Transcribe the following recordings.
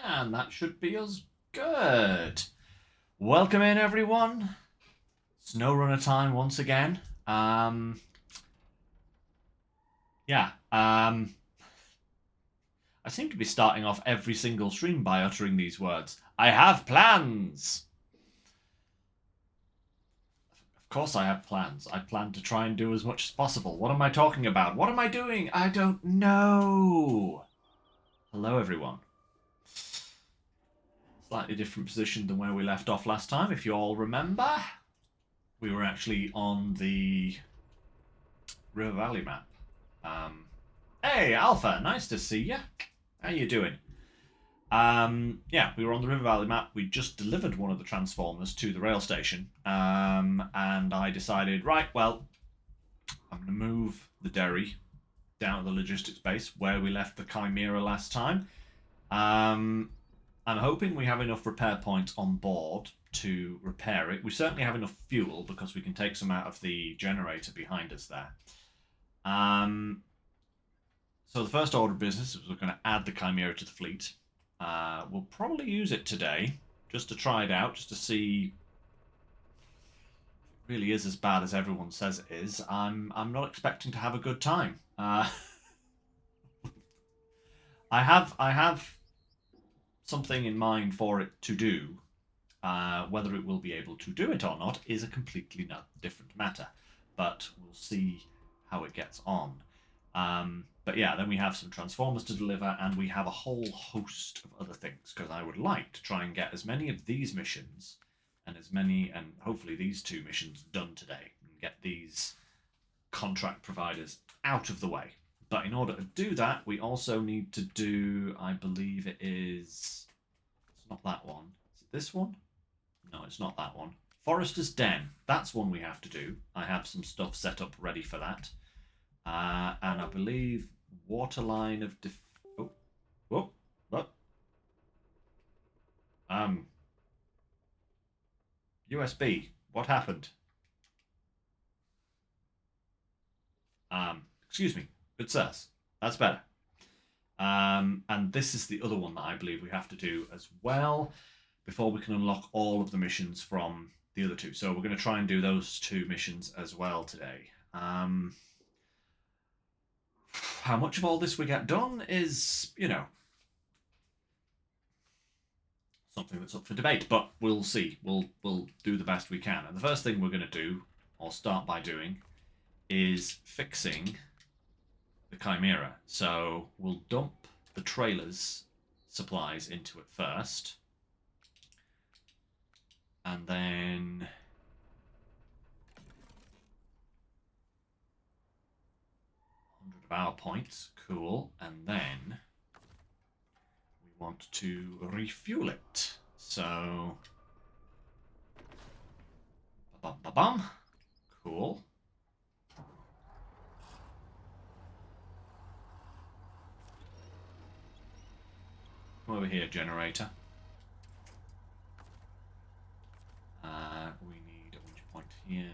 And that should be us good. Welcome in, everyone. Snowrunner time once again. I seem to be starting off every single stream by uttering these words. I have plans. Of course I have plans. I plan to try and do as much as possible. What am I talking about? What am I doing? I don't know. Hello, everyone. Slightly different position than where we left off last time, if you all remember. We were actually on the River Valley map. Hey, Alpha, nice to see you. How you doing? Yeah, we were on the River Valley map. We just delivered one of the Transformers to the rail station. And I decided, right, well, I'm going to move the Derry down to the logistics base where we left the Chimera last time. I'm hoping we have enough repair points on board to repair it. We certainly have enough fuel because we can take some out of the generator behind us there. So the first order of business is we're going to add the Chimera to the fleet. We'll probably use it today just to try it out, just to see if it really is as bad as everyone says it is. I'm not expecting to have a good time. I have something in mind for it to do. Whether it will be able to do it or not is a completely different matter. But we'll see how it gets on. But yeah, then we have some Transformers to deliver, and we have a whole host of other things, because I would like to try and get as many of these missions, and hopefully these two missions done today, and get these contract providers out of the way. But in order to do that, we also need to do, I believe it's not that one. Is it this one? No, it's not that one. Forester's Den. That's one we have to do. I have some stuff set up ready for that. And I believe Waterline of USB. What happened? Excuse me. Good sirs. That's better. And this is the other one that I believe we have to do as well before we can unlock all of the missions from the other two. So we're going to try and do those two missions as well today. How much of all this we get done is, something that's up for debate, but we'll see. We'll do the best we can. And the first thing we're going to do, or start by doing, is fixing the Chimera. So we'll dump the trailer's supplies into it first. And then power points, cool, and then we want to refuel it. So, ba-bum, cool. Come over here, generator. We need a winch point here.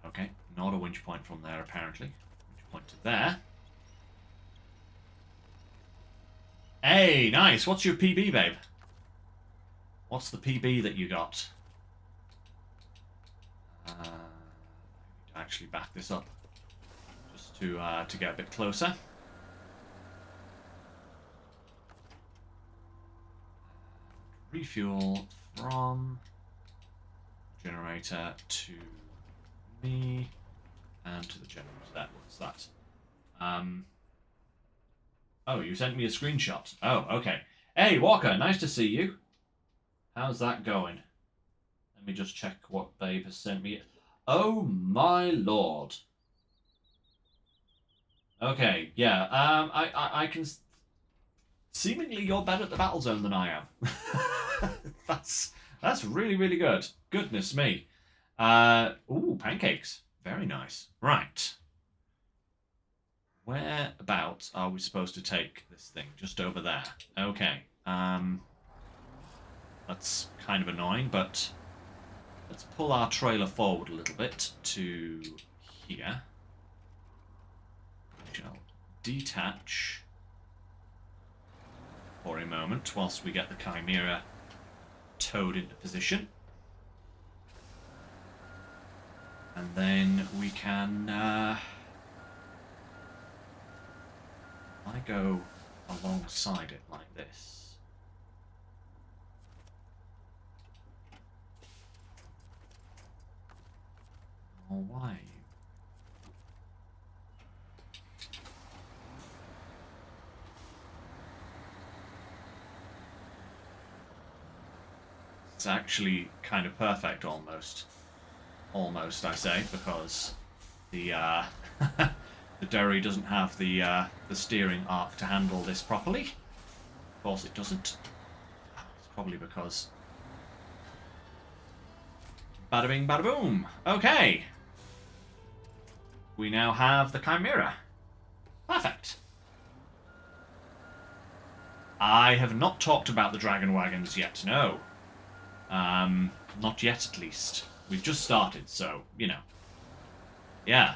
Okay, not a winch point from there, apparently. Winch point to there. Hey, nice. What's your PB, babe? What's the PB that you got? I need to actually back this up just to get a bit closer. Refuel from generator to me and to the generator. What's that? Oh, you sent me a screenshot. Oh, okay. Hey, Walker, nice to see you. How's that going? Let me just check what Babe has sent me. Oh my lord. Okay, yeah. I can. Seemingly, you're better at the battle zone than I am. That's really, really good. Goodness me. Ooh, pancakes. Very nice. Right. Whereabouts are we supposed to take this thing? Just over there. Okay. That's kind of annoying, but let's pull our trailer forward a little bit to here. We shall detach for a moment whilst we get the Chimera towed into position. And then we can... I go alongside it like this. Oh, why? It's actually kind of perfect, almost. Almost, I say, because the the Derry doesn't have the steering arc to handle this properly. Of course, it doesn't. It's probably because. Bada bing, bada boom. Okay. We now have the Chimera. Perfect. I have not talked about the Dragon Wagons yet, no. Not yet, at least. We've just started, so, you know. Yeah.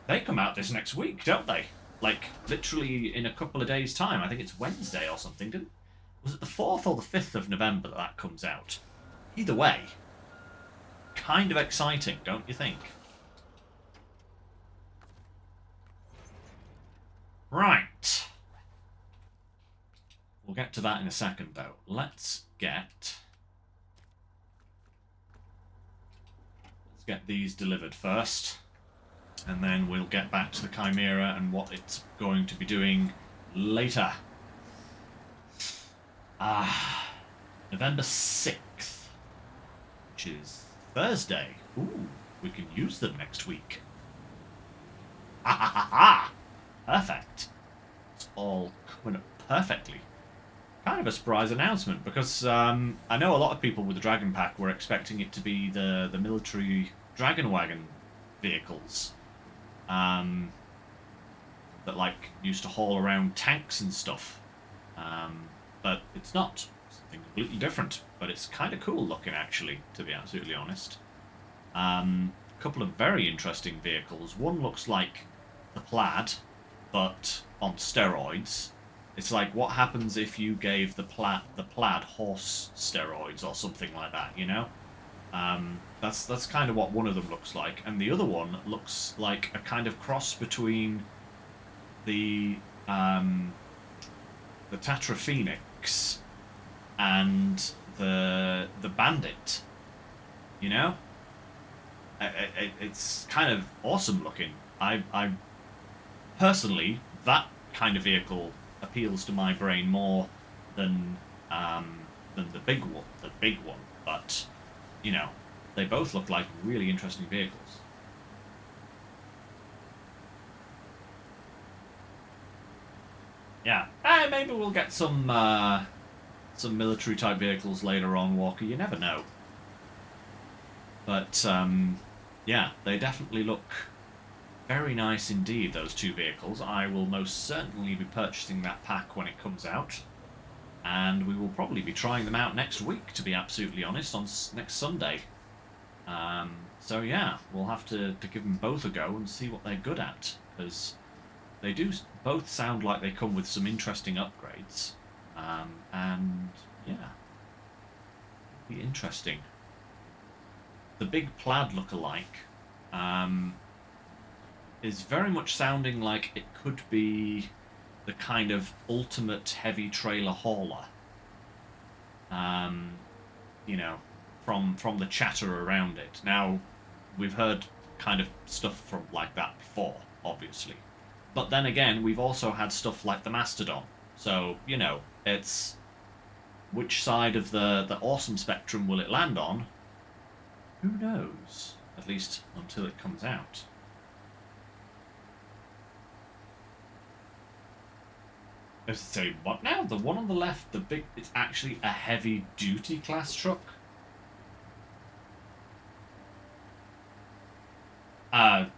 They come out this next week, don't they? Like, literally in a couple of days' time. I think it's Wednesday or something. Was it the 4th or the 5th of November that comes out? Either way. Kind of exciting, don't you think? Right. We'll get to that in a second, though. Let's get these delivered first, and then we'll get back to the Chimera and what it's going to be doing later. November 6th, which is Thursday. Ooh, we can use them next week. Ha ha ha ha! Perfect. It's all coming up perfectly. Kind of a surprise announcement, because I know a lot of people with the Dragon Pack were expecting it to be the military Dragon Wagon vehicles that like used to haul around tanks and stuff, but it's not. It's something completely different, but it's kind of cool looking, actually, to be absolutely honest. A couple of very interesting vehicles. One looks like the Plaid, but on steroids. It's like, what happens if you gave the plaid horse steroids or something like that, you know? That's kind of what one of them looks like, and the other one looks like a kind of cross between the Tatra Phoenix and the Bandit, you know? It's kind of awesome looking. I personally, that kind of vehicle appeals to my brain more than the big one. But you know, they both look like really interesting vehicles. Yeah, maybe we'll get some military type vehicles later on, Walker. You never know. But yeah, they definitely look very nice indeed, those two vehicles. I will most certainly be purchasing that pack when it comes out, and we will probably be trying them out next week, to be absolutely honest, on next Sunday. So yeah, we'll have to give them both a go and see what they're good at, because they do both sound like they come with some interesting upgrades, and yeah, it'll be interesting. The big Plaid look-alike is very much sounding like it could be the kind of ultimate heavy trailer hauler. You know, from the chatter around it. Now, we've heard kind of stuff from like that before, obviously. But then again, we've also had stuff like the Mastodon. So, you know, it's which side of the awesome spectrum will it land on? Who knows? At least until it comes out. So what now? The one on the left, the big, it's actually a heavy duty class truck. Are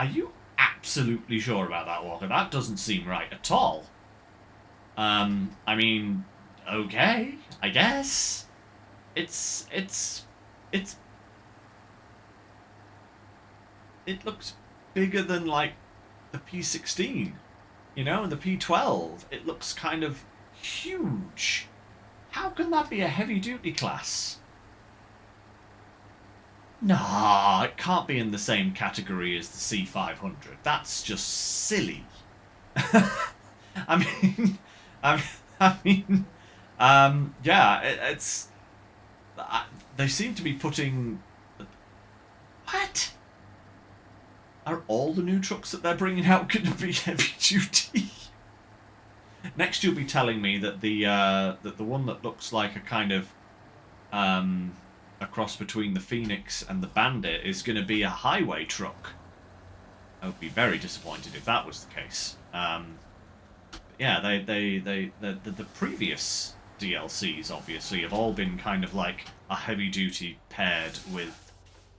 you absolutely sure about that, Walker? That doesn't seem right at all. I mean, okay, I guess. It looks bigger than like the P16. You know, in the P12, it looks kind of huge. How can that be a heavy-duty class? Nah, it can't be in the same category as the C500. That's just silly. I mean, I, I mean, yeah, it's. They seem to be putting. What? Are all the new trucks that they're bringing out going to be heavy duty? Next, you'll be telling me that the one that looks like a kind of a cross between the Phoenix and the Bandit is going to be a highway truck. I would be very disappointed if that was the case. Yeah, the previous DLCs obviously have all been kind of like a heavy duty paired with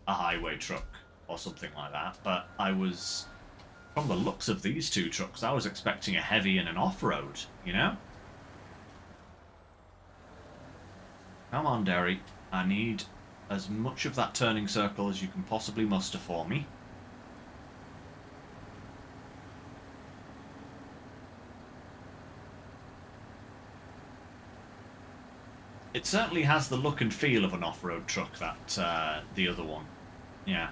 a highway truck or something like that. But I was, from the looks of these two trucks, I was expecting a heavy and an off-road, you know? Come on, Derry. I need as much of that turning circle as you can possibly muster for me. It certainly has the look and feel of an off-road truck, that the other one. Yeah.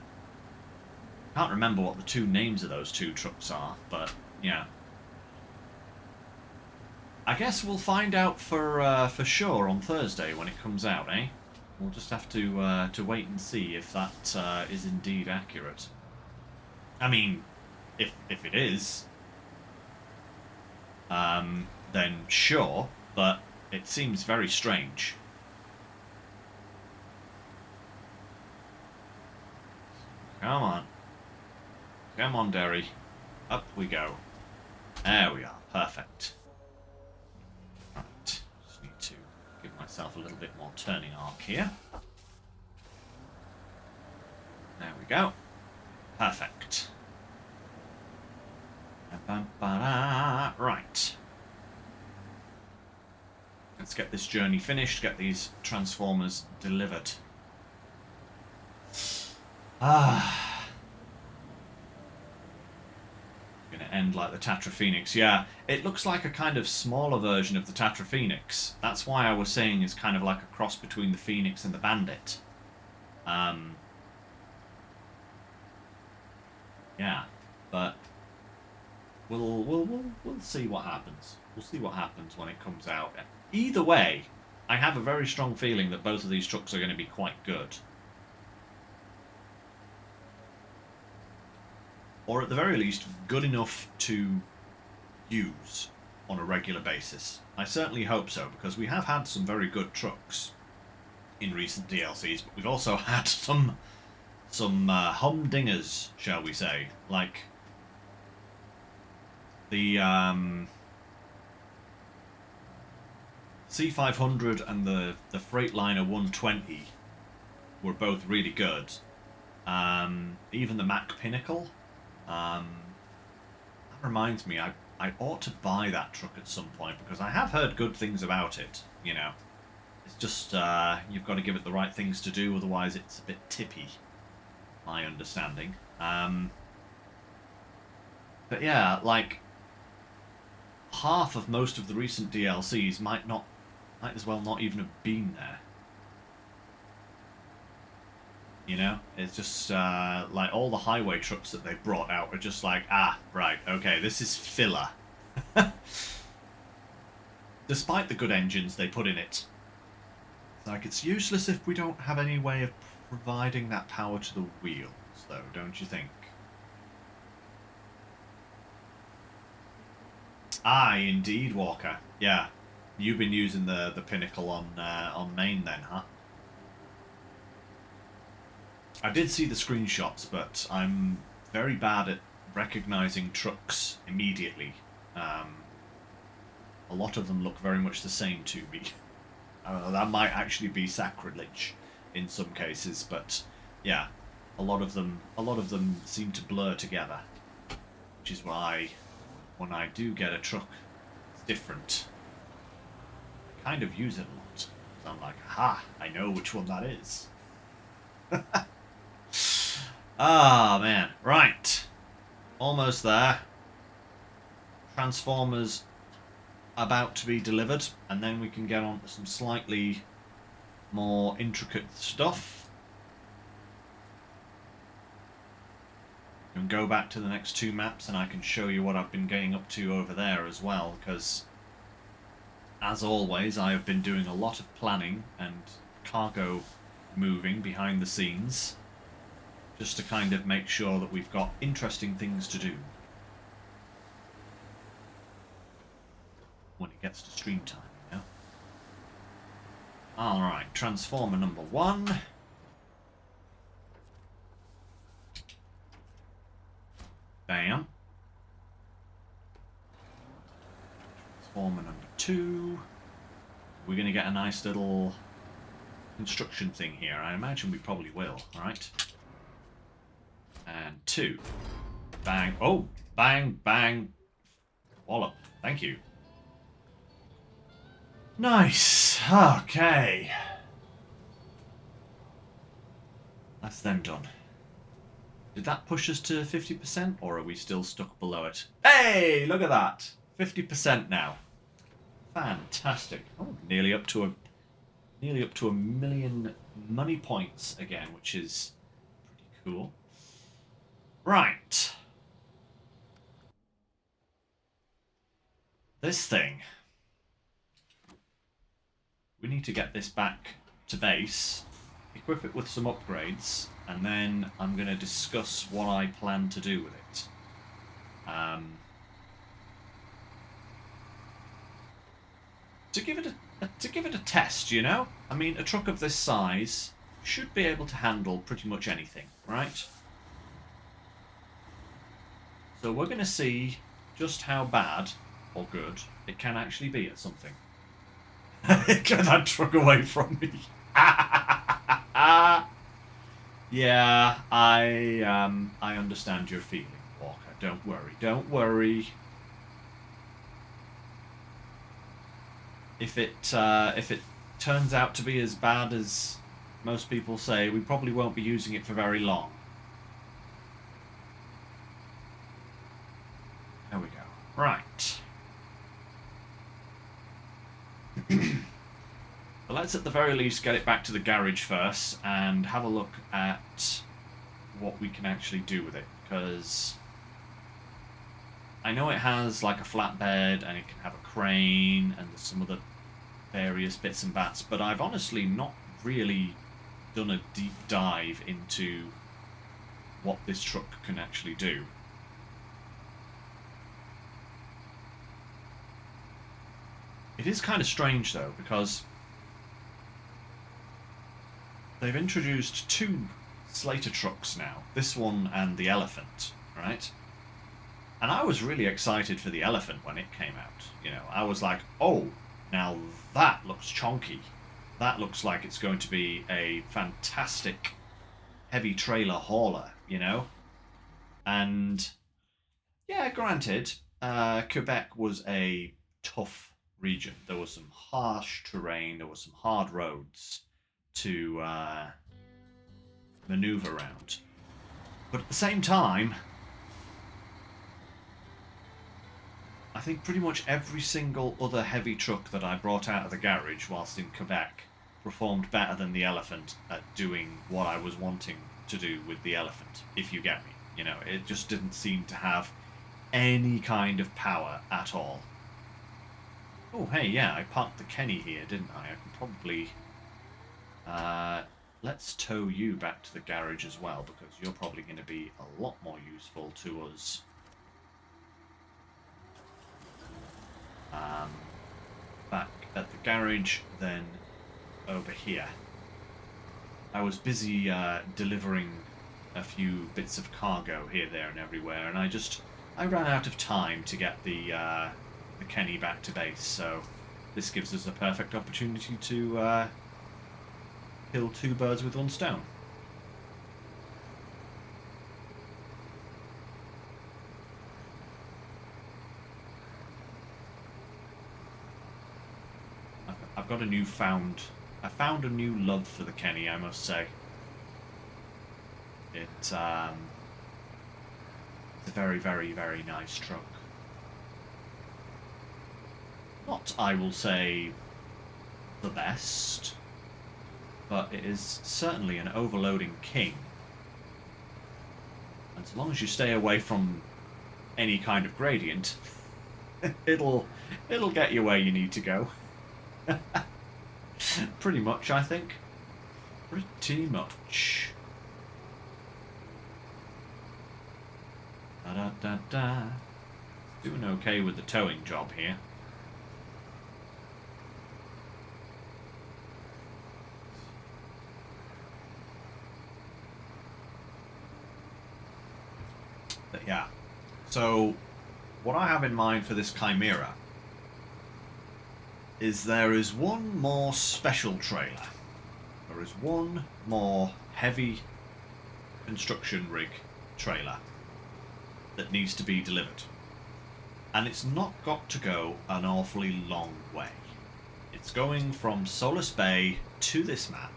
Can't remember what the two names of those two trucks are, but yeah. I guess we'll find out for sure on Thursday when it comes out, eh? We'll just have to wait and see if that is indeed accurate. I mean, if it is, then sure, but it seems very strange. Come on. Come on, Derry. Up we go. There we are. Perfect. Right. Just need to give myself a little bit more turning arc here. There we go. Perfect. Right. Let's get this journey finished, get these transformers delivered. Ah. Gonna end like the Tatra Phoenix. Yeah, it looks like a kind of smaller version of the Tatra Phoenix. That's why I was saying it's kind of like a cross between the Phoenix and the Bandit. Yeah, but we'll see what happens. We'll see what happens when it comes out. Either way, I have a very strong feeling that both of these trucks are going to be quite good. Or at the very least, good enough to use on a regular basis. I certainly hope so, because we have had some very good trucks in recent DLCs, but we've also had some humdingers, shall we say, like the C500 and the Freightliner 120 were both really good. Even the Mack Pinnacle. That reminds me, I ought to buy that truck at some point, because I have heard good things about it, you know. It's just, you've got to give it the right things to do, otherwise it's a bit tippy, my understanding. But yeah, like, half of most of the recent DLCs might as well not even have been there. You know, it's just like all the highway trucks that they've brought out are just like, ah, right, okay, this is filler. Despite the good engines they put in it. It's like, it's useless if we don't have any way of providing that power to the wheels, though, don't you think? Aye, indeed, Walker. Yeah, you've been using the Pinnacle on main then, huh? I did see the screenshots, but I'm very bad at recognizing trucks immediately. A lot of them look very much the same to me. That might actually be sacrilege in some cases, but yeah, a lot of them seem to blur together, which is why when I do get a truck that's different, I kind of use it a lot. So I'm like, aha, I know which one that is. Ah, man. Right. Almost there. transformers about to be delivered, and then we can get on to some slightly more intricate stuff. And go back to the next two maps and I can show you what I've been getting up to over there as well, because as always I have been doing a lot of planning and cargo moving behind the scenes just to kind of make sure that we've got interesting things to do when it gets to stream time, you know. Alright, transformer number 1. Bam. Transformer number 2. We're going to get a nice little construction thing here. I imagine we probably will, alright? And 2. Bang. Oh, bang, bang. Wallop. Thank you. Nice. Okay. That's them done. Did that push us to 50%, or are we still stuck below it? Hey, look at that. 50% now. Fantastic. Oh, nearly up to a million money points again, which is pretty cool. Right. This thing. We need to get this back to base, equip it with some upgrades, and then I'm going to discuss what I plan to do with it. To give it a test, you know? I mean, a truck of this size should be able to handle pretty much anything, right? So we're going to see just how bad or good it can actually be at something. Get that truck away from me. Yeah, I understand your feeling, Walker. Don't worry. Don't worry. If it turns out to be as bad as most people say, we probably won't be using it for very long. There we go. Right. But let's at the very least get it back to the garage first and have a look at what we can actually do with it, because I know it has like a flatbed and it can have a crane and some other various bits and bats, but I've honestly not really done a deep dive into what this truck can actually do. It is kind of strange though, because they've introduced 2 Slater trucks now, this one and the Elephant, right? And I was really excited for the Elephant when it came out. You know, I was like, oh, now that looks chonky. That looks like it's going to be a fantastic heavy trailer hauler, you know? And yeah, granted, Quebec was a tough region. There was some harsh terrain, there was some hard roads to maneuver around. But at the same time, I think pretty much every single other heavy truck that I brought out of the garage whilst in Quebec performed better than the Elephant at doing what I was wanting to do with the Elephant, if you get me. You know, it just didn't seem to have any kind of power at all. Oh, hey, yeah, I parked the Kenny here, didn't I? I can probably... let's tow you back to the garage as well, because you're probably going to be a lot more useful to us. Back at the garage than over here. I was busy delivering a few bits of cargo here, there, and everywhere, and I ran out of time to get the Kenny back to base. So this gives us a perfect opportunity to kill 2 birds with 1 stone. I've got I found a new love for the Kenny, I must say. It's a very, very, very nice truck. not, I will say, the best, but it is certainly an overloading king. And as long as you stay away from any kind of gradient, it'll get you where you need to go. Pretty much, I think. Pretty much. Da da da da. Doing okay with the towing job here. But yeah. So, what I have in mind for this Chimera is there is one more special trailer. There is one more heavy construction rig trailer that needs to be delivered. And it's not got to go an awfully long way. It's going from Solus Bay to this map.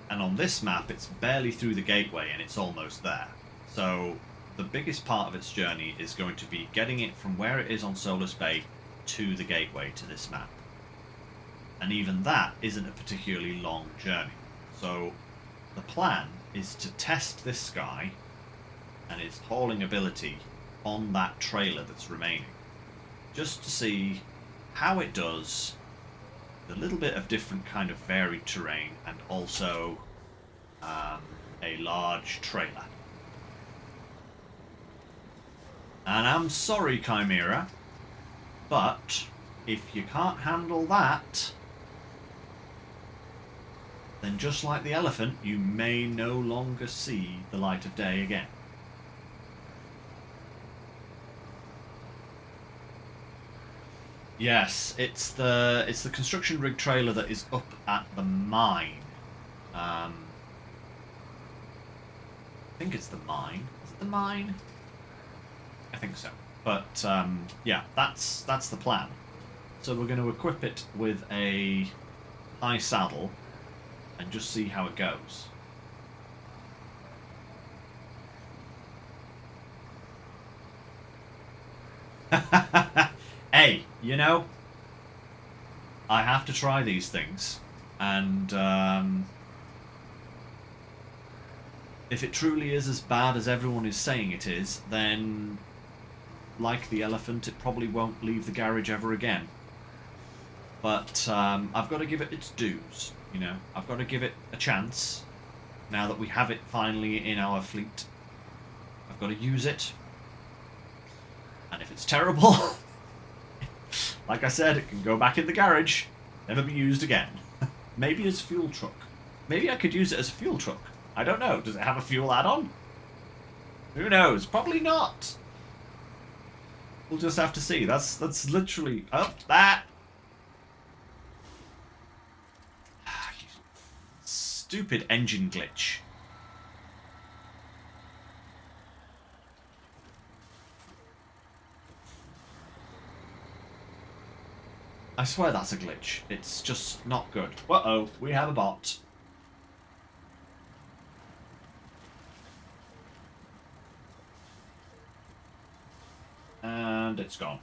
And on this map, it's barely through the gateway and it's almost there. So the biggest part of its journey is going to be getting it from where it is on Solus Bay to the gateway to this map. And even that isn't a particularly long journey. So the plan is to test this guy and its hauling ability on that trailer that's remaining, just to see how it does, a little bit of different kind of varied terrain, and also a large trailer. And I'm sorry, Chimera, but if you can't handle that, then just like the elephant, you may no longer see the light of day again. Yes, it's the construction rig trailer that is up at the mine. I think it's the mine. Is it the mine? I think so. But yeah, that's the plan. So we're going to equip it with a high saddle and just see how it goes. Hey, you know, I have to try these things, and if it truly is as bad as everyone is saying it is, then, like the elephant, it probably won't leave the garage ever again. But I've got to give it its dues, you know. I've got to give it a chance, now that we have it finally in our fleet. I've got to use it, and if it's terrible... Like I said, it can go back in the garage, never be used again. Maybe as fuel truck. Maybe I could use it as a fuel truck. I don't know. Does it have a fuel add-on? Who knows? Probably not. We'll just have to see. That's literally... Oh, that! Stupid engine glitch. I swear that's a glitch. It's just not good. Uh-oh, we have a bot. And it's gone.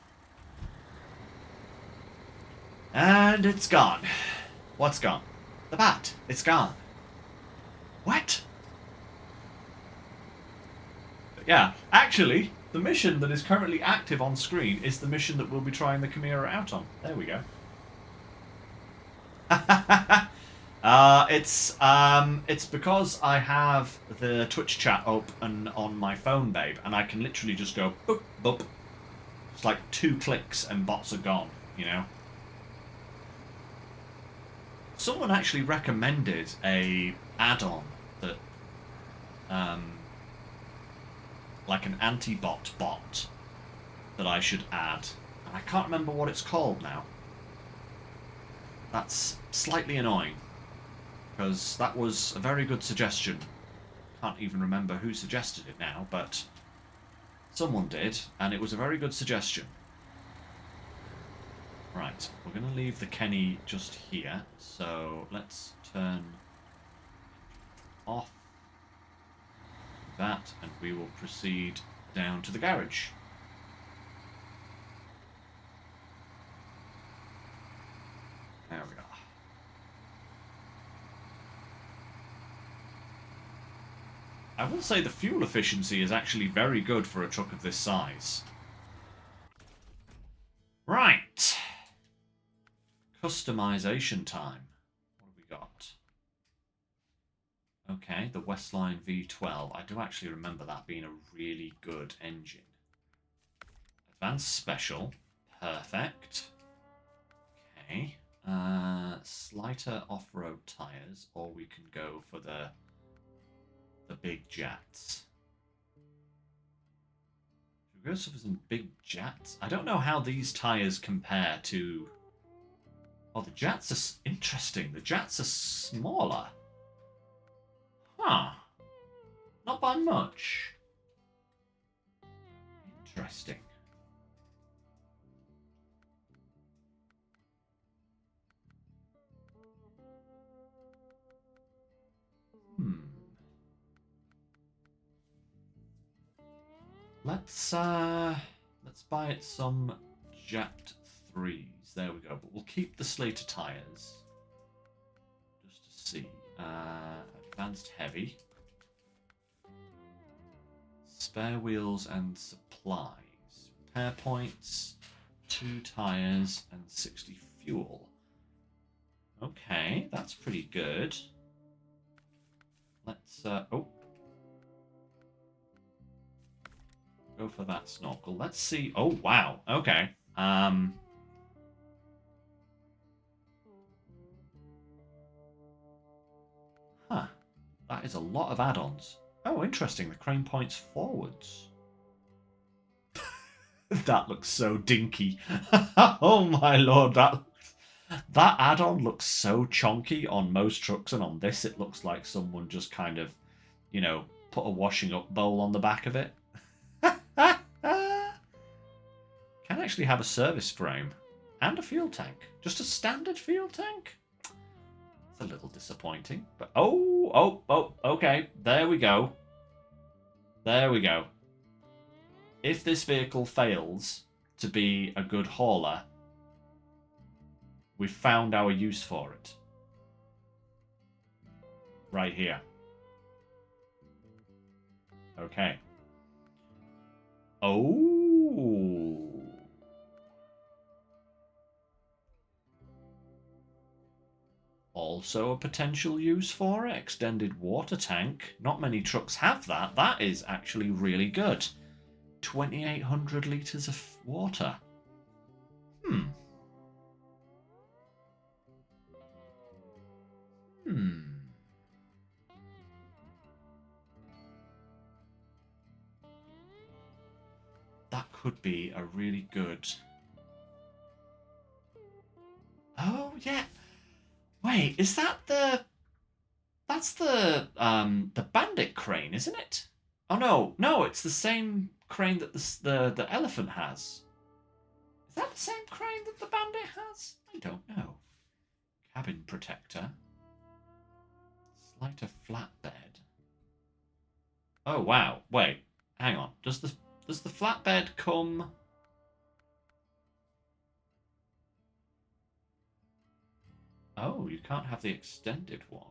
And it's gone. What's gone? The bat. It's gone. What? But yeah, actually... The mission that is currently active on screen is the mission that we'll be trying the Chimera out on. There we go. It's because I have the Twitch chat open on my phone, babe, and I can literally just go boop boop. It's like 2 clicks and bots are gone, you know. Someone actually recommended a add-on that like an anti-bot bot that I should add. And I can't remember what it's called now. That's slightly annoying, because that was a very good suggestion. Can't even remember who suggested it now, but someone did, and it was a very good suggestion. Right, we're going to leave the Kenny just here, so let's turn off that, and we will proceed down to the garage. we are. I will say the fuel efficiency is actually very good for a truck of this size. Right. Customization time. What have we got? Okay, the Westline V12. I do actually remember that being a really good engine. Advanced Special. Perfect. Okay. Slighter off-road tyres, or we can go for the big jats. Should we go for some big jats? I don't know how these tyres compare to... Oh, the jats are interesting. The jats are smaller. Huh. Not by much. Interesting. Let's buy it some Jet 3s. There we go. But we'll keep the Slater tyres. Just to see. Advanced Heavy. Spare wheels and supplies. Repair points. 2 tyres and 60 fuel. Okay, that's pretty good. Let's oh. Go for that snorkel. Let's see. Oh wow. Okay. Huh. That is a lot of add-ons. Oh, interesting. The crane points forwards. That looks so dinky. Oh my lord, that add-on looks so chonky on most trucks, and on this it looks like someone just kind of, you know, put a washing up bowl on the back of it. Can actually have a service frame and a fuel tank. Just a standard fuel tank? It's a little disappointing, but oh, okay. There we go. There we go. If this vehicle fails to be a good hauler, we've found our use for it. Right here. Okay. Oh. Also a potential use for it. Extended water tank. Not many trucks have that. That is actually really good. 2,800 litres of water. That could be a really good... Oh, yeah. Wait, is that the... That's the bandit crane, isn't it? Oh, no, it's the same crane that the elephant has. Is that the same crane that the bandit has? I don't know. Cabin protector. Slighter flatbed. Oh, wow. Wait, hang on. Does the flatbed come... Oh, you can't have the extended one.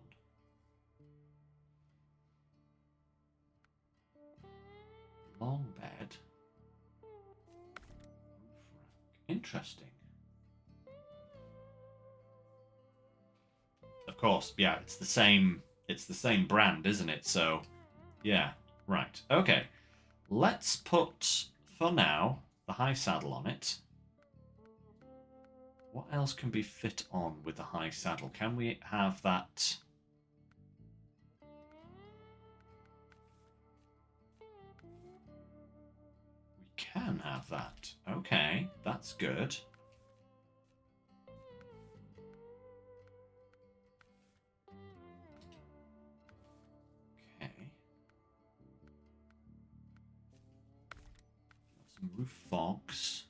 Long bed. Interesting. Of course, yeah, it's the same brand, isn't it? So, yeah, right. Okay. Let's put, for now, the high saddle on it. What else can be fit on with the high saddle? Can we have that... We can have that. Okay, that's good. Okay. Some roof fogs.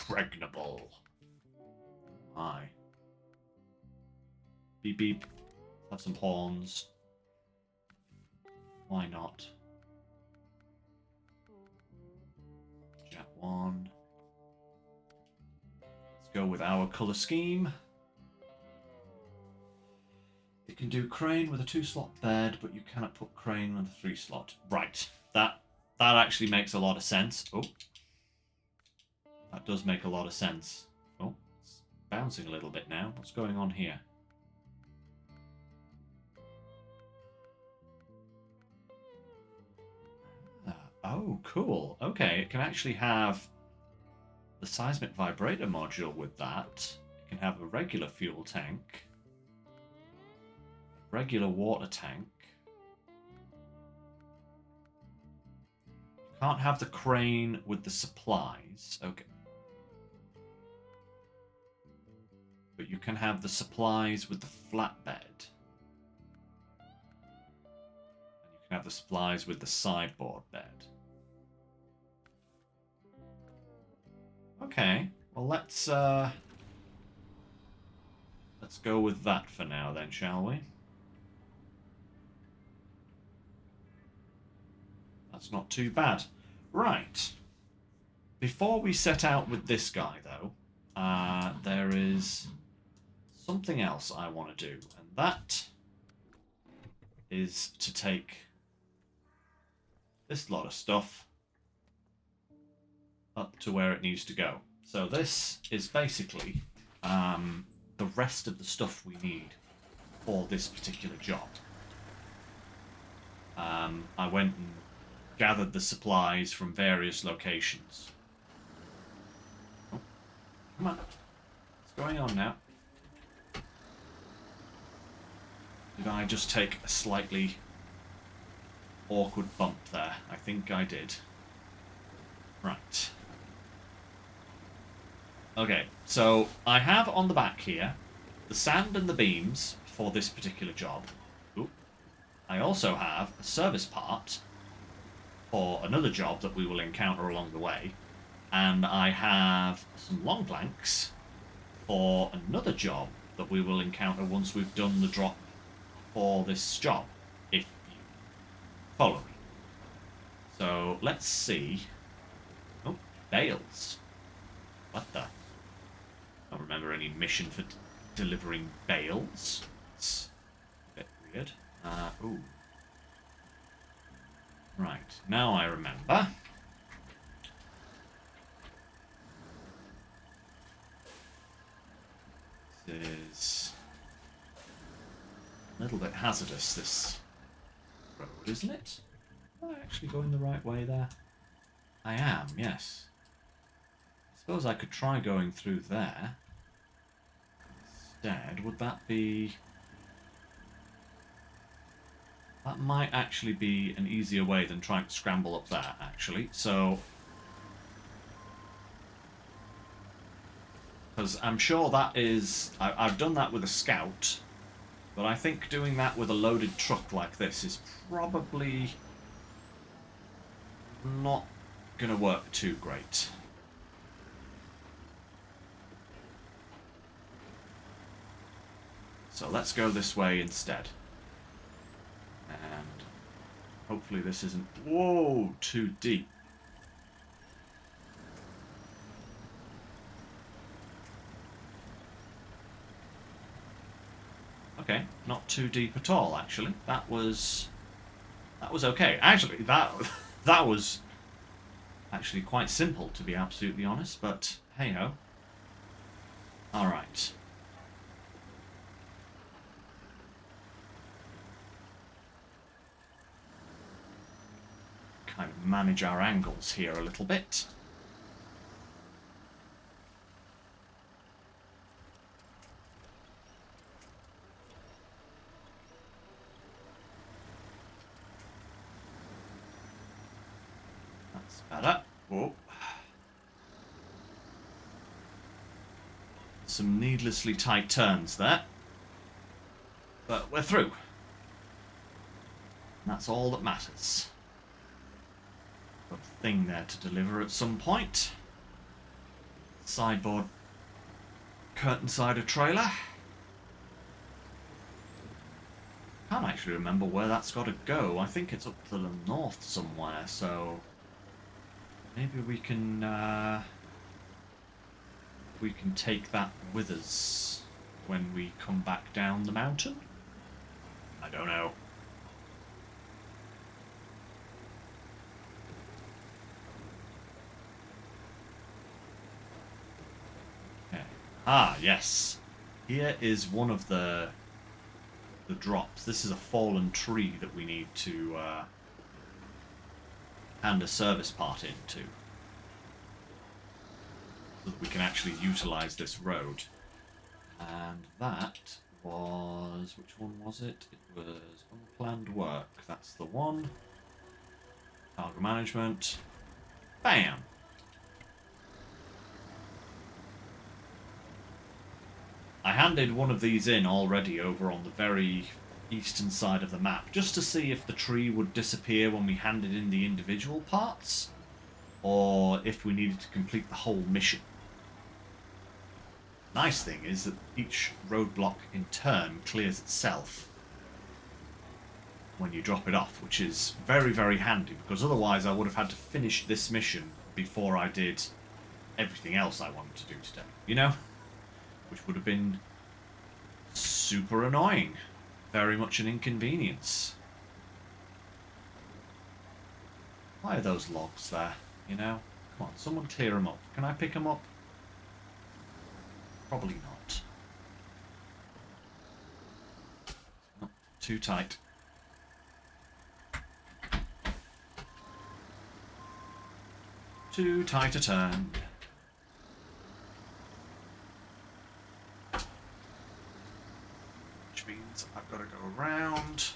Impregnable. Hi. Beep beep. Have some horns. Why not? Jet 1. go with our colour scheme. You can do crane with a 2-slot bed, but you cannot put crane with a 3-slot. Right. That actually makes a lot of sense. Oh. That does make a lot of sense. Oh, it's bouncing a little bit now. What's going on here? Oh, cool. Okay, it can actually have the seismic vibrator module with that. It can have a regular fuel tank, regular water tank. Can't have the crane with the supplies. Okay. But you can have the supplies with the flatbed. And you can have the supplies with the sideboard bed. Okay, well let's go with that for now then, shall we? That's not too bad. Right. Before we set out with this guy, though, there is something else I want to do, and that is to take this lot of stuff up to where it needs to go. So this is basically the rest of the stuff we need for this particular job. I went and gathered the supplies from various locations. Oh, come on. What's going on now? Did I just take a slightly awkward bump there? I think I did. Right. Okay, so I have on the back here the sand and the beams for this particular job. Ooh. I also have a service part for another job that we will encounter along the way, and I have some long planks for another job that we will encounter once we've done the drop for this job, if you follow me. So let's see. Oh, bales. What the? I don't remember any mission for delivering bales. It's a bit weird. Ooh. Right, now I remember. This is a little bit hazardous, this road, isn't it? Am I actually going the right way there? I am, yes. I suppose I could try going through there. Instead, would that be... That might actually be an easier way than trying to scramble up there, actually. So... Because I'm sure that is... I've done that with a scout, but I think doing that with a loaded truck like this is probably not going to work too great. So let's go this way instead. And hopefully this isn't, whoa, too deep. Okay, not too deep at all, actually. That was okay. Actually, that was actually quite simple, to be absolutely honest, but hey-ho. Alright. Kind of manage our angles here a little bit. That's better. Whoa. Some needlessly tight turns there. But we're through. And that's all that matters. Got a thing there to deliver at some point. Sideboard curtain sider trailer. Can't actually remember where that's got to go. I think it's up to the north somewhere, so maybe we can we can take that with us when we come back down the mountain? I don't know. Okay. Ah, yes. Here is one of the drops. This is a fallen tree that we need to hand a service part into, so that we can actually utilize this road. And that was... which one was it? It was unplanned work. That's the one. Cargo management. Bam! I handed one of these in already over on the very eastern side of the map, just to see if the tree would disappear when we handed in the individual parts, or if we needed to complete the whole mission. Nice thing is that each roadblock in turn clears itself when you drop it off, which is very, very handy, because otherwise I would have had to finish this mission before I did everything else I wanted to do today, you know? Which would have been super annoying. Very much an inconvenience. Why are those logs there, you know? Come on, someone clear them up. Can I pick them up? Probably not. Oh, too tight. Too tight a turn. Which means I've got to go around,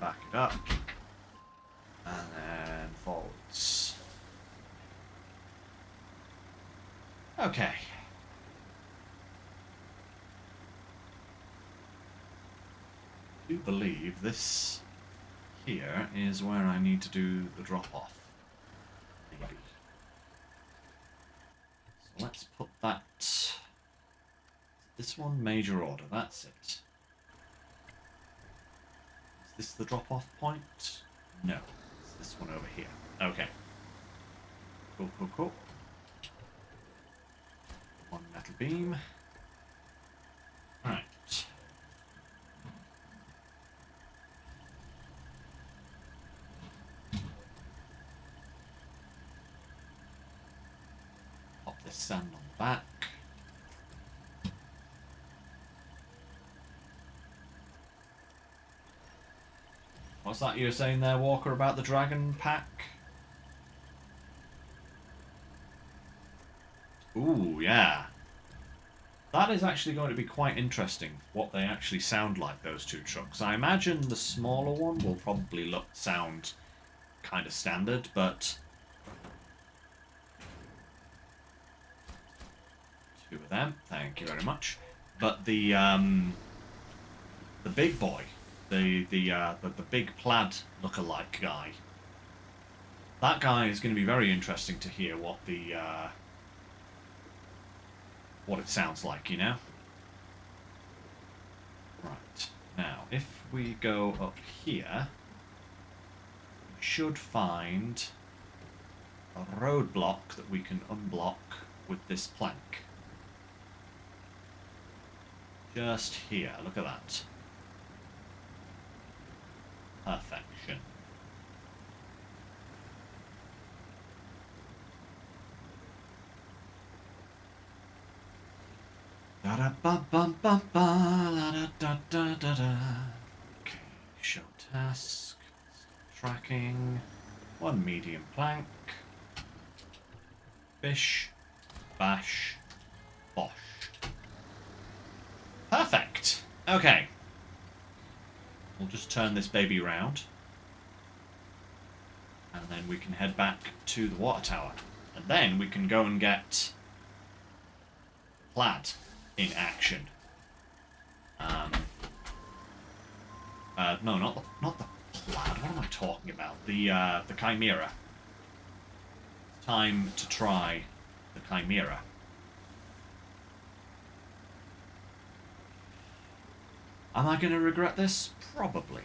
back it up, and then forwards. Okay. I do believe this here is where I need to do the drop-off. Maybe. So let's put that... this one, major order, that's it. Is this the drop-off point? No. It's this one over here. Okay. Cool, cool, cool. One metal beam. Right. Pop this sand on the back. What's that you were saying there, Walker, about the dragon pack? Ooh, yeah. That is actually going to be quite interesting, what they actually sound like, those two trucks. I imagine the smaller one will probably sound kind of standard, but... two of them, thank you very much. But the big boy, the big plaid look-alike guy, that guy is going to be very interesting to hear what the... what it sounds like, you know? Right, now, if we go up here, we should find a roadblock that we can unblock with this plank. Just here, look at that. Perfection. Okay, show task, tracking, one medium plank, bish, bash, bosh. Perfect. Okay. We'll just turn this baby round, and then we can head back to the water tower, and then we can go and get Plaid in action. No, not the Plaid. What am I talking about? The Chimera. It's time to try the Chimera. Am I going to regret this? Probably.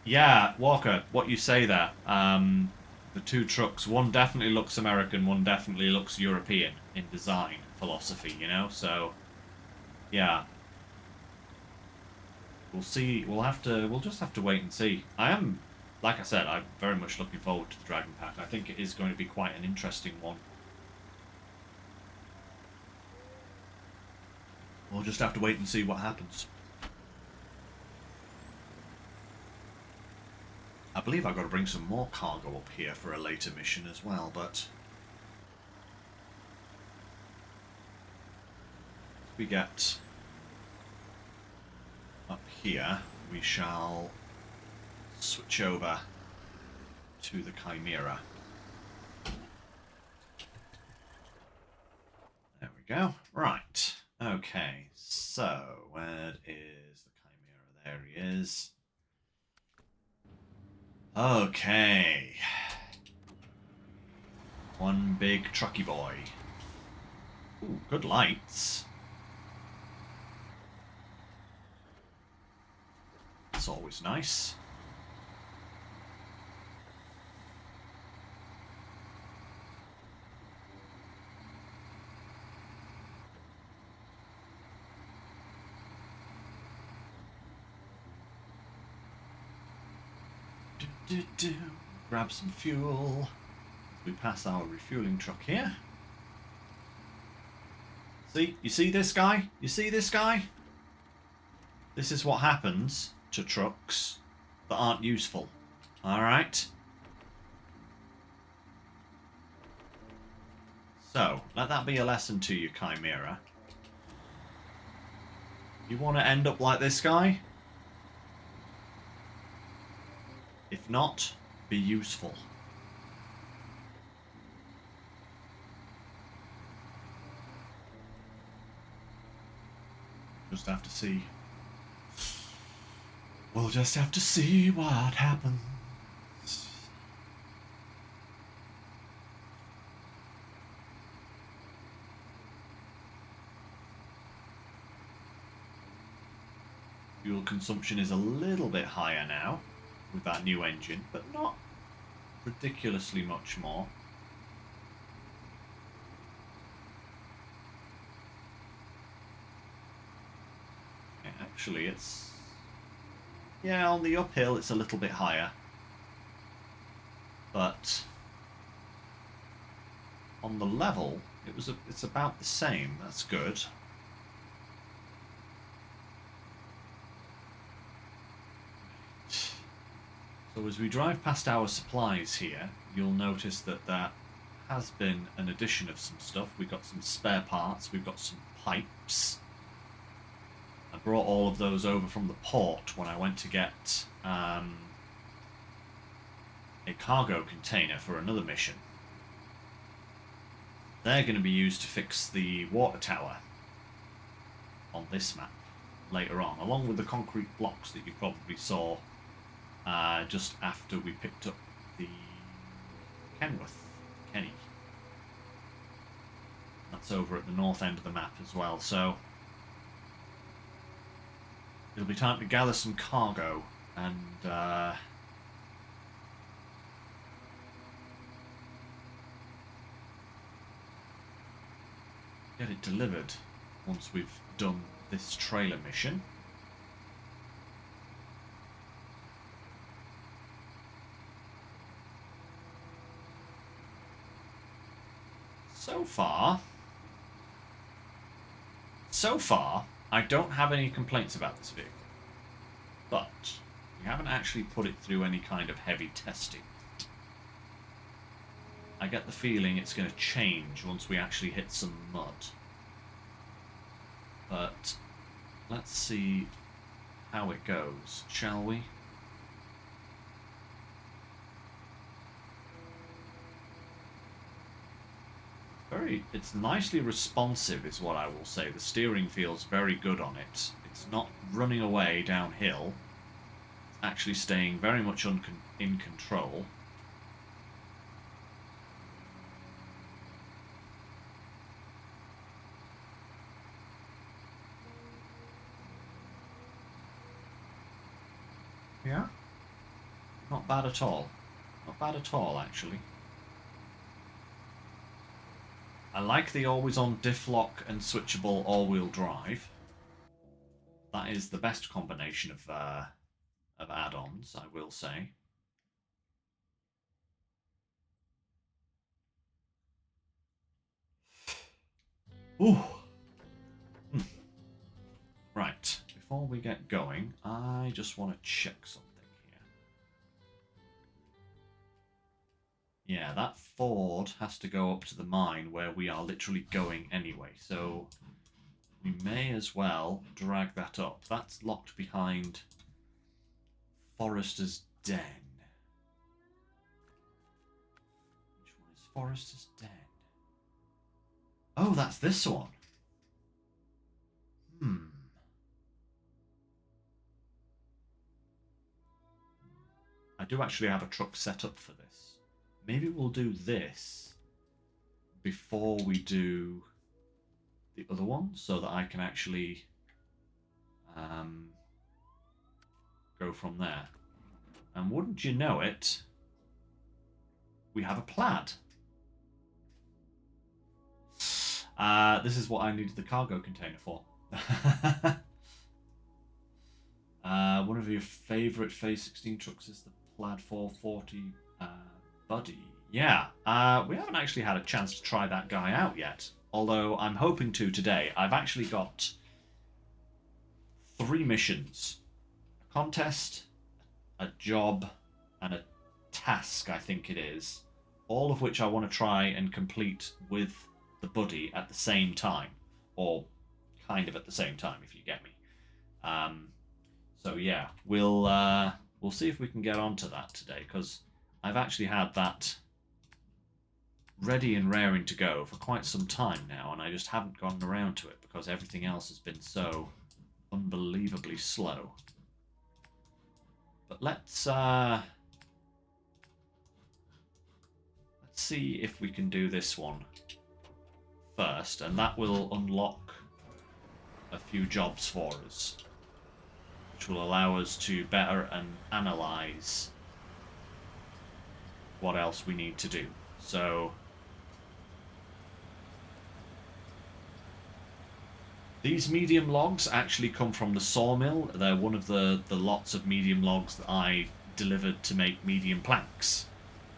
Yeah, Walker, what you say there. The two trucks, one definitely looks American, one definitely looks European in design philosophy, you know? So, yeah. We'll see. We'll just have to wait and see. Like I said, I'm very much looking forward to the Dragon Pack. I think it is going to be quite an interesting one. We'll just have to wait and see what happens. I believe I've got to bring some more cargo up here for a later mission as well, but we get up here, we shall switch over to the Chimera. There we go. Right. Okay. So, where is the Chimera? There he is. Okay. One big trucky boy. Ooh, good lights. That's always nice. Grab some fuel. We pass our refueling truck here. See? You see this guy? You see this guy? This is what happens to trucks that aren't useful. Alright? So, let that be a lesson to you, Chimera. You want to end up like this guy? If not, be useful. Just have to see. We'll just have to see what happens. Fuel consumption is a little bit higher now with that new engine, but not ridiculously much more. Okay, actually, it's... yeah, on the uphill it's a little bit higher. But on the level, it's about the same. That's good. So as we drive past our supplies here, you'll notice that there has been an addition of some stuff. We've got some spare parts, we've got some pipes. I brought all of those over from the port when I went to get a cargo container for another mission. They're going to be used to fix the water tower on this map later on, along with the concrete blocks that you probably saw just after we picked up the Kenny. That's over at the north end of the map as well, so it'll be time to gather some cargo and get it delivered once we've done this trailer mission. So far, I don't have any complaints about this vehicle, but we haven't actually put it through any kind of heavy testing. I get the feeling it's going to change once we actually hit some mud. But let's see how it goes, shall we? It's nicely responsive is what I will say. The steering feels very good on it. It's not running away downhill. It's actually staying very much in control. Yeah. Not bad at all. Not bad at all, actually. I like the always-on diff lock and switchable all-wheel drive. That is the best combination of add-ons, I will say. Ooh. Right, before we get going, I just want to check something here. Yeah, that Ford has to go up to the mine where we are literally going anyway, so we may as well drag that up. That's locked behind Forester's Den. Which one is Forester's Den? Oh, that's this one. I do actually have a truck set up for this. Maybe we'll do this before we do the other one, so that I can actually go from there. And wouldn't you know it, we have a plaid. This is what I needed the cargo container for. One of your favourite Phase 16 trucks is the Plaid 440 Buddy. Yeah, we haven't actually had a chance to try that guy out yet. Although I'm hoping to today. I've actually got 3 missions. A contest, a job, and a task, I think it is. All of which I want to try and complete with the Buddy at the same time. Or kind of at the same time, if you get me. So yeah, we'll see if we can get onto that today, because I've actually had that ready and raring to go for quite some time now, and I just haven't gotten around to it because everything else has been so unbelievably slow. But let's see if we can do this one first, and that will unlock a few jobs for us, which will allow us to better analyze what else we need to do. So these medium logs actually come from the sawmill. They're one of the lots of medium logs that I delivered to make medium planks.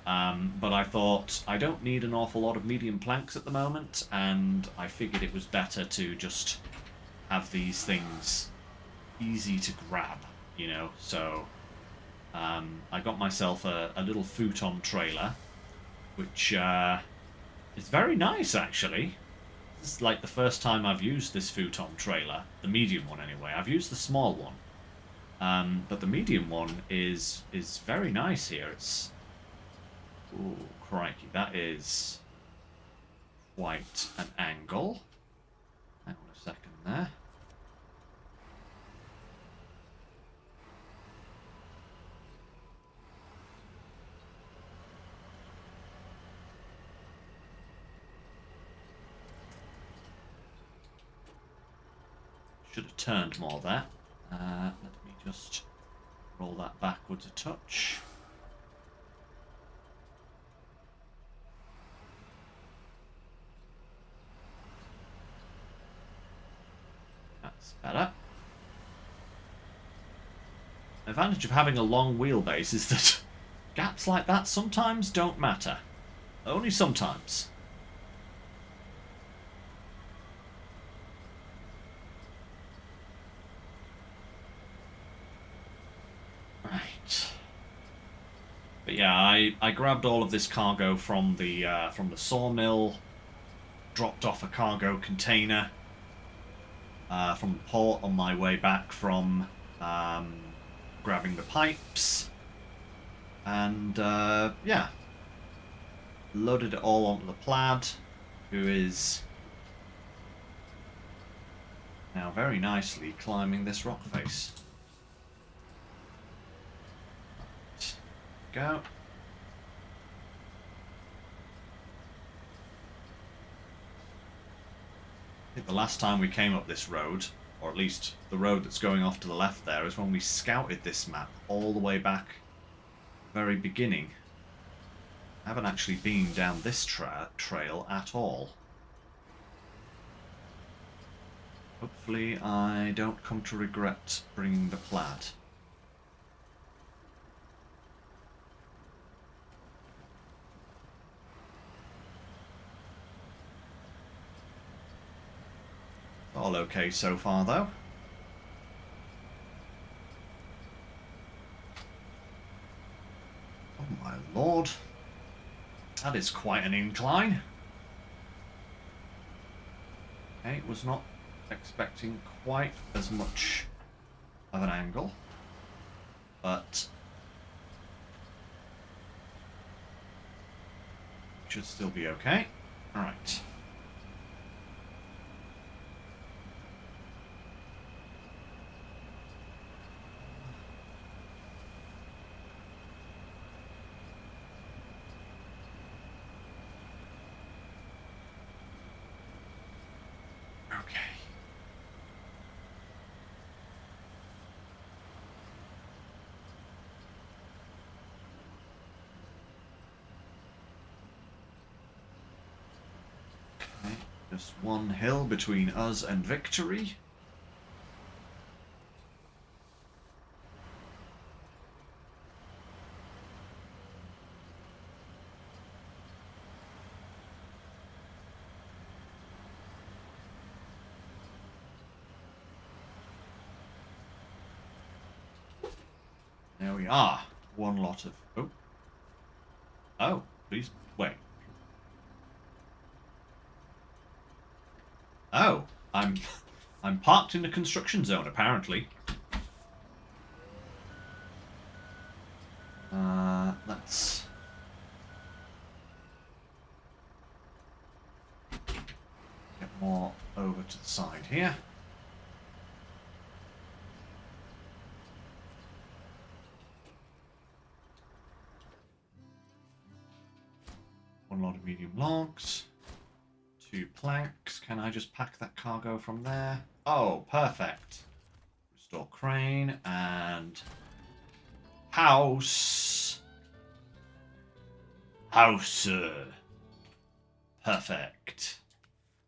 But I thought I don't need an awful lot of medium planks at the moment, and I figured it was better to just have these things easy to grab, you know. So I got myself a little futon trailer, which is very nice actually. This is like the first time I've used this futon trailer, the medium one anyway. I've used the small one, but the medium one is very nice here. It's, ooh, crikey, that is quite an angle. Hang on a second there. Should have turned more there. Let me just roll that backwards a touch. That's better. The advantage of having a long wheelbase is that gaps like that sometimes don't matter. Only sometimes. But yeah, I grabbed all of this cargo from the sawmill, dropped off a cargo container from the port on my way back from grabbing the pipes, and yeah, loaded it all onto the Plaid, who is now very nicely climbing this rock face. Go. I think the last time we came up this road, or at least the road that's going off to the left there, is when we scouted this map all the way back very beginning. I haven't actually been down this trail at all. Hopefully I don't come to regret bringing the plaid. All okay so far, though. Oh my lord. That is quite an incline. Okay, was not expecting quite as much of an angle, but should still be okay. All right. Okay. Okay, just one hill between us and victory. There we are. One lot of... Oh. Oh, please, wait. Oh, I'm parked in the construction zone, apparently. Let's... get more over to the side here. One lot of medium logs. 2 planks. Can I just pack that cargo from there? Oh, perfect. Restore crane and house. House. Perfect.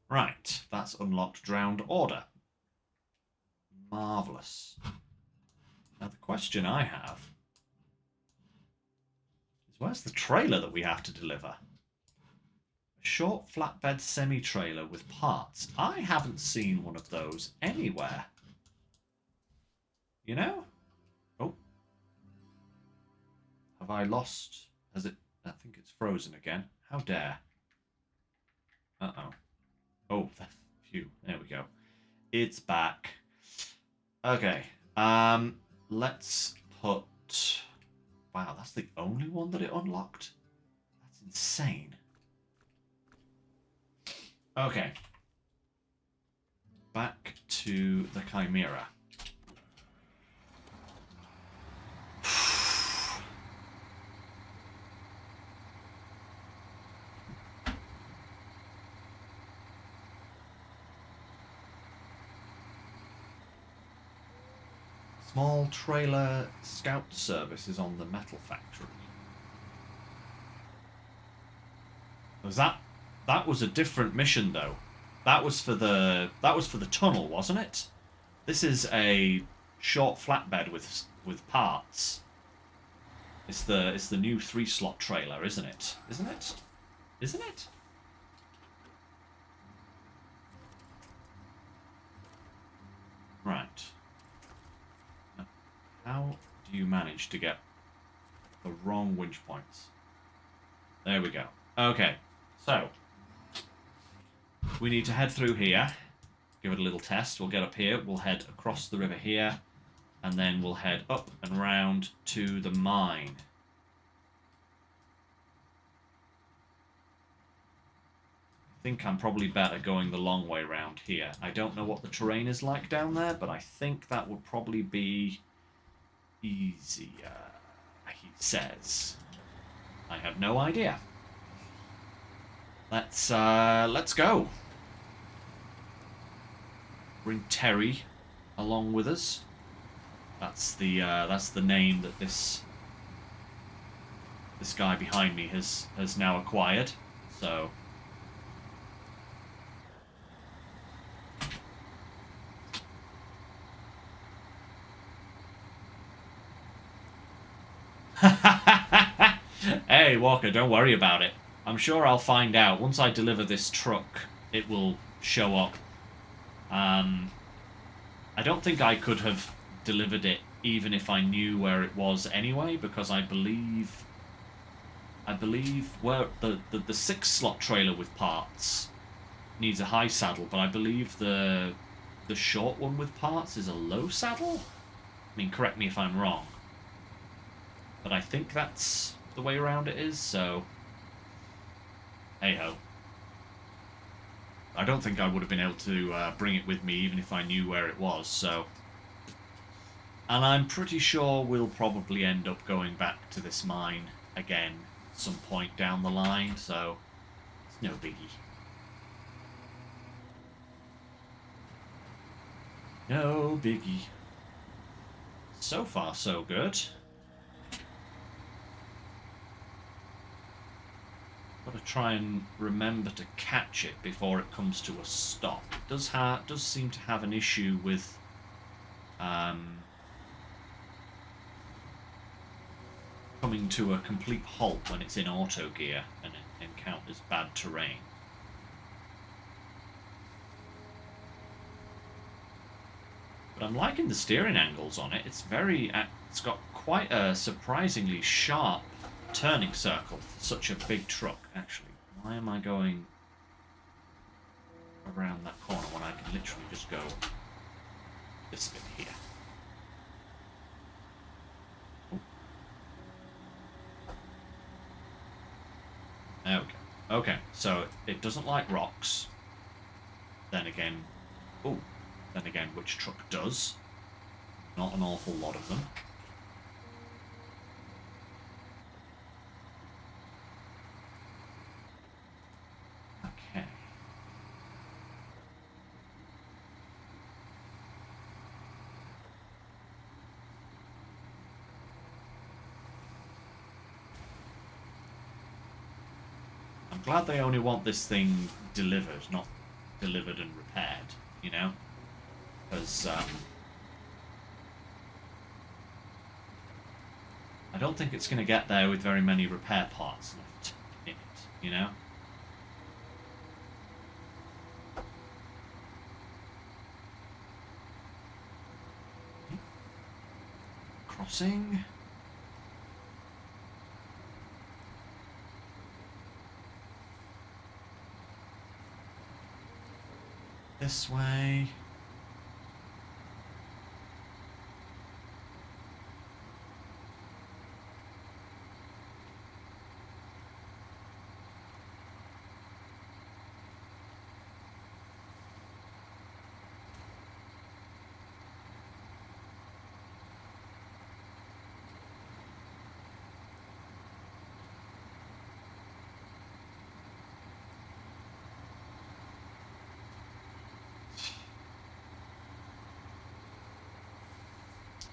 Right, that's unlocked drowned order. Marvellous. Now the question I have is, where's the trailer that we have to deliver? Short flatbed semi-trailer with parts. I haven't seen one of those anywhere. You know? Oh. Have I lost? Has it? I think it's frozen again. How dare. Uh-oh. Oh, phew. There we go. It's back. Okay. Let's put... Wow, that's the only one that it unlocked? That's insane. Okay. Back to the Chimera. Small trailer scout service is on the metal factory. Was that was a different mission though. That was for the tunnel, wasn't it? This is a short flatbed with parts. It's the new 3-slot trailer, isn't it? Isn't it? Isn't it? Right. How do you manage to get the wrong winch points? There we go. Okay, so we need to head through here, give it a little test. We'll get up here, we'll head across the river here, and then we'll head up and round to the mine. I think I'm probably better going the long way round here. I don't know what the terrain is like down there, but I think that would probably be easier, he says. I have no idea. Let's go. Bring Terry along with us. That's the name that this this guy behind me has now acquired. So hey, Walker, don't worry about it. I'm sure I'll find out. Once I deliver this truck, it will show up. I don't think I could have delivered it even if I knew where it was anyway, because I believe where the 6-slot trailer with parts needs a high saddle, but I believe the short one with parts is a low saddle? I mean, correct me if I'm wrong. But I think that's the way around it is, so hey-ho. I don't think I would have been able to bring it with me even if I knew where it was, so... And I'm pretty sure we'll probably end up going back to this mine again at some point down the line, so it's no biggie. No biggie. So far, so good. Got to try and remember to catch it before it comes to a stop. It does seem to have an issue with coming to a complete halt when it's in auto gear and it encounters bad terrain. But I'm liking the steering angles on it. It's got quite a surprisingly sharp turning circle for such a big truck, actually. Why am I going around that corner when I can literally just go this bit here? Okay. Okay, so it doesn't like rocks. Then again, which truck does? Not an awful lot of them. Okay. I'm glad they only want this thing delivered, not delivered and repaired, you know? Because, I don't think it's going to get there with very many repair parts left in it, you know? Crossing. This way.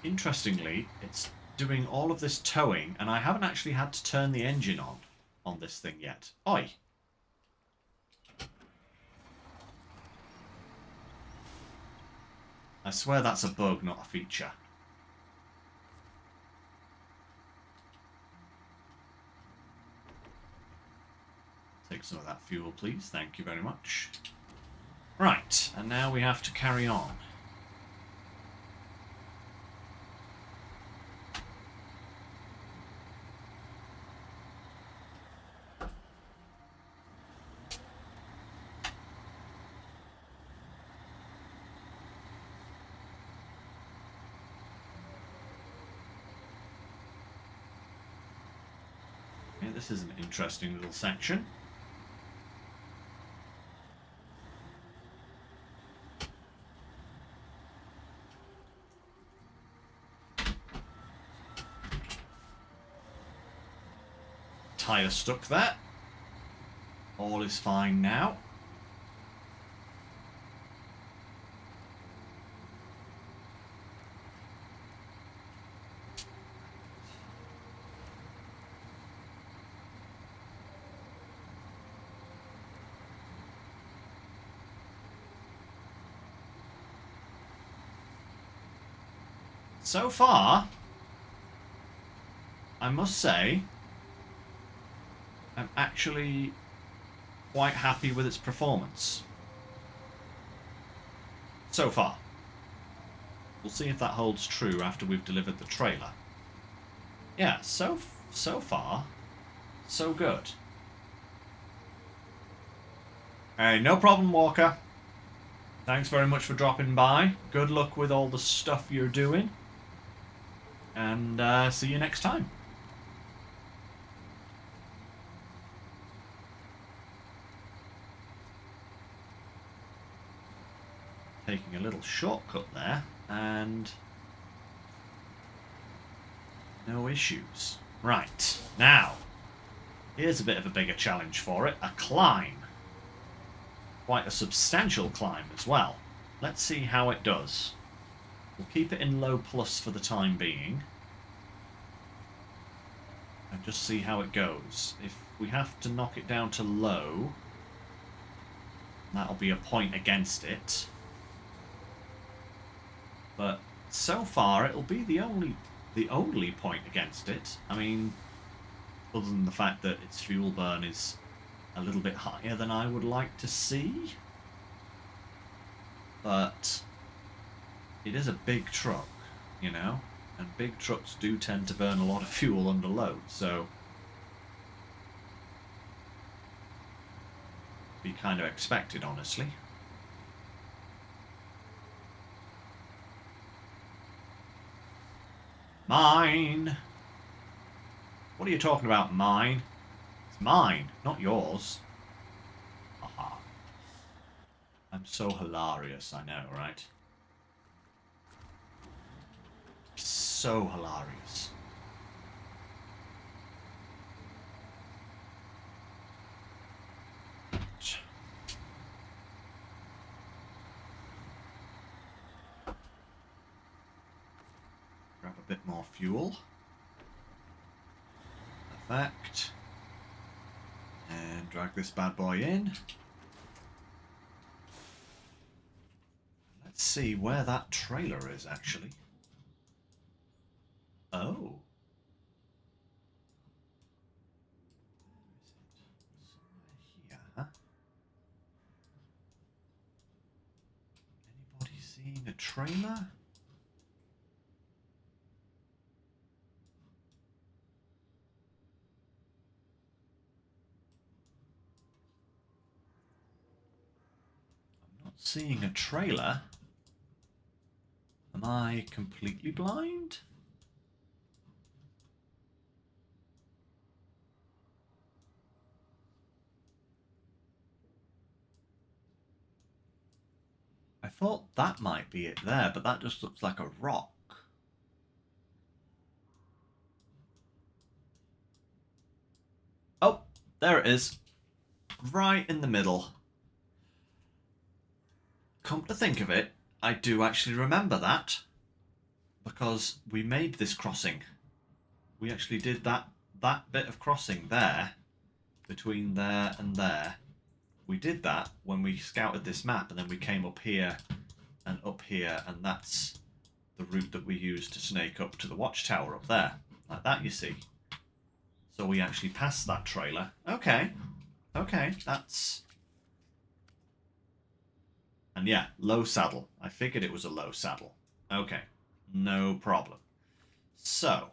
Interestingly, it's doing all of this towing, and I haven't actually had to turn the engine on this thing yet. Oi! I swear that's a bug, not a feature. Take some of that fuel, please. Thank you very much. Right, and now we have to carry on. Okay, this is an interesting little section. Tyre stuck there. All is fine now. So far, I must say, I'm actually quite happy with its performance. So far. We'll see if that holds true after we've delivered the trailer. Yeah, so far, so good. Hey, no problem, Walker. Thanks very much for dropping by. Good luck with all the stuff you're doing. And see you next time. Taking a little shortcut there, and no issues. Right, now, here's a bit of a bigger challenge for it. A climb. Quite a substantial climb as well. Let's see how it does. We'll keep it in low plus for the time being. And just see how it goes. If we have to knock it down to low, that'll be a point against it. But so far it'll be the only point against it. I mean, other than the fact that its fuel burn is a little bit higher than I would like to see. But it is a big truck, you know, and big trucks do tend to burn a lot of fuel under load, so be kind of expected, honestly. Mine! What are you talking about, mine? It's mine, not yours. Haha. I'm so hilarious, I know, right? So hilarious. Grab a bit more fuel. Perfect. And drag this bad boy in. Let's see where that trailer is, actually. Oh. Here, huh? Anybody seeing a trailer? I'm not seeing a trailer. Am I completely blind? I thought that might be it there, but that just looks like a rock. Oh, there it is. Right in the middle. Come to think of it, I do actually remember that. Because we made this crossing. We actually did that bit of crossing there. Between there and there. We did that when we scouted this map, and then we came up here and up here, and that's the route that we used to snake up to the watchtower up there. Like that, you see. So we actually passed that trailer. Okay. Okay, that's... And yeah, low saddle. I figured it was a low saddle. Okay, no problem. So...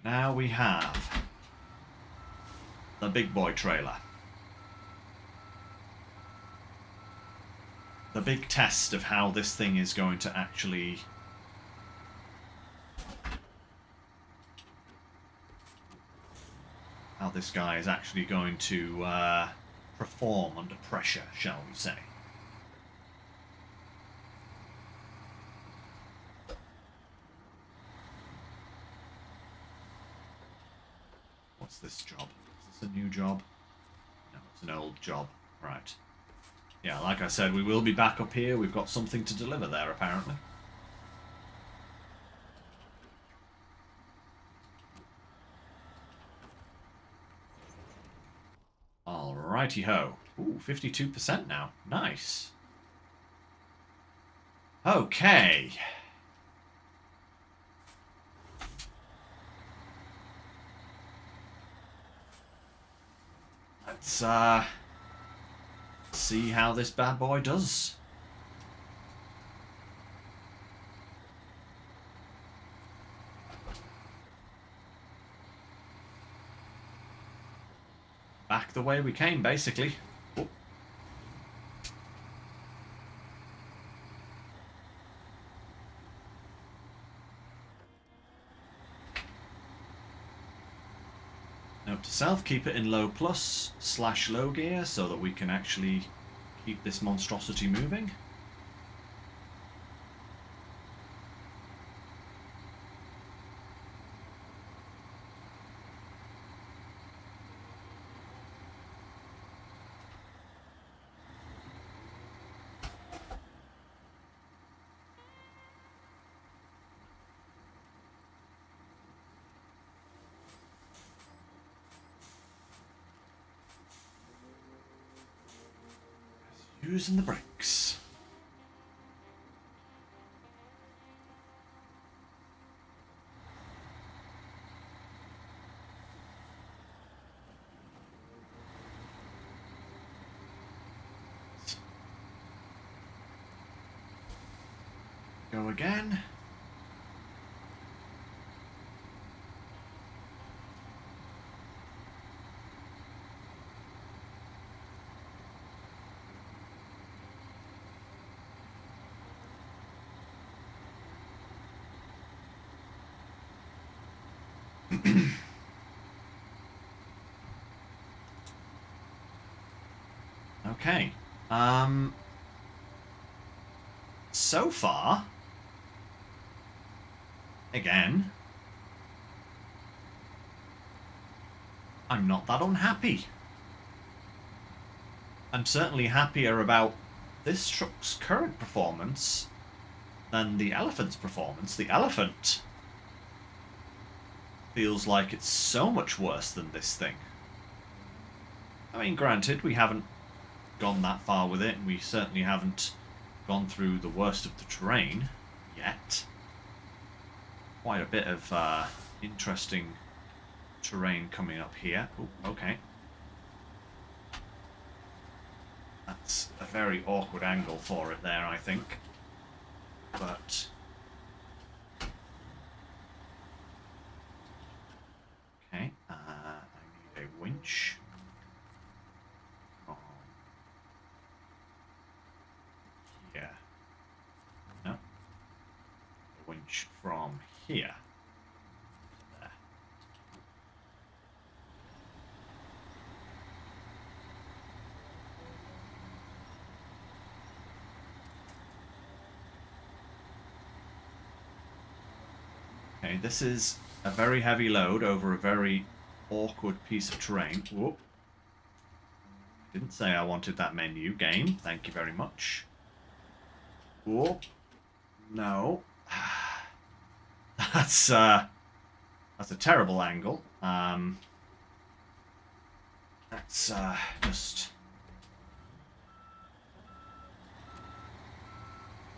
now we have the big boy trailer. The big test of how this thing is going to actually... how this guy is actually going to perform under pressure, shall we say. What's this job? Is this a new job? No, it's an old job. Right. Yeah, like I said, we will be back up here. We've got something to deliver there, apparently. Alrighty-ho. Ooh, 52% now. Nice. Okay. Let's see how this bad boy does. Back the way we came, basically. Oh. Note to self, keep it in low plus / low gear so that we can actually keep this monstrosity moving. Using the brakes. Go again. Okay. So far, again, I'm not that unhappy. I'm certainly happier about this truck's current performance than the elephant's performance. The elephant feels like it's so much worse than this thing. I mean, granted, we haven't gone that far with it, and we certainly haven't gone through the worst of the terrain yet. Quite a bit of interesting terrain coming up here. Ooh, okay. That's a very awkward angle for it there, I think. But okay, I need a winch. Here. No. A winch from here. There. Okay, this is a very heavy load over a very awkward piece of terrain. Whoop. Didn't say I wanted that menu. Game, thank you very much. Whoop. No. That's a terrible angle. Let's just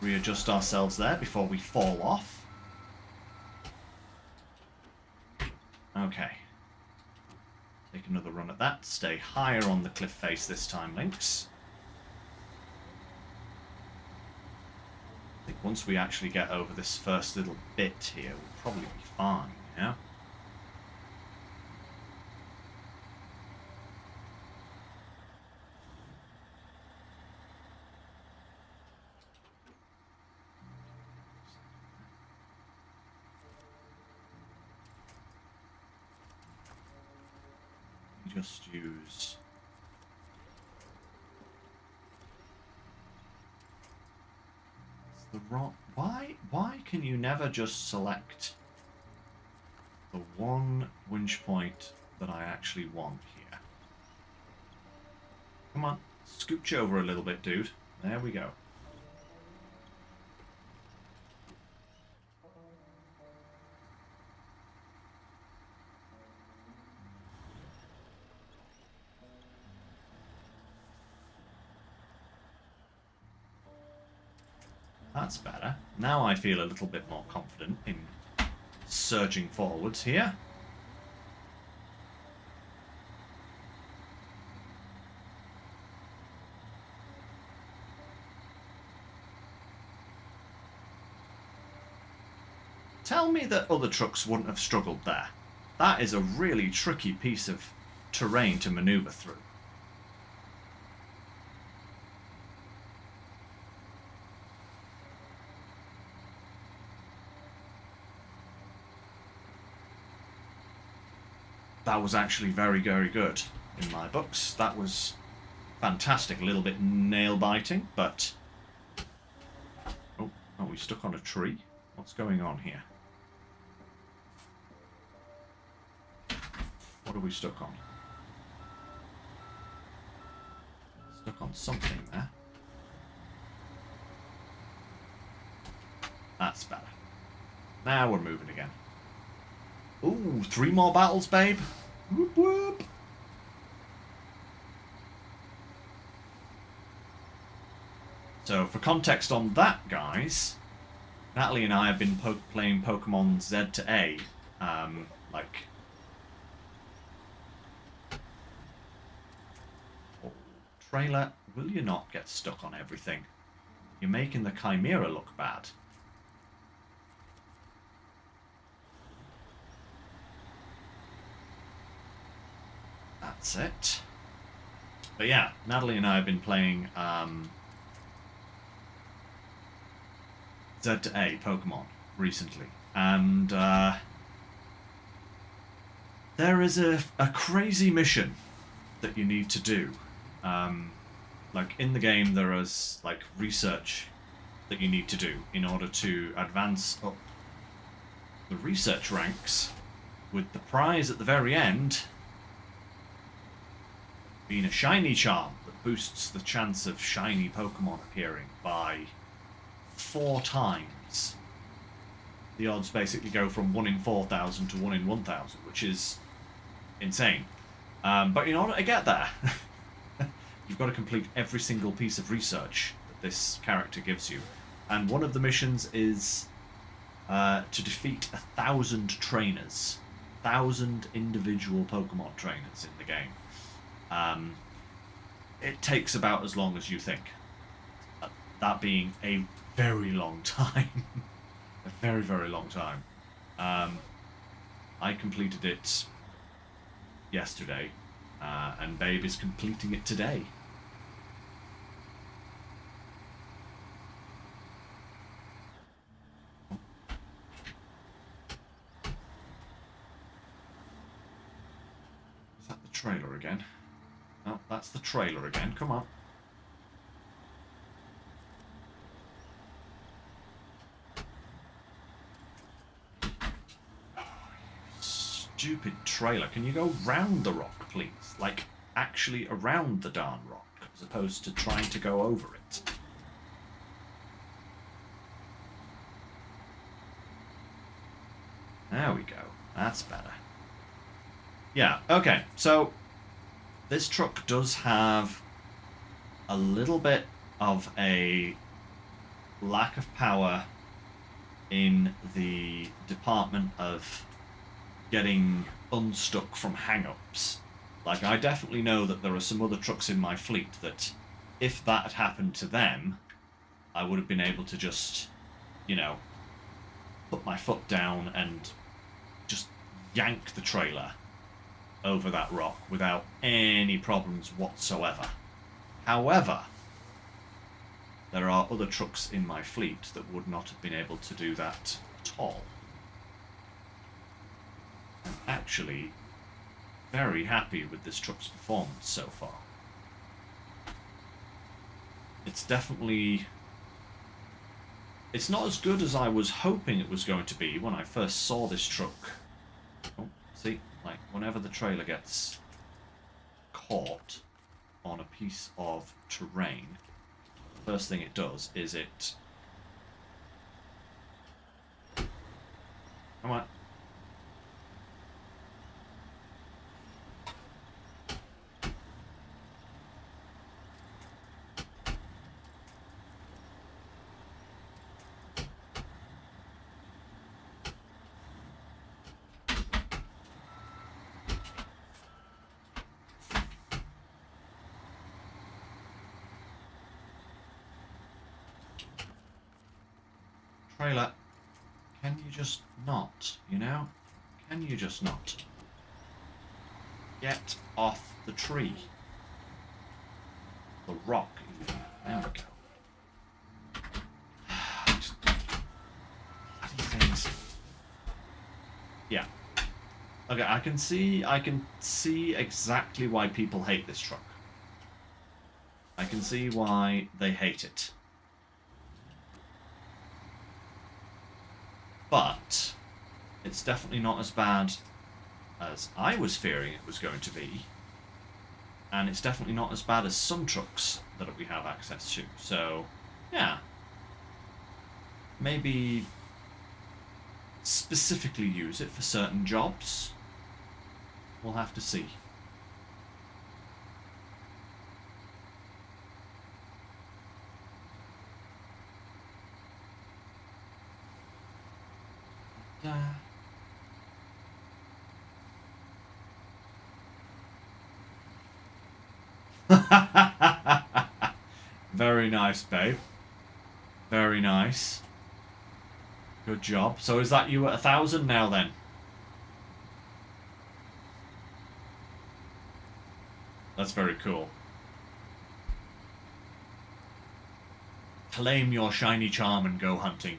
readjust ourselves there before we fall off. Okay. Take another run at that. Stay higher on the cliff face this time, Lynx. I think once we actually get over this first little bit here, we'll probably be fine, yeah? Just use the wrong. Why can you never just select the one winch point that I actually want here? Come on, scooch over a little bit, dude. There we go. That's better. Now I feel a little bit more confident in surging forwards here. Tell me that other trucks wouldn't have struggled there. That is a really tricky piece of terrain to maneuver through. That was actually very, very good in my books. That was fantastic. A little bit nail-biting, but... Oh, are we stuck on a tree? What's going on here? What are we stuck on? Stuck on something there. That's better. Now we're moving again. Ooh, 3 more battles, babe. Whoop whoop. So, for context on that, guys, Natalie and I have been playing Pokemon Z to A, like... Oh, trailer, will you not get stuck on everything? You're making the Chimera look bad. That's it. But yeah, Natalie and I have been playing Z to A Pokemon recently, and there is a crazy mission that you need to do. Like in the game, there is like research that you need to do in order to advance up the research ranks, with the prize at the very end being a shiny charm that boosts the chance of shiny Pokemon appearing by 4 times. The odds basically go from 1 in 4,000 to 1 in 1,000, which is insane. But in order to get there, you've got to complete every single piece of research that this character gives you. And one of the missions is to defeat 1,000 trainers. 1,000 individual Pokemon trainers in the game. It takes about as long as you think. That being a very long time. A very, very long time. I completed it yesterday, and Babe is completing it today. Is that the trailer again? No, that's the trailer again. Come on. Stupid trailer. Can you go round the rock, please? Like, actually around the darn rock, as opposed to trying to go over it. There we go. That's better. Yeah, okay. So, this truck does have a little bit of a lack of power in the department of getting unstuck from hang-ups. Like, I definitely know that there are some other trucks in my fleet that, if that had happened to them, I would have been able to just, you know, put my foot down and just yank the trailer over that rock without any problems whatsoever. However, there are other trucks in my fleet that would not have been able to do that at all. I'm actually very happy with this truck's performance so far. It's definitely... It's not as good as I was hoping it was going to be when I first saw this truck. Oh, see? Like, whenever the trailer gets caught on a piece of terrain, the first thing it does is it... Come on. trailer, can you just not, you know? Can you just not? Get off the tree. The rock, even. There we go. Bloody things. Yeah. Okay, I can see exactly why people hate this truck. I can see why they hate it. But it's definitely not as bad as I was fearing it was going to be. And it's definitely not as bad as some trucks that we have access to. So, yeah. Maybe specifically use it for certain jobs. We'll have to see. Very nice, babe. Very nice. Good job. So is that you at 1,000 now then? That's very cool. Claim your shiny charm and go hunting.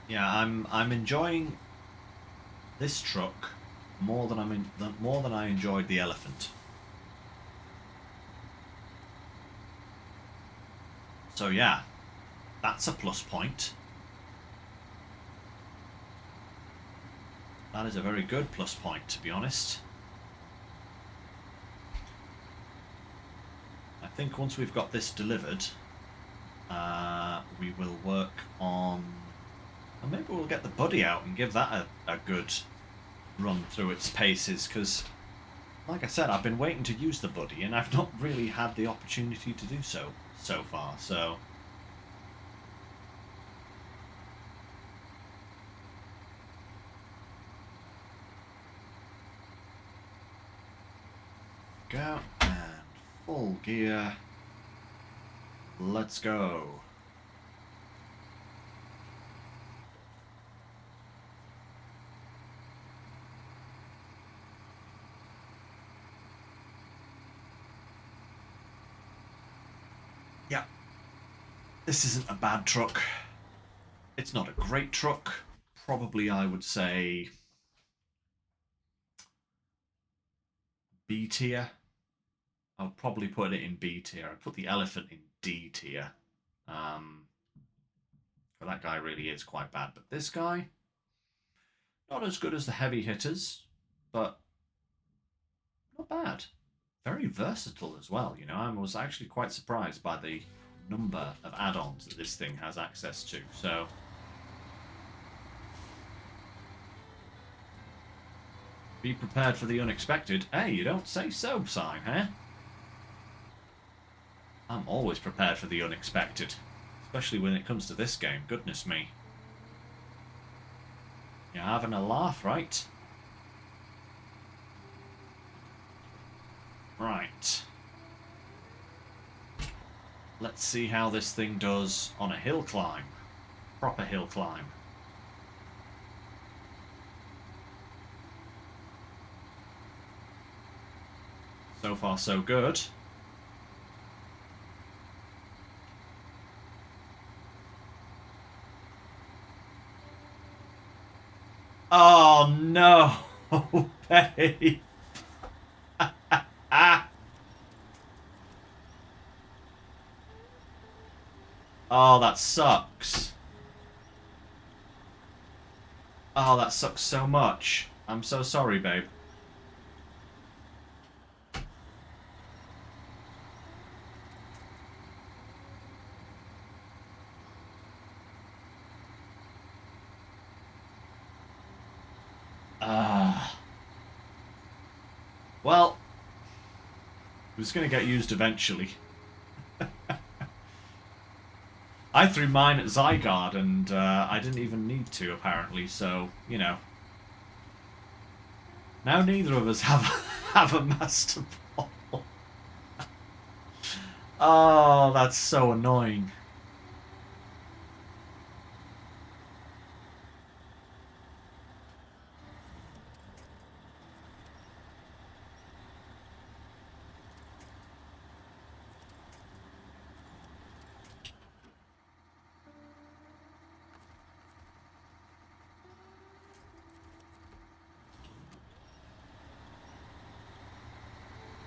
Yeah, I'm enjoying this truck more than I enjoyed the elephant. So yeah, that's a plus point. That is a very good plus point, to be honest. I think once we've got this delivered, we will work on... And maybe we'll get the buddy out and give that a good run through its paces, because, like I said, I've been waiting to use the buddy, and I've not really had the opportunity to do so far, so... Go, and full gear. Let's go. Yeah, this isn't a bad truck. It's not a great truck. Probably, I would say, B tier. I'll probably put it in B tier. I'd put the elephant in D tier. That guy really is quite bad. But this guy, not as good as the heavy hitters, but not bad. Very versatile as well, you know. I was actually quite surprised by the number of add-ons that this thing has access to. So, be prepared for the unexpected. Hey, you don't say so, sign, huh? I'm always prepared for the unexpected. Especially when it comes to this game. Goodness me. You're having a laugh, right? Right. Let's see how this thing does on a hill climb. Proper hill climb. So far, so good. Oh no, babe. Oh, that sucks. Oh, that sucks so much. I'm so sorry, babe. Well, it was going to get used eventually. I threw mine at Zygarde, and I didn't even need to, apparently, so, you know. Now neither of us have a Master Ball. Oh, that's so annoying.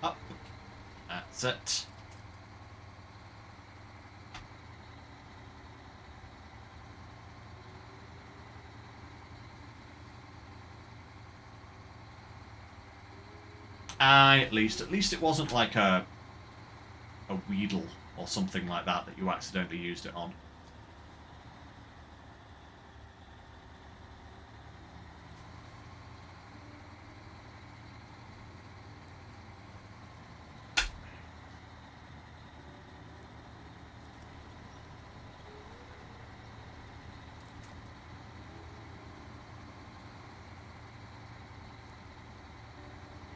Up. That's it. At least it wasn't like a Weedle or something like that you accidentally used it on.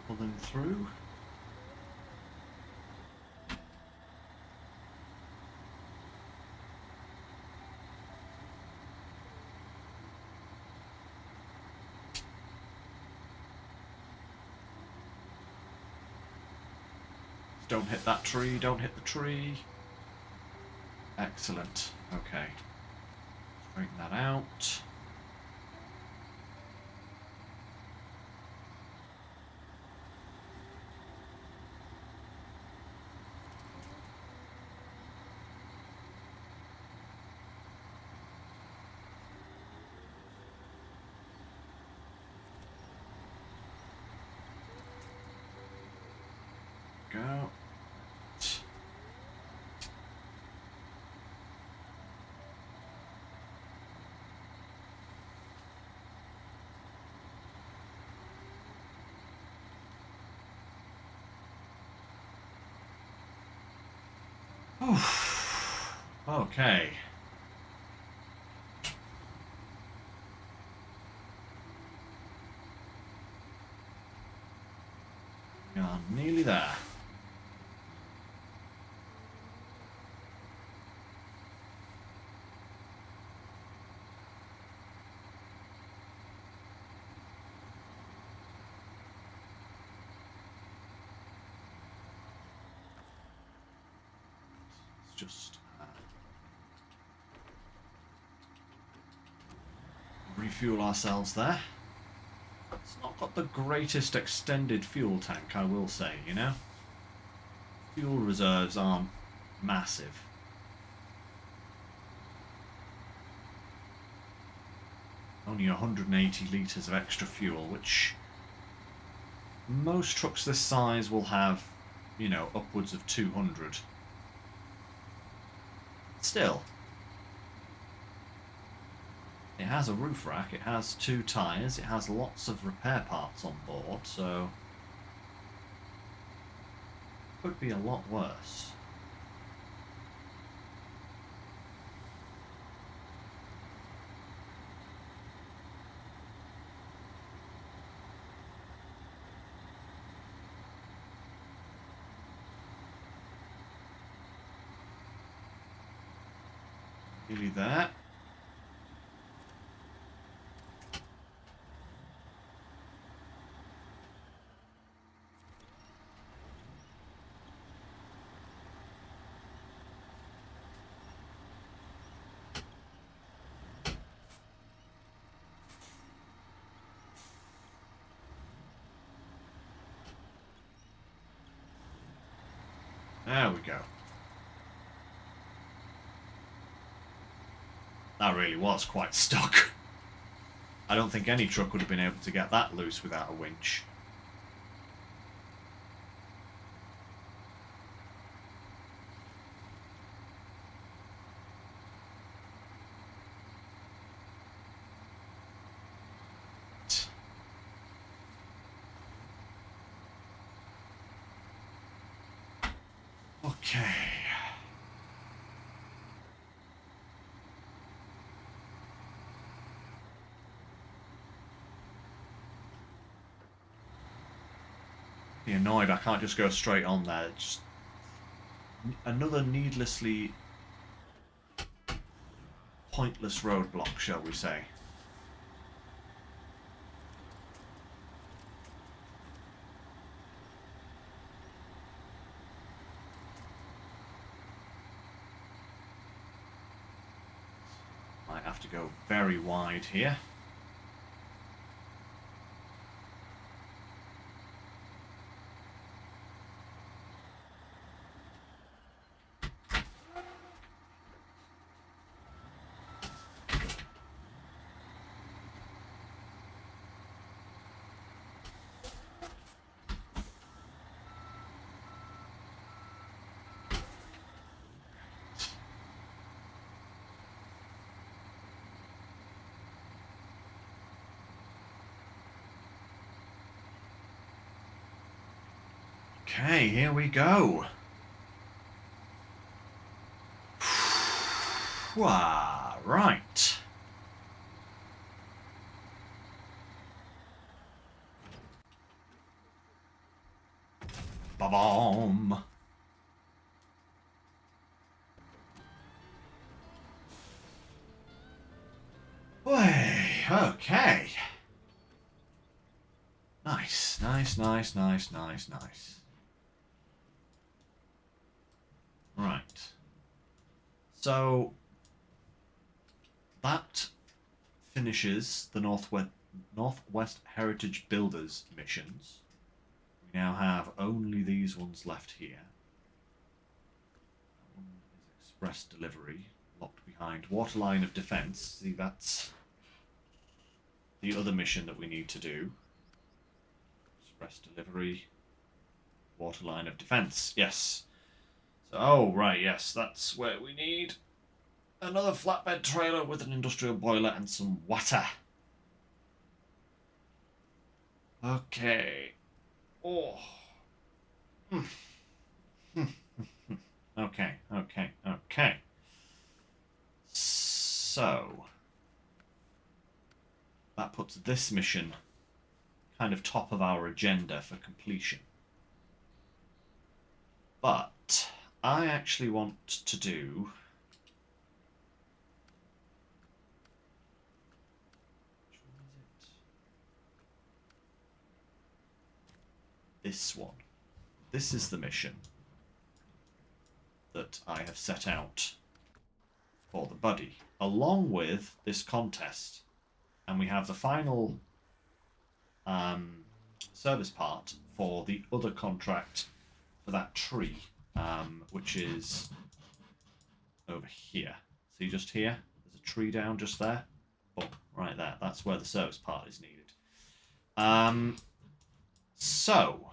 Pull them through. Don't hit that tree, don't hit the tree. Excellent. Okay. Straighten that out. Go. Okay. We are nearly there. Let's just refuel ourselves there. It's not got the greatest extended fuel tank, I will say, you know? Fuel reserves aren't massive. Only 180 litres of extra fuel, which most trucks this size will have, you know, upwards of 200. Still. It has a roof rack, it has 2 tyres, it has lots of repair parts on board, so could be a lot worse. Nearly there. There we go. That really was quite stuck. I don't think any truck would have been able to get that loose without a winch. Okay. Be annoyed I can't just go straight on there. It's just another needlessly pointless roadblock, shall we say. Might have to go very wide here. Okay, here we go. Right. Ba-bomb. Okay. Nice, nice, nice, nice, nice, nice. Right. So that finishes the Northwest Heritage Builders missions. We now have only these ones left here. That one is express delivery, locked behind Waterline of Defense. See, that's the other mission that we need to do. Express delivery, Waterline of Defense. Yes. So, oh, right, yes, that's where we need another flatbed trailer with an industrial boiler and some water. Okay. Oh. Okay, okay, okay. So that puts this mission kind of top of our agenda for completion. But I actually want to do this one. This is the mission that I have set out for the buddy, along with this contest. And we have the final service part for the other contract for that tree, which is over here. See, just here, there's a tree down just there. Oh, right there. That's where the service part is needed. So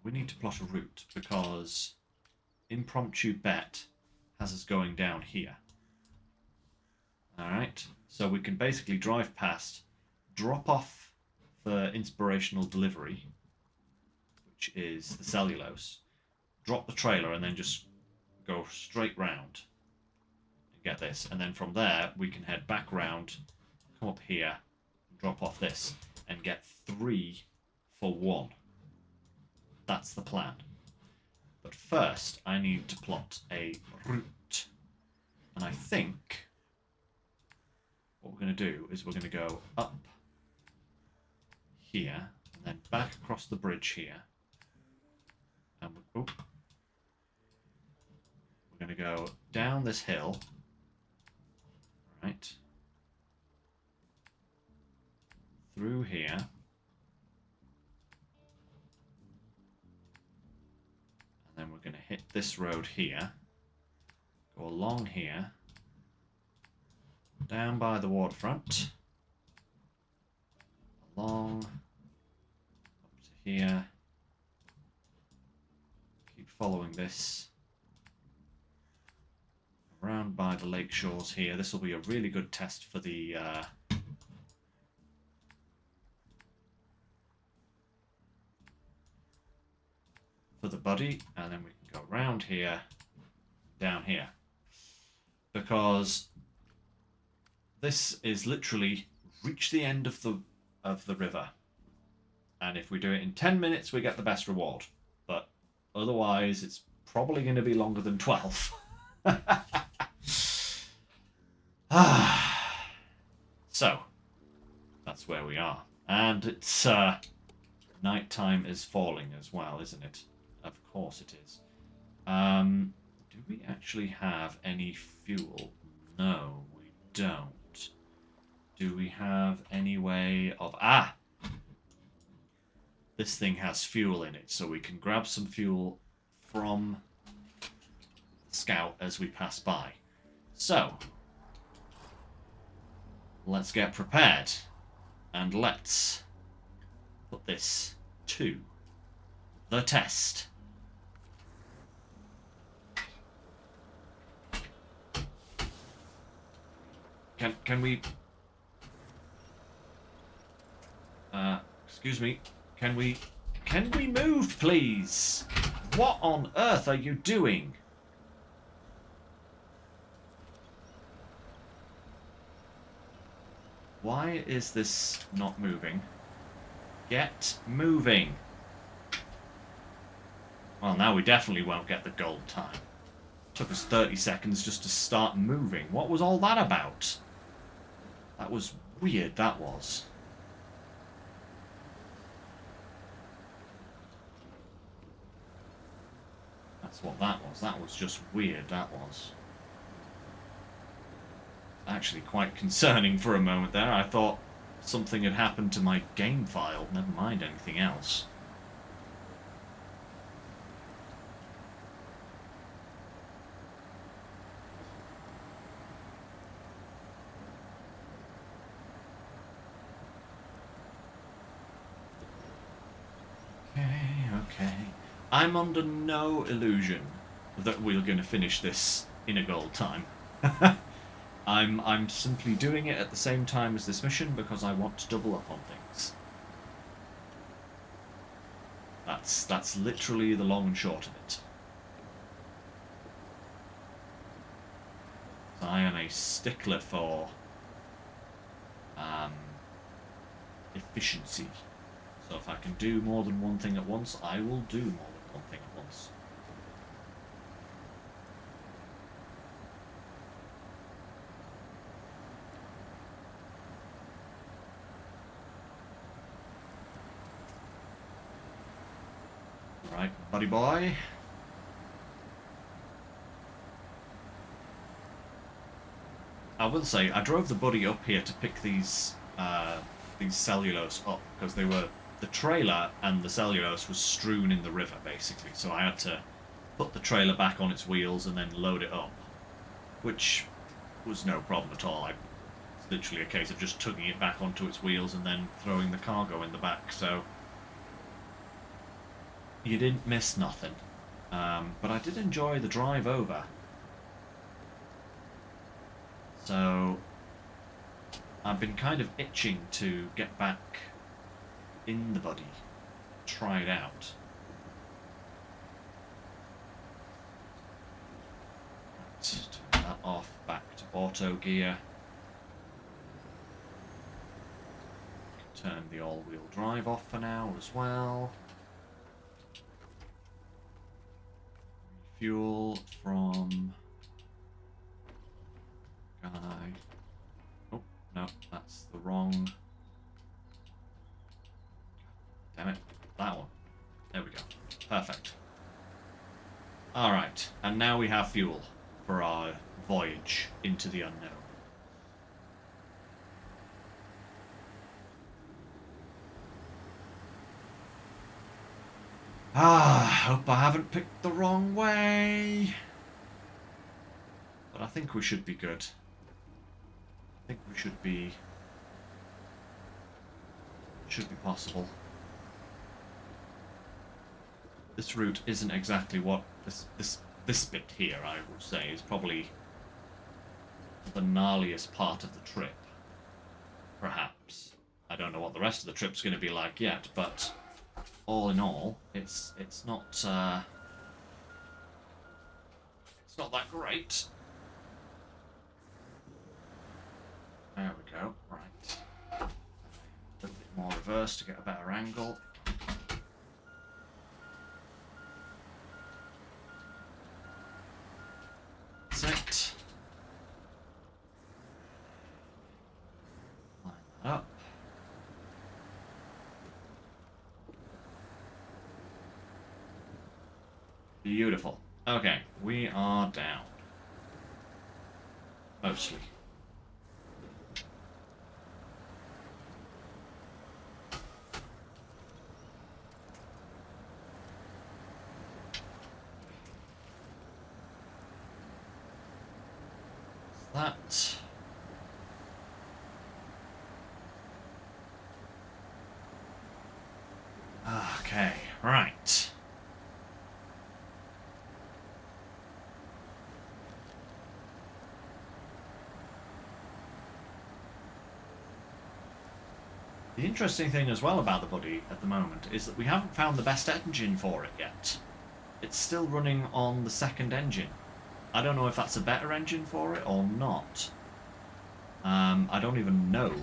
we need to plot a route, because impromptu bet has us going down here. Alright, so we can basically drive past, drop off for inspirational delivery, which is the cellulose, drop the trailer, and then just go straight round and get this. And then from there, we can head back round, come up here, and drop off this, and get 3 for 1. That's the plan. But first, I need to plot a route. And I think what we're going to do is we're going to go up here, and then back across the bridge here. And we're going to go down this hill. Right. Through here. And then we're going to hit this road here, go along here, down by the waterfront, along, up to here, keep following this, around by the lake shores here. This will be a really good test for the buddy, and then we can go around here, down here, because this is literally reach the end of the of the river. And if we do it in 10 minutes, we get the best reward. But otherwise, it's probably going to be longer than 12. So, that's where we are. And it's nighttime is falling as well, isn't it? Of course it is. Do we actually have any fuel? No, we don't. Do we have any way of... Ah! This thing has fuel in it, so we can grab some fuel from the scout as we pass by. So, let's get prepared. And let's put this to the test. Can we... excuse me. Can we move, please? What on earth are you doing? Why is this not moving? Get moving. Well, now we definitely won't get the gold time. Took us 30 seconds just to start moving. What was all that about? That was weird, that was. That's what that was. That was just weird, that was. Actually quite concerning for a moment there. I thought something had happened to my game file. Never mind anything else. Okay. I'm under no illusion that we're going to finish this in a gold time. I'm simply doing it at the same time as this mission because I want to double up on things. That's literally the long and short of it. So I am a stickler for efficiency. So if I can do more than one thing at once, I will do more than one thing at once. Right, buddy boy. I will say, I drove the buddy up here to pick these cellulose up because they were... The trailer and the cellulose was strewn in the river, basically, so I had to put the trailer back on its wheels and then load it up, which was no problem at all. It's literally a case of just tugging it back onto its wheels and then throwing the cargo in the back, so you didn't miss nothing. But I did enjoy the drive over. So I've been kind of itching to get back in the buddy, try it out. Right, turn that off, back to auto gear. Turn the all-wheel drive off for now as well. Fuel from guy. Oh no, that's the wrong. Damn it, that one. There we go. Perfect. Alright, and now we have fuel for our voyage into the unknown. Hope I haven't picked the wrong way. But I think we should be good. I think we should be possible. This route isn't exactly what this bit here, I would say, is probably the gnarliest part of the trip. Perhaps. I don't know what the rest of the trip's going to be like yet, but all in all, it's not that great. There we go. Right. A little bit first to get a better angle. That's it. Line that up. Beautiful. Okay, we are down. Mostly. That. Okay, right. The interesting thing as well about the Buddy at the moment is that we haven't found the best engine for it yet. It's still running on the second engine. I don't know if that's a better engine for it or not. I don't even know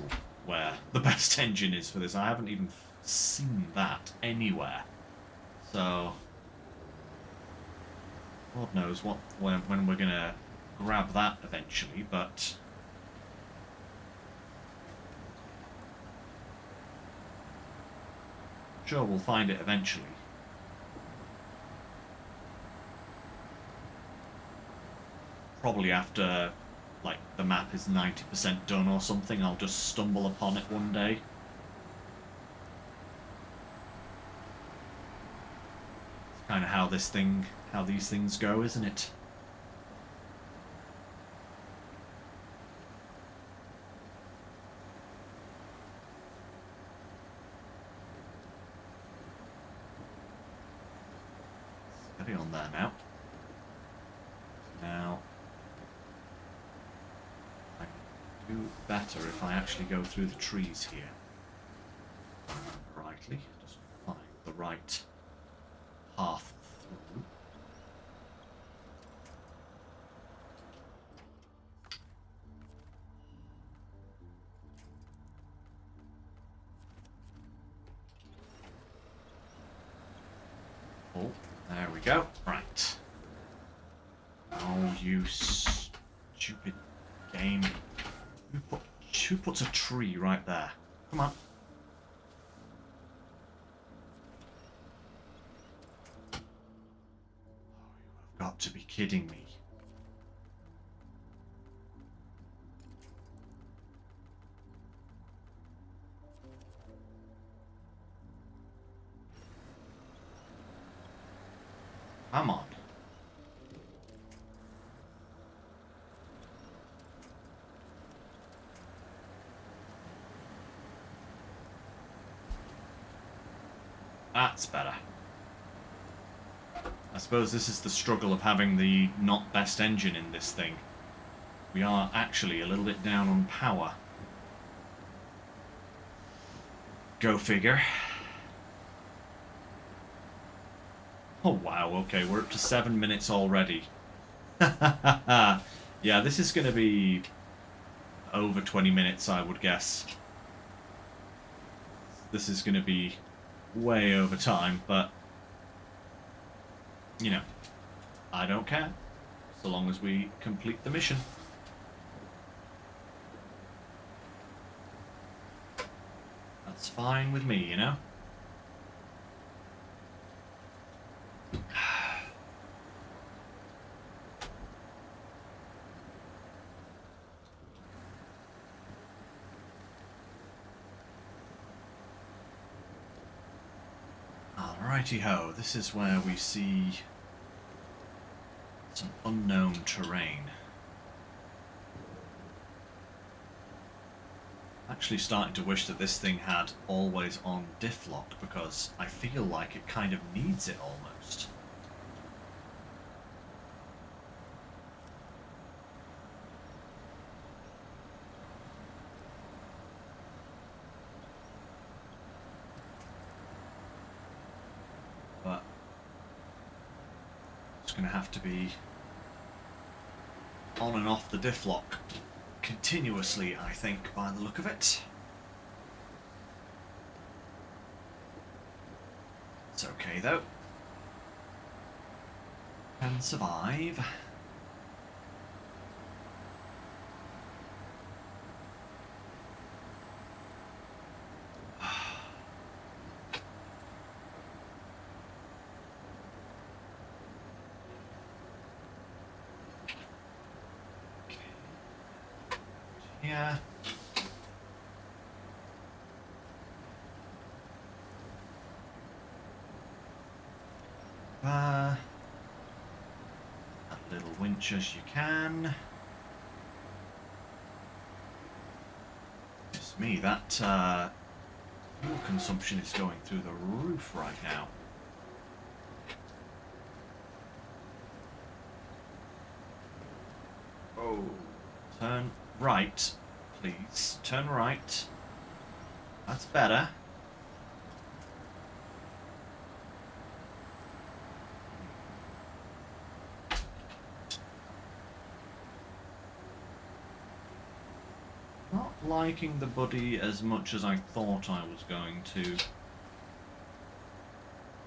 where the best engine is for this. I haven't even seen that anywhere. So, Lord knows when we're gonna grab that eventually, but sure we'll find it eventually. Probably after, like, the map is 90% done or something, I'll just stumble upon it one day. It's kind of how these things go, isn't it? Steady on there now. Now, I can do better if I actually go through the trees here. If I remember rightly, just find the right path through. Oh, there we go. Right. Oh, you stupid game. Who puts a tree right there? Come on. Oh, you have got to be kidding me. Come on. That's better. I suppose this is the struggle of having the not best engine in this thing. We are actually a little bit down on power. Go figure. Oh wow, okay, we're up to 7 minutes already. Yeah, this is going to be over 20 minutes, I would guess. This is going to be way over time, but, you know, I don't care, so long as we complete the mission. That's fine with me, you know? Righty-ho, this is where we see some unknown terrain. Actually starting to wish that this thing had always on diff lock, because I feel like it kind of needs it almost. But it's going to have to be on and off the diff lock continuously, I think, by the look of it. It's okay though. Can survive. Yeah. That little winch as you can. It's me, that fuel consumption is going through the roof right now. Oh, turn right, please. Turn right. That's better. Not liking the buddy as much as I thought I was going to.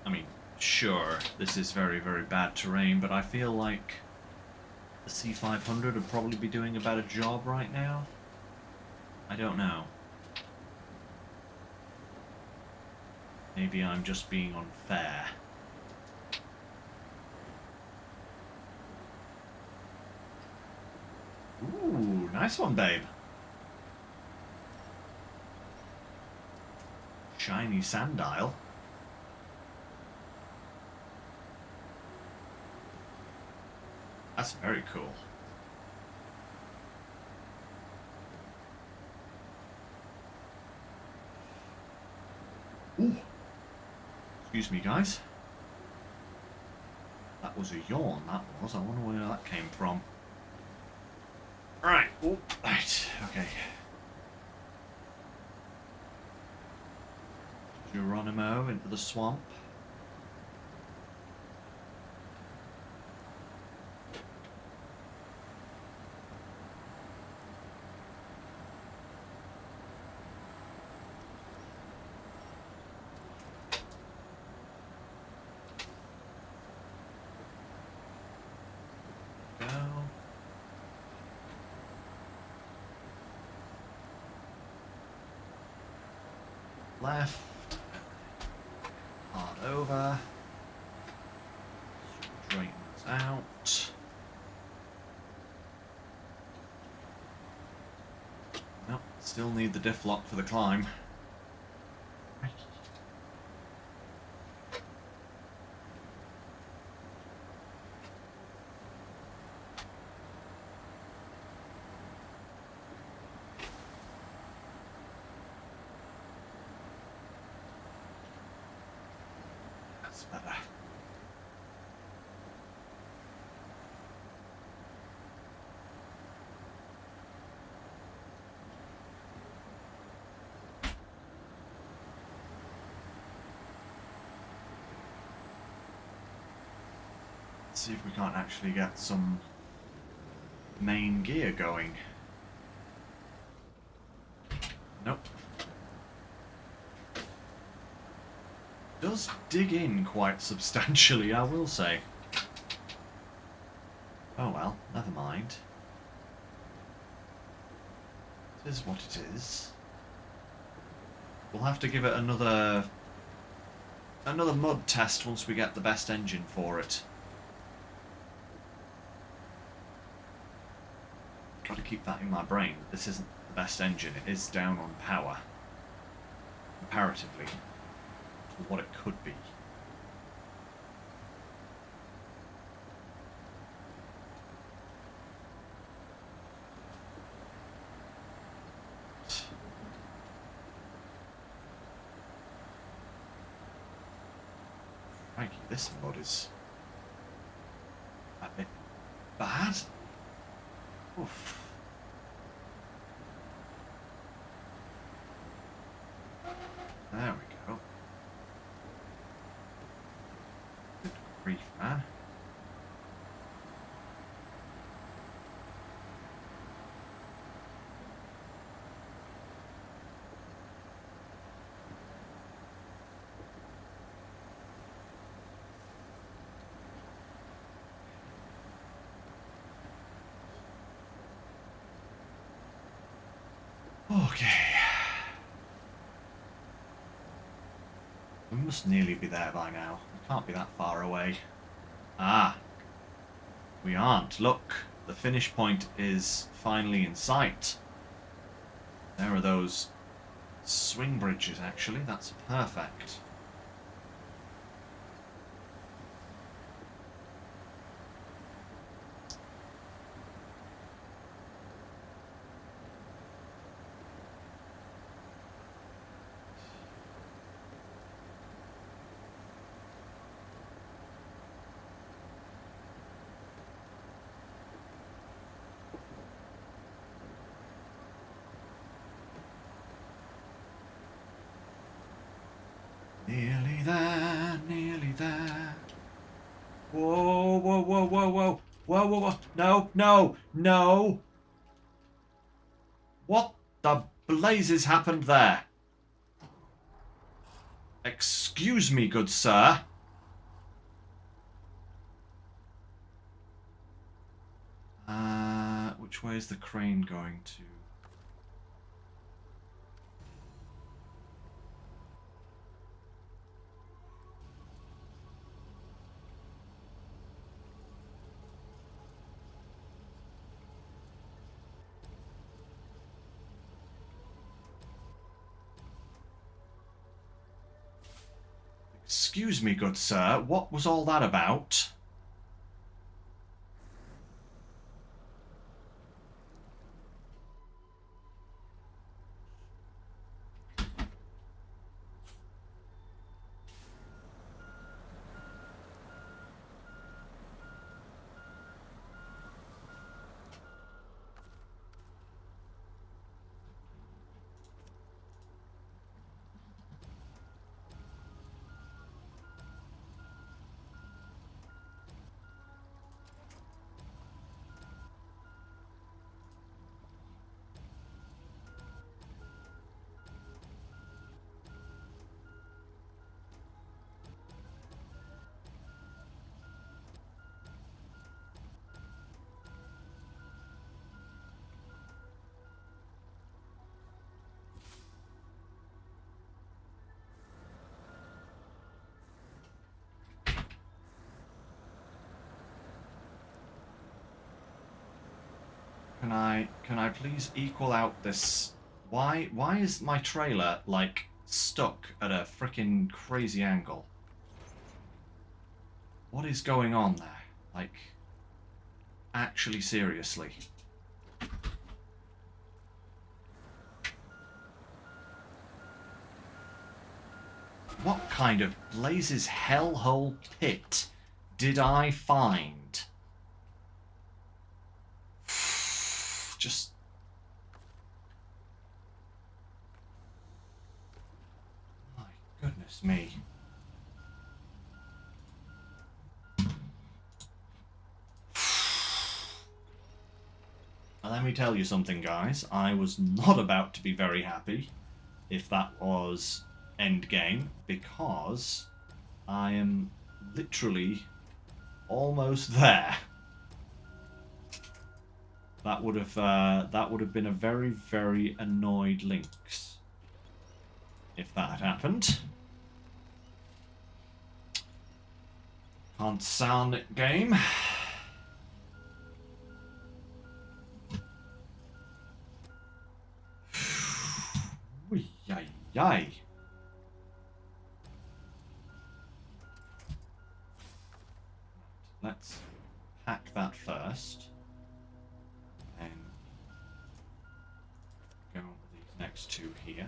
I mean, sure, this is very, very bad terrain, but I feel like the C500 would probably be doing a better job right now. I don't know. Maybe I'm just being unfair. Ooh, nice one, babe. Shiny sandile. That's very cool. Ooh. Excuse me, guys. That was a yawn, that was. I wonder where that came from. Right. Ooh. Right. Okay. Geronimo into the swamp. Go. Left. Hard over. Straightens out. Nope, still need the diff lock for the climb. That's better. Let's see if we can't actually get some main gear going. Nope. Does dig in quite substantially, I will say. Oh well, never mind. It is what it is. We'll have to give it another mud test once we get the best engine for it. Got to keep that in my brain. This isn't the best engine. It is down on power, comparatively to what it could be. Crikey, this mod is a bit bad. Oof. There we go. Good grief, man. Okay. We must nearly be there by now. We can't be that far away. Ah. We aren't. Look, the finish point is finally in sight. There are those swing bridges, actually. That's perfect. Nearly there, nearly there. Whoa, whoa, whoa, whoa, whoa. Whoa, whoa, whoa. No, no, no. What the blazes happened there? Excuse me, good sir. Which way is the crane going to? Excuse me, good sir, what was all that about? Can I please equal out this? Why is my trailer like stuck at a freaking crazy angle? What is going on there? Like, actually, seriously. What kind of blazes hellhole pit did I find? Just... my goodness me. Let me tell you something, guys. I was not about to be very happy if that was endgame, because I am literally almost there. That would have been a very, very annoyed Lynx if that had happened. Can't sound it, game. Yay, yay. Let's pack that first. And go on with these next two here.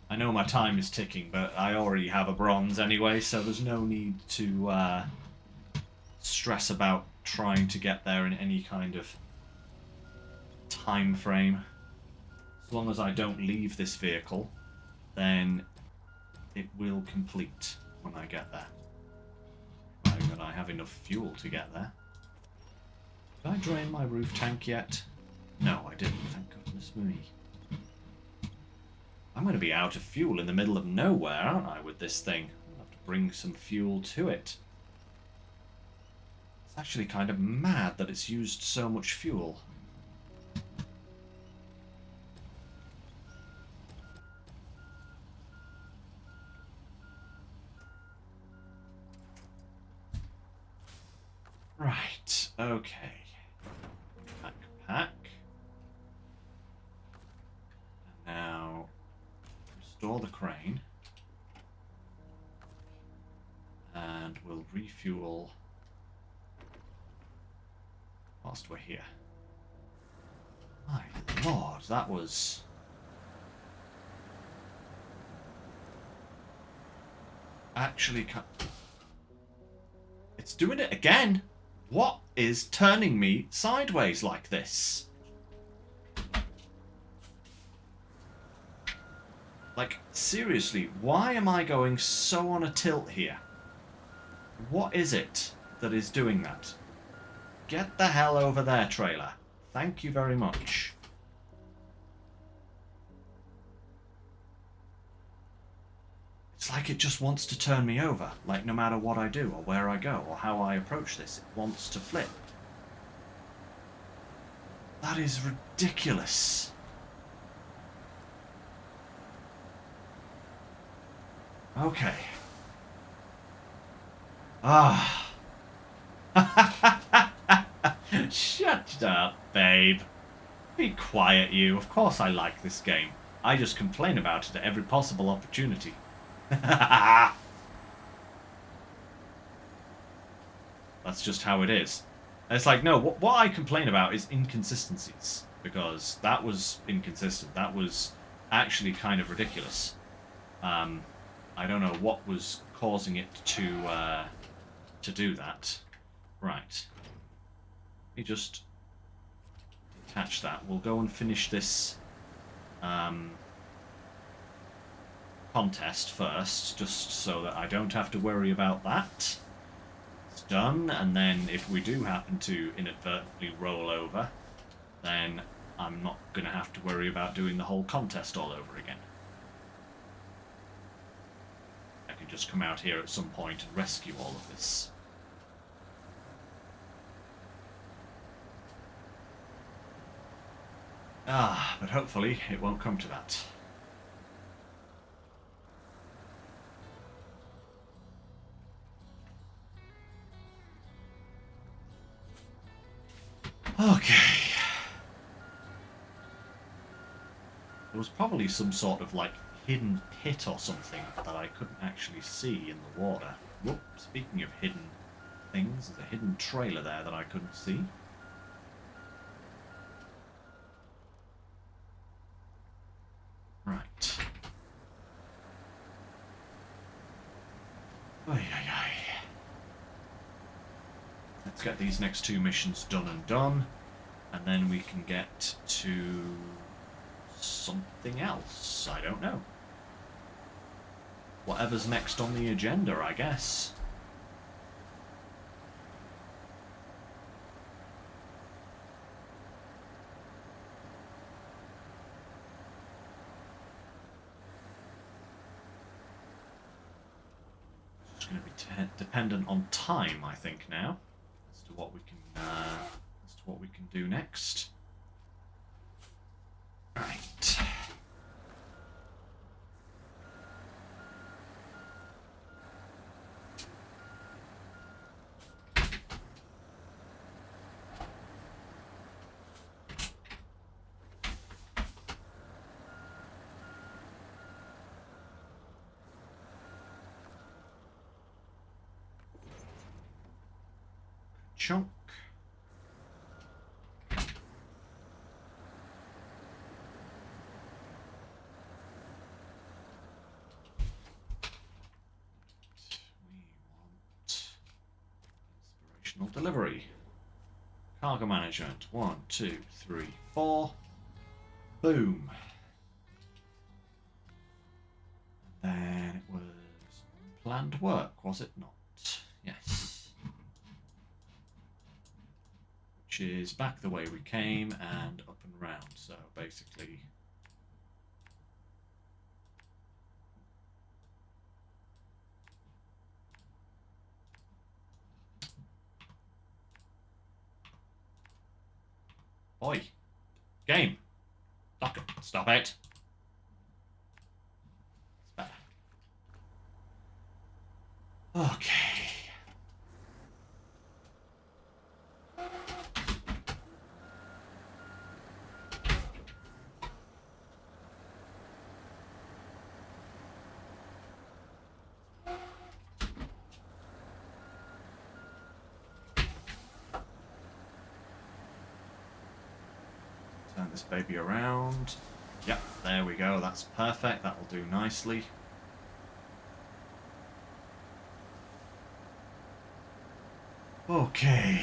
I know my time is ticking, but I already have a bronze anyway, so there's no need to stress about trying to get there in any kind of time frame. As long as I don't leave this vehicle, then it will complete when I get there. But I have enough fuel to get there. Did I drain my roof tank yet? No, I didn't, thank goodness me. I'm going to be out of fuel in the middle of nowhere, aren't I, with this thing? I'll have to bring some fuel to it. It's actually kind of mad that it's used so much fuel. Right, okay. Pack. And now restore the crane. And we'll refuel whilst we're here. My lord, that was... actually... It's doing it again! What is turning me sideways like this? Like, seriously, why am I going so on a tilt here? What is it that is doing that? Get the hell over there, trailer. Thank you very much. It's like it just wants to turn me over. Like, no matter what I do, or where I go, or how I approach this, it wants to flip. That is ridiculous. Okay. Ah. Shut up, babe. Be quiet, you. Of course I like this game. I just complain about it at every possible opportunity. That's just how it is. It's like, no, what I complain about is inconsistencies. Because that was inconsistent. That was actually kind of ridiculous. I don't know what was causing it to do that. Right. Let me just detach that. We'll go and finish this contest first, just so that I don't have to worry about that. It's done, and then if we do happen to inadvertently roll over, then I'm not going to have to worry about doing the whole contest all over again. I can just come out here at some point and rescue all of this. Ah, but hopefully it won't come to that. Okay. There was probably some sort of, like, hidden pit or something that I couldn't actually see in the water. Whoop, speaking of hidden things, there's a hidden trailer there that I couldn't see. Right. Ay, ay, ay. Let's get these next two missions done and done, and then we can get to something else. I don't know. Whatever's next on the agenda, I guess. It's going to be dependent on time, I think, now, as to what we can do next. Right. Chunk. Inspirational delivery. Cargo management. 1, 2, 3, 4. Boom. And then it was unplanned work, was it not? Yes. Which is back the way we came and up and round. So basically... Oi. Game. Stop it. Stop it. It's better. Okay. Turn this baby around. Yep, there we go. That's perfect. That will do nicely. Okay.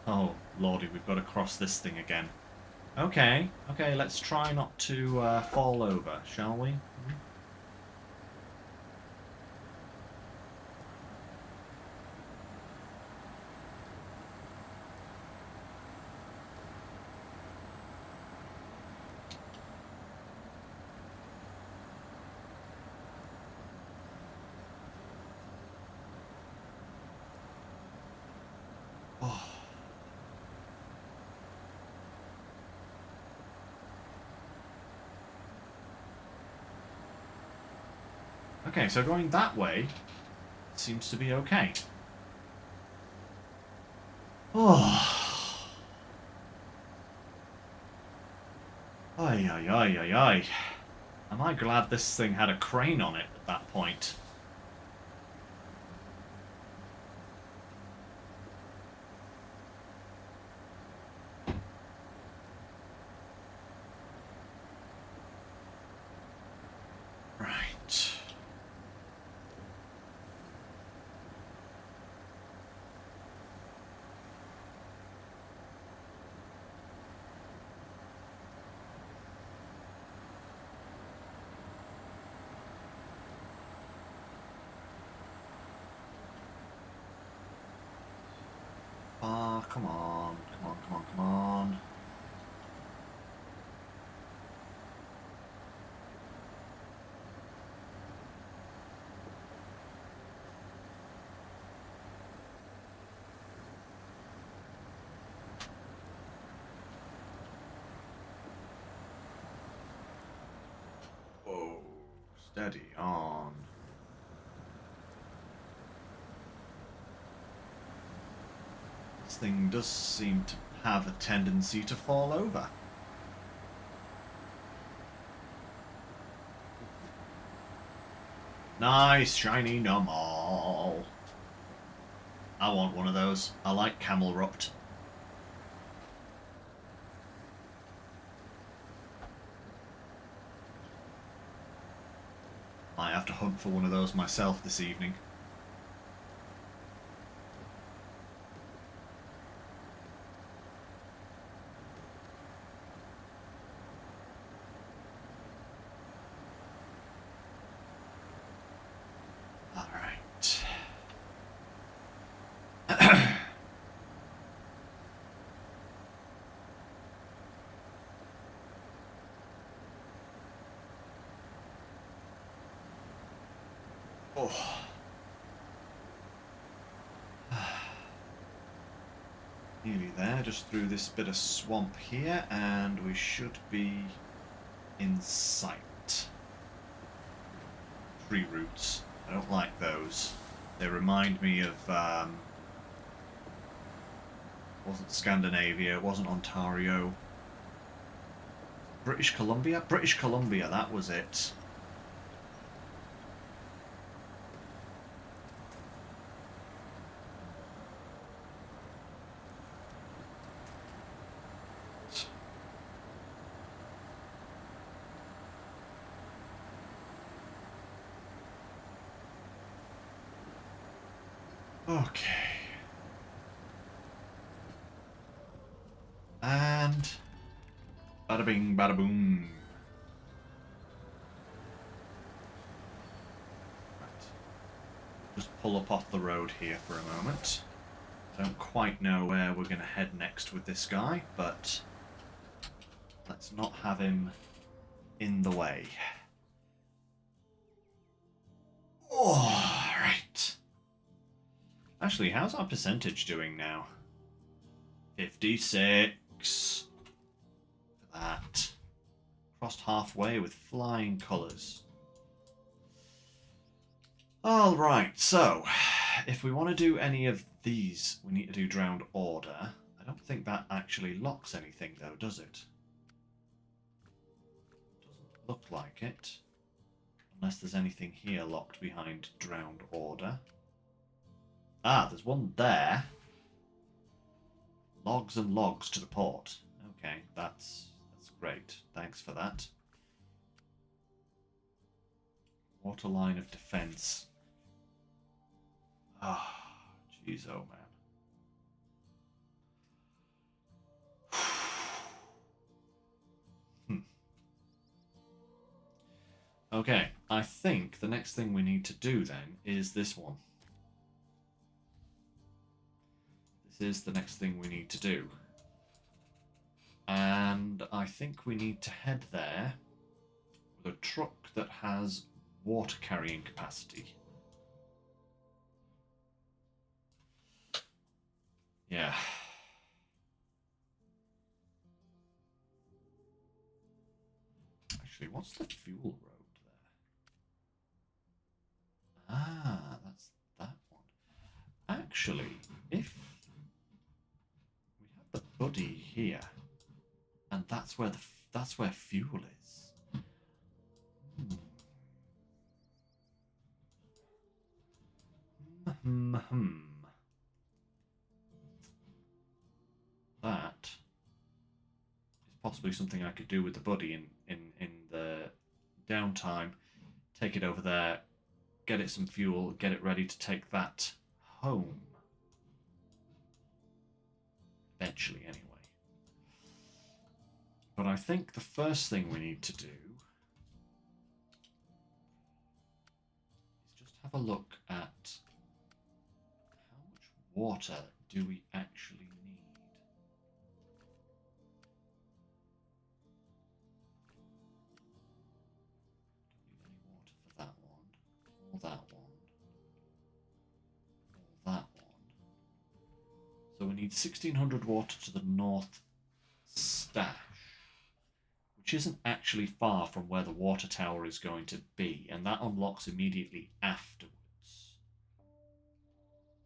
Oh, lordy, we've got to cross this thing again. Okay, okay, let's try not to fall over, shall we? Oh. Okay, so going that way seems to be okay. Oh. Ay, ay, ay, ay, ay. Am I glad this thing had a crane on it at that point? Right. Ah, come on. Come on, come on, come on. Whoa. Steady on. This thing does seem to have a tendency to fall over. Nice, shiny normal. I want one of those. I like camel rupt. I have to hunt for one of those myself this evening. Alright. Oh. Nearly there, just through this bit of swamp here, and we should be in sight. Tree roots. I don't like those. They remind me of, wasn't Scandinavia, it wasn't Ontario. British Columbia? British Columbia, that was it. Okay. And bada bing, bada boom. Right. Just pull up off the road here for a moment. I don't quite know where we're going to head next with this guy, but let's not have him in the way. All right. Actually, how's our percentage doing now? 56. For that. Crossed halfway with flying colours. Alright, so if we want to do any of these, we need to do Drowned Order. I don't think that actually locks anything though, does it? Doesn't look like it. Unless there's anything here locked behind Drowned Order. Ah, there's one there. Logs and logs to the port. Okay, that's great. Thanks for that. Waterline of defense. Ah, jeez, oh man. Okay, I think the next thing we need to do then is this one. This is the next thing we need to do. And I think we need to head there with a truck that has water carrying capacity. Yeah. Actually, what's the fuel road there? Ah, that's that one. Actually, if we have the buddy here, and that's where fuel is. That is possibly something I could do with the buddy in the downtime. Take it over there, get it some fuel, get it ready to take that home. Eventually, anyway. But I think the first thing we need to do is just have a look at how much water do we actually need. Don't need any water for that one, or that one, or that one. So we need 1600 water to the north stash, which isn't actually far from where the water tower is going to be, and that unlocks immediately afterwards.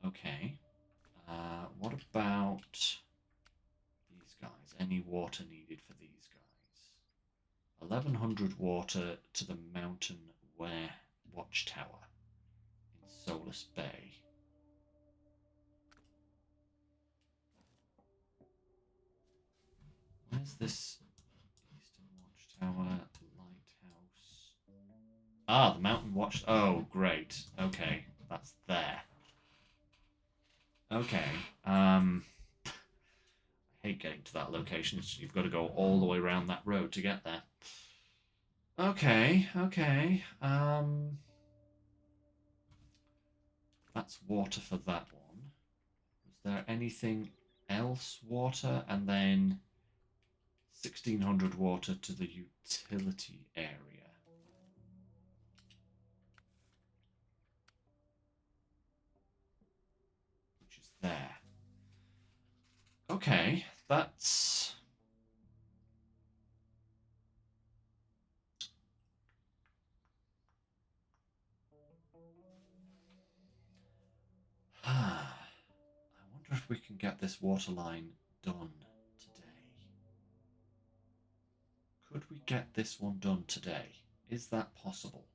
Okay. What about these guys? Any water needed for these guys? 1100 water to the mountain watchtower in Solus Bay. Where's this Eastern Watchtower lighthouse? Ah, the mountain watch. Oh, great. Okay, that's there. Okay. I hate getting to that location. You've got to go all the way around that road to get there. Okay. That's water for that one. Was there anything else water? And then 1600 water to the utility area. Which is there. Okay, that's... I wonder if we can get this water line done today. Could we get this one done today? Is that possible?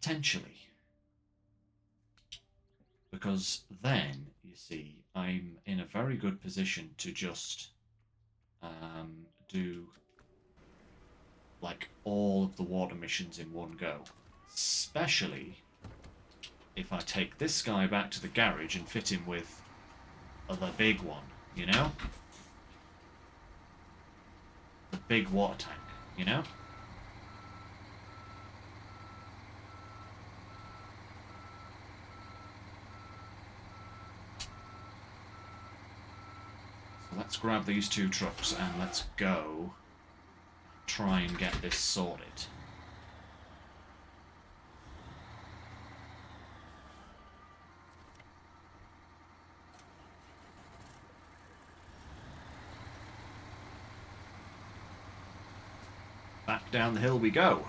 Potentially. Because then, you see, I'm in a very good position to just do like all of the water missions in one go. Especially if I take this guy back to the garage and fit him with the big one, you know? The big water tank, you know? So let's grab these two trucks and let's go try and get this sorted. back down the hill we go.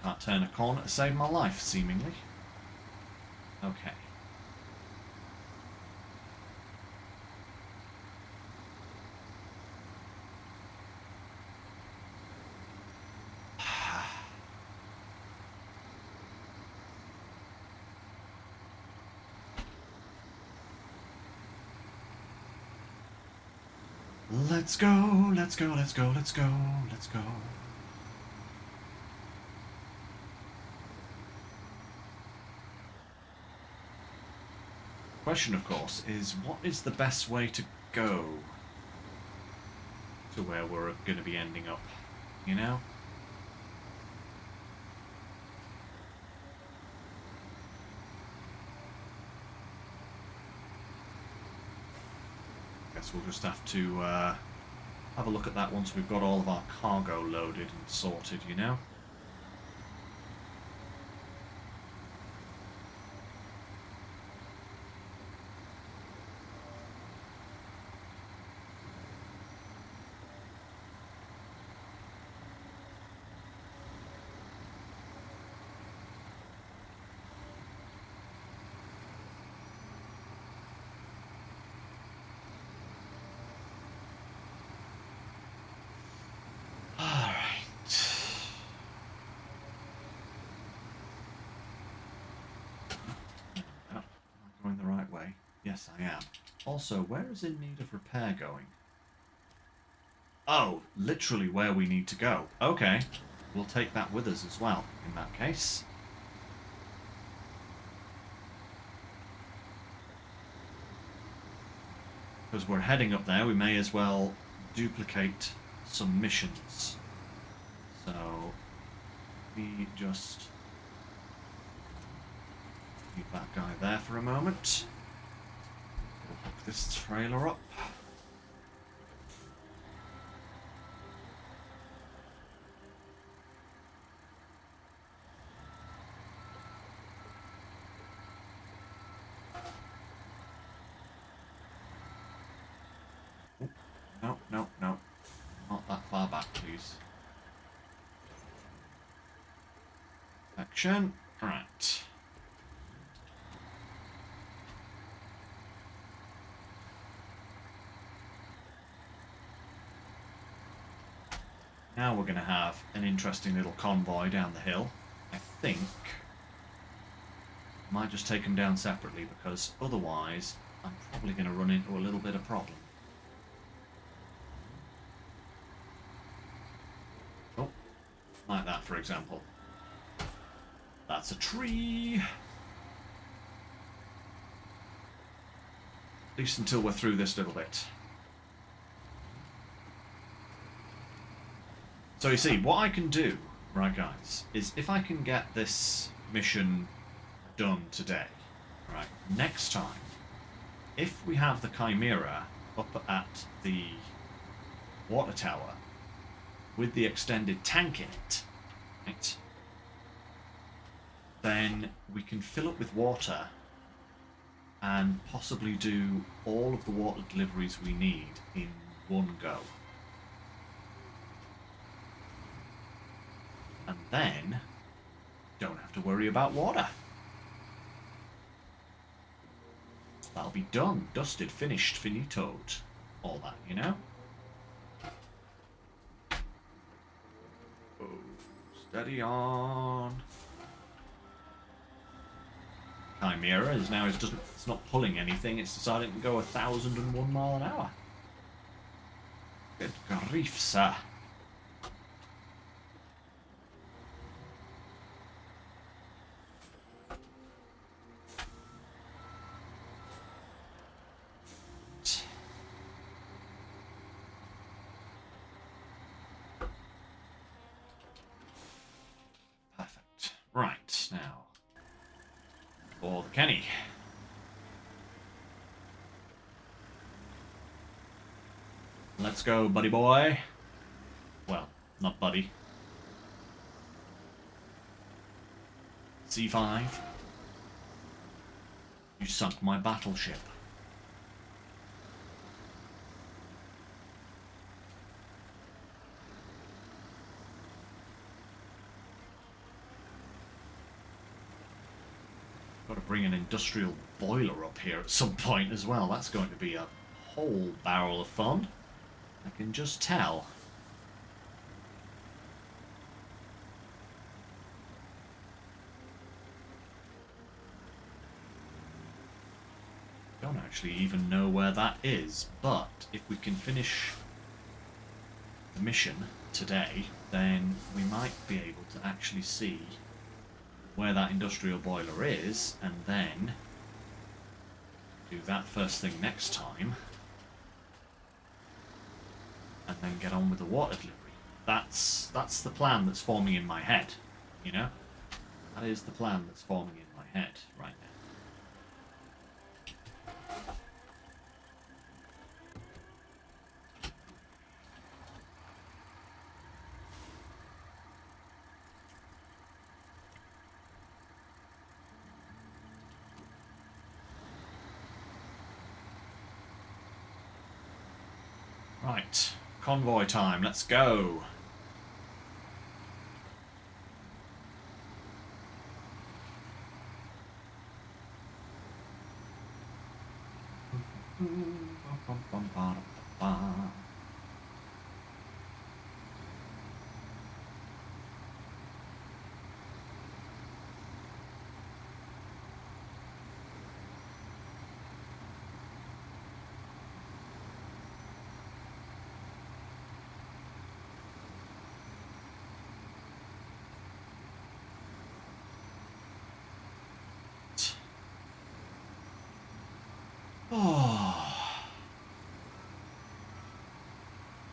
Can't turn a corner to save my life, seemingly. Okay. Let's go, let's go, let's go, let's go, let's go. Question, of course, is what is the best way to go to where we're going to be ending up, you know? Guess we'll just have to have a look at that once we've got all of our cargo loaded and sorted, you know? Yes, I am. Also, where is in need of repair going? Oh, literally where we need to go. Okay, we'll take that with us as well, in that case. Because we're heading up there, we may as well duplicate some missions. So, we just leave that guy there for a moment. We'll hook this trailer up. No, no, no. Not that far back, please. Action. Right. Now we're going to have an interesting little convoy down the hill. I think I might just take them down separately because otherwise I'm probably going to run into a little bit of problem. Oh, like that, for example. That's a tree. At least until we're through this little bit. So you see, what I can do, right guys, is if I can get this mission done today, right, next time, if we have the Chimera up at the water tower with the extended tank in it, right, then we can fill it with water and possibly do all of the water deliveries we need in one go. And then don't have to worry about water. That'll be done, dusted, finished, finitoed. All that, you know? Oh, steady on. Chimera is now, it's not pulling anything, it's deciding to go 1,001 mile an hour. Good grief, sir. Perfect. Right, now for the Kenny. Let's go, buddy boy. Well, not buddy. C5. You sunk my battleship. Got to bring an industrial boiler up here at some point as well. That's going to be a whole barrel of fun. I can just tell. Don't actually even know where that is, but if we can finish the mission today, then we might be able to actually see where that industrial boiler is, and then do that first thing next time, and then get on with the water delivery. That's the plan that's forming in my head, you know? That is the plan that's forming in my head right now. Right, convoy time, let's go. Oh,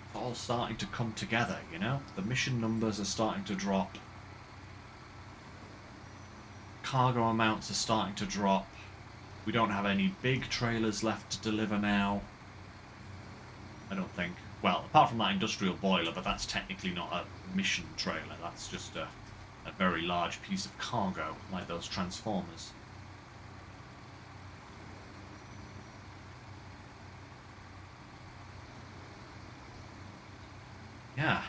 it's all starting to come together, you know? The mission numbers are starting to drop. Cargo amounts are starting to drop. We don't have any big trailers left to deliver now. I don't think. Well, apart from that industrial boiler, but that's technically not a mission trailer. That's just a very large piece of cargo, like those transformers. Yeah,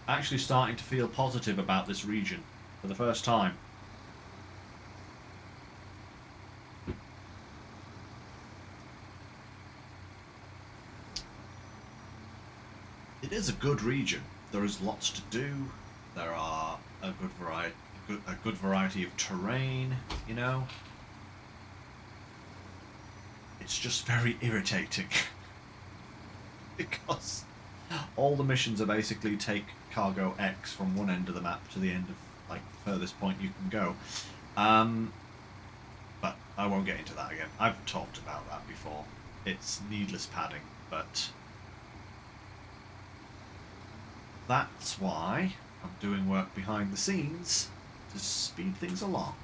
actually starting to feel positive about this region for the first time. It is a good region. There is lots to do. There are a good variety of terrain, you know. It's just very irritating because all the missions are basically take cargo X from one end of the map to the end of, like, the furthest point you can go. But I won't get into that again. I've talked about that before. It's needless padding, but that's why I'm doing work behind the scenes to speed things along.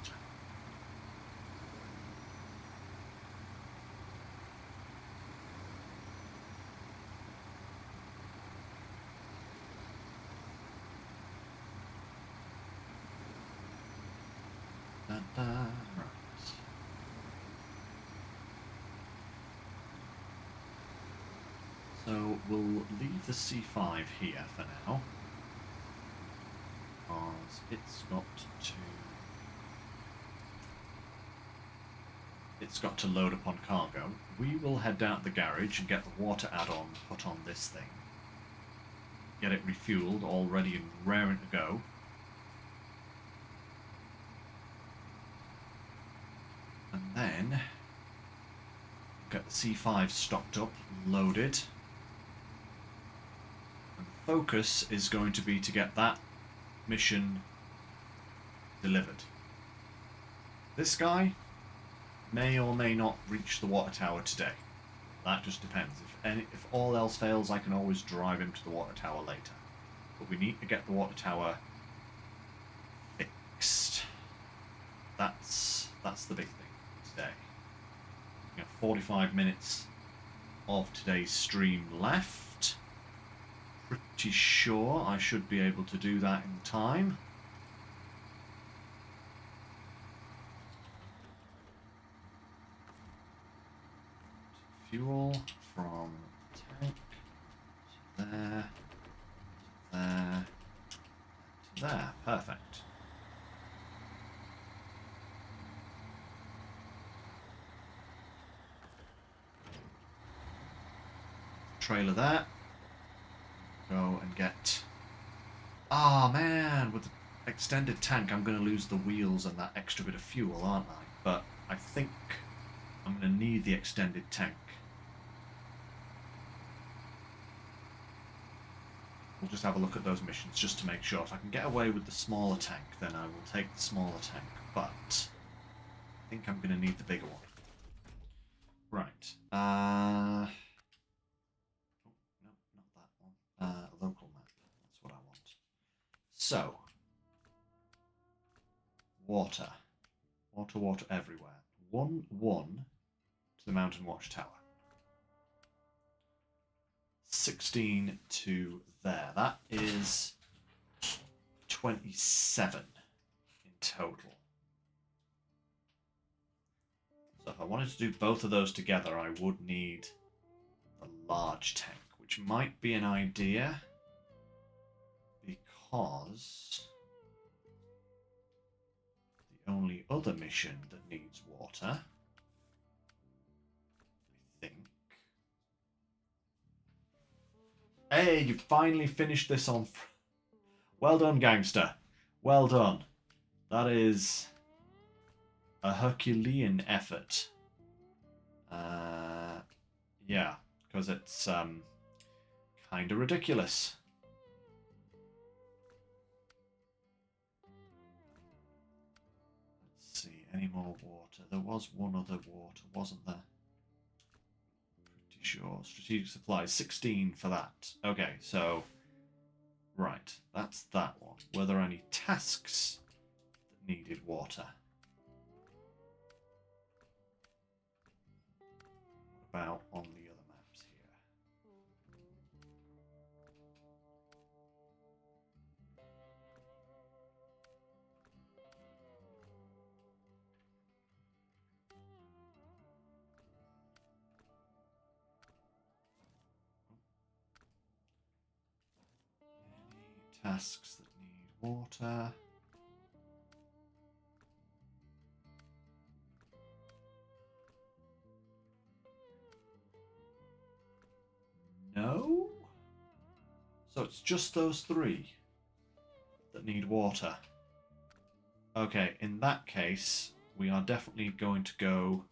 Right. So we'll leave the C5 here for now, because it's got to load upon cargo. We will head down to the garage and get the water add-on put on this thing. Get it refueled, all ready and raring to go. And then get the C5 stocked up, loaded. And the focus is going to be to get that mission delivered. This guy may or may not reach the water tower today. That just depends. If all else fails, I can always drive him to the water tower later. But we need to get the water tower fixed. That's the big thing today. We have 45 minutes of today's stream left. pretty sure I should be able to do that in time. Fuel from tank to there, to there, to there. Perfect. Trailer there. Go and get... Ah, man! With the extended tank, I'm going to lose the wheels and that extra bit of fuel, aren't I? But I think I'm going to need the extended tank. We'll just have a look at those missions just to make sure. If I can get away with the smaller tank, then I will take the smaller tank. But I think I'm going to need the bigger one. Right. Oh, no, not that one. Local map. That's what I want. So, water. Water, water everywhere. 1-1 to the Mountain Watchtower. 16 to there. That is 27 in total. So if I wanted to do both of those together, I would need a large tank, which might be an idea because the only other mission that needs water, I think... Hey, you finally finished this on... Well done, gangster. Well done. That is a Herculean effort. Yeah, because it's kind of ridiculous. Let's see, any more water? There was one other water, wasn't there? Pretty sure. Strategic supplies, 16 for that. Okay, so... Right, that's that one. Were there any tasks that needed water? What about on the other maps here? Any tasks that need water? No? So it's just those three that need water. Okay, in that case, we are definitely going to go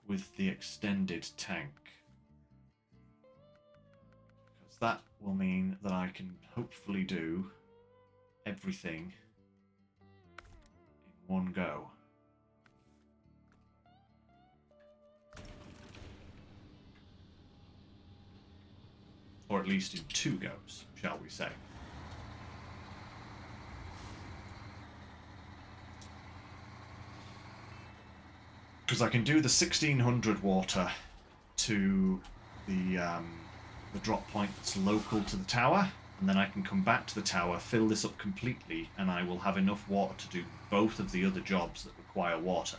with the extended tank. Because that will mean that I can hopefully do everything in one go. Or at least in 2 goes, shall we say. Because I can do the 1600 water to the drop point that's local to the tower, and then I can come back to the tower, fill this up completely, and I will have enough water to do both of the other jobs that require water.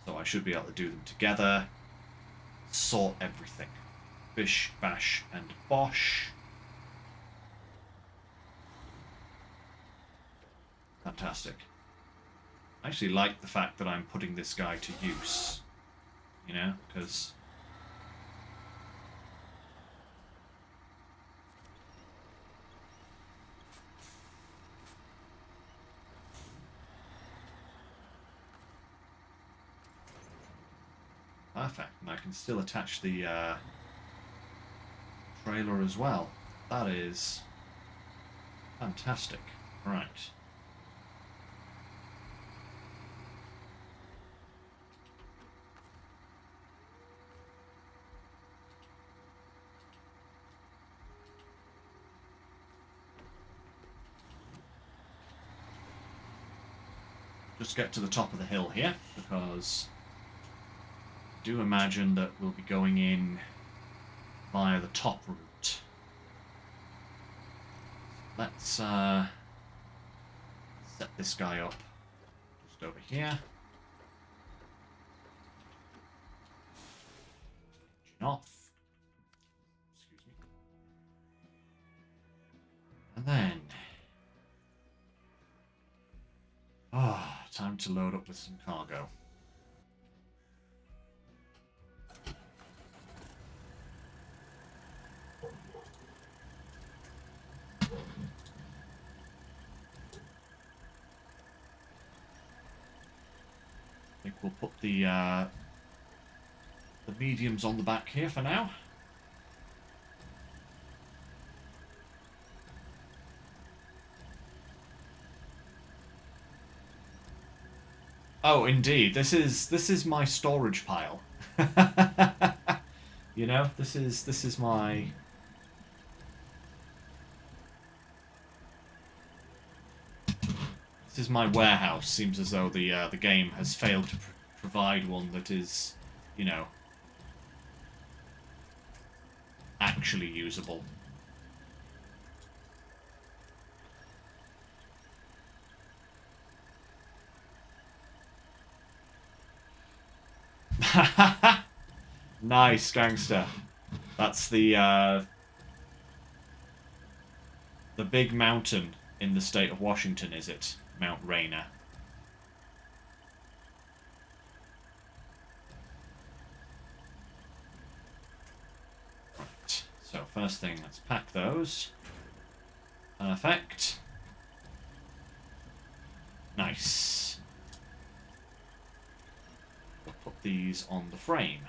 So I should be able to do them together, sort everything. Bish, bash, and bosh. Fantastic. I actually like the fact that I'm putting this guy to use. You know, because... Perfect. And I can still attach the trailer as well. That is fantastic. Right. Just get to the top of the hill here, because I do imagine that we'll be going in via the top route. let's set this guy up just over here. Engine off. Excuse me. And then... time to load up with some cargo. I think we'll put the mediums on the back here for now. Oh, indeed. This is my storage pile. You know, this is my... This is my warehouse. Seems as though the game has failed to provide one that is, you know, actually usable. Nice, gangster. That's the big mountain in the state of Washington, is it? Mount Rainier. Right. So first thing, let's pack those. Perfect. Nice. We'll put these on the frame.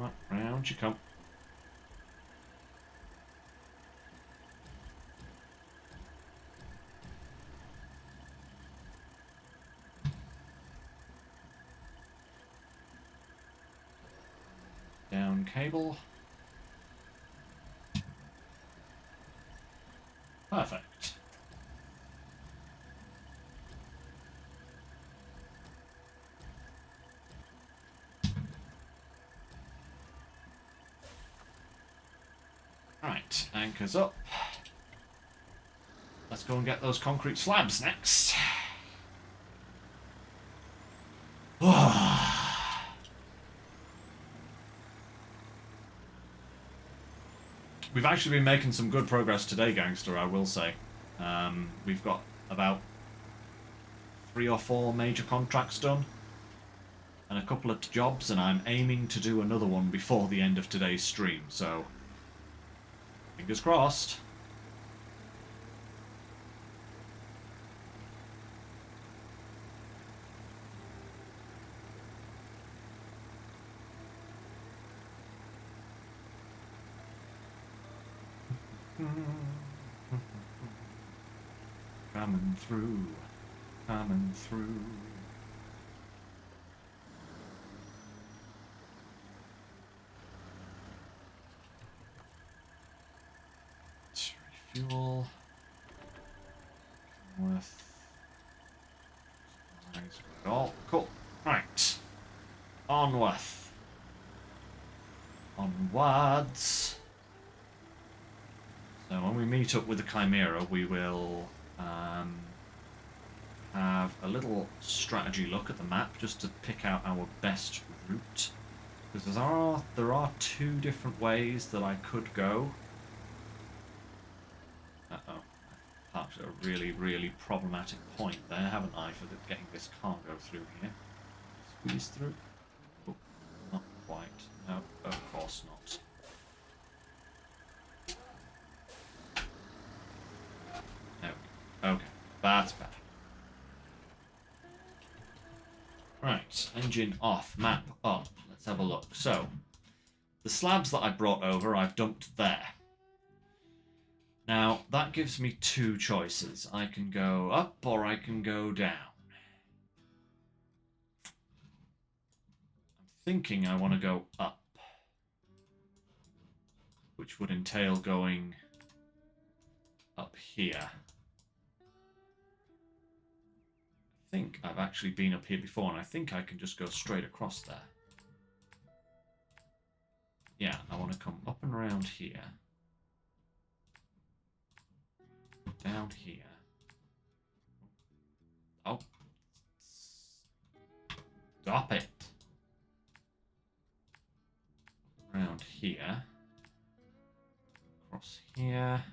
Right, round you come. Down cable. Perfect. Right, anchors up. Let's go and get those concrete slabs next. We've actually been making some good progress today, gangster, I will say. We've got about 3 or 4 major contracts done and a couple of jobs, and I'm aiming to do another one before the end of today's stream, so fingers crossed. Coming through, coming through. Let's refuel. With all cool. Right. On with. Onwards. So when we meet up with the Chimera, we will have a little strategy look at the map just to pick out our best route. Because there are 2 different ways that I could go. Uh-oh. I've parked at a really, really problematic point there, haven't I, for getting this cargo through here. Squeeze through? Oh, not quite. No, of course not. Okay, that's better. Right, engine off, map up. Let's have a look. So, the slabs that I brought over, I've dumped there. Now, that gives me 2 choices. I can go up or I can go down. I'm thinking I want to go up. which would entail going up here. I think I've actually been up here before, and I think I can just go straight across there. Yeah, I want to come up and around here. Down here. Oh. Stop it. Around here. Across here.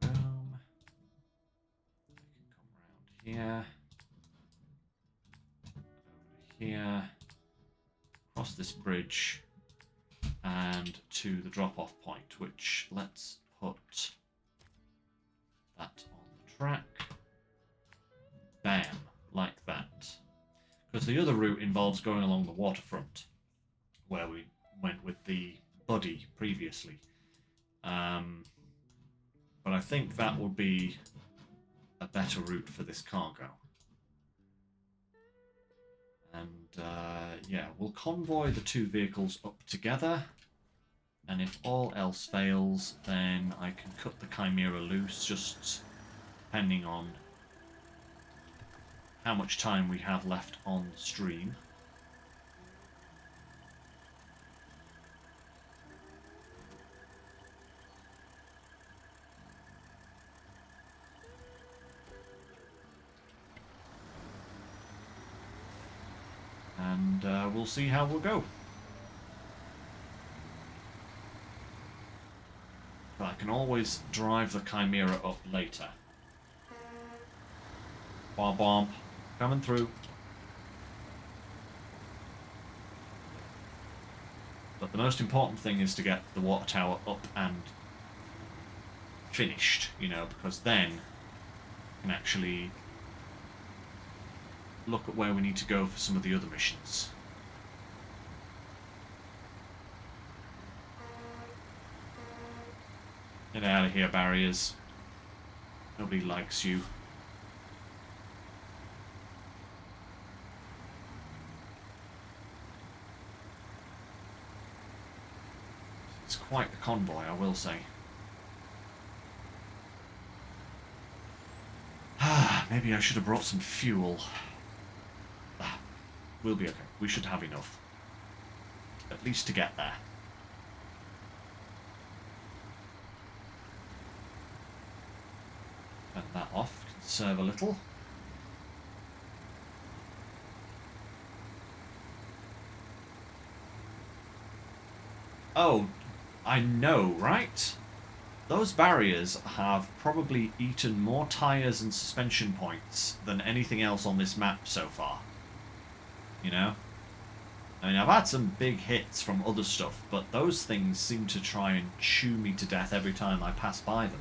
Boom. I can come around here. Over here. Across this bridge. And to the drop-off point, which let's put that on the track. Bam, like that. Because the other route involves going along the waterfront, where we went with the buddy previously. But I think that would be a better route for this cargo. And yeah, we'll convoy the two vehicles up together. And if all else fails, then I can cut the Chimera loose, just depending on how much time we have left on the stream. And we'll see how we'll go. But I can always drive the Chimera up later. Bomb bomb. Coming through. But the most important thing is to get the water tower up and finished, you know, because then I can actually look at where we need to go for some of the other missions. Get out of here, barriers. Nobody likes you. It's quite the convoy, I will say. Maybe I should have brought some fuel. We'll be okay. We should have enough. At least to get there. Turn that off. Conserve a little. Oh, I know, right? Those barriers have probably eaten more tyres and suspension points than anything else on this map so far. You know? I mean, I've had some big hits from other stuff, but those things seem to try and chew me to death every time I pass by them.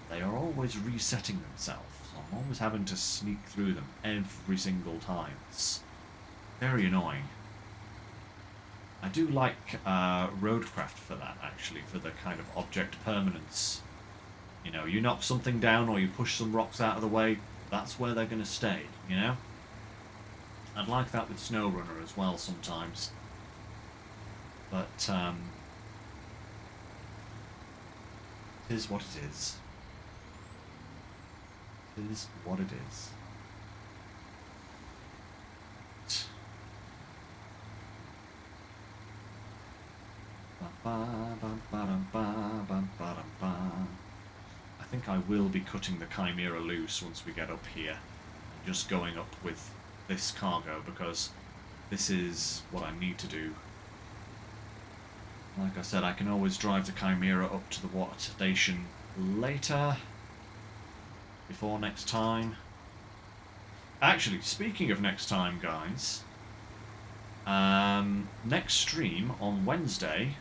They are always resetting themselves, so I'm always having to sneak through them every single time. It's very annoying. I do like Roadcraft for that, actually, for the kind of object permanence. You know, you knock something down or you push some rocks out of the way, that's where they're going to stay, you know? I'd like that with Snowrunner as well sometimes. But, it is what it is. It is what it is. I think I will be cutting the Chimera loose once we get up here. And just going up with this cargo, because this is what I need to do. Like I said, I can always drive the Chimera up to the water station later. Before next time. Actually, speaking of next time, guys. Next stream on Wednesday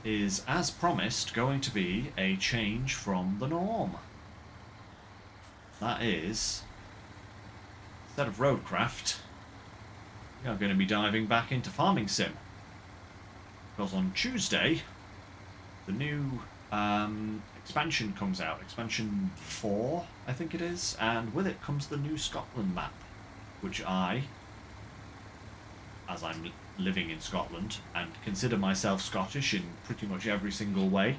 is, as promised, going to be a change from the norm. That is, instead of Roadcraft, we are going to be diving back into Farming Sim. Because on Tuesday, the new expansion comes out. Expansion 4, I think it is. And with it comes the new Scotland map, which I as I'm living in Scotland and consider myself Scottish in pretty much every single way,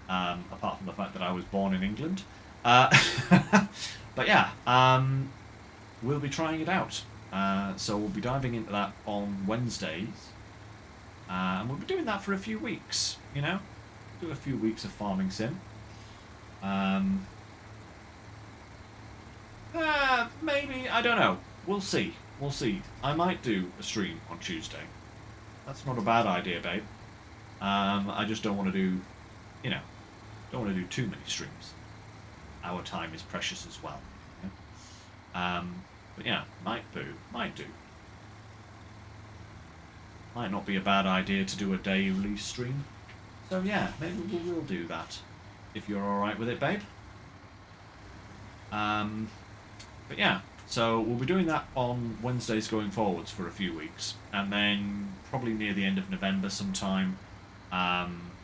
apart from the fact that I was born in England. But yeah, we'll be trying it out. So we'll be diving into that on Wednesdays. And we'll be doing that for a few weeks, you know? Do a few weeks of farming sim. Maybe, I don't know. We'll see. We'll see. I might do a stream on Tuesday. That's not a bad idea, babe. I just don't want to do, you know, don't want to do too many streams. Our time is precious as well. You know? But yeah, might do. Might not be a bad idea to do a day release stream. So yeah, maybe we will do that. If you're alright with it, babe. But yeah, so we'll be doing that on Wednesdays going forwards for a few weeks. And then probably near the end of November sometime,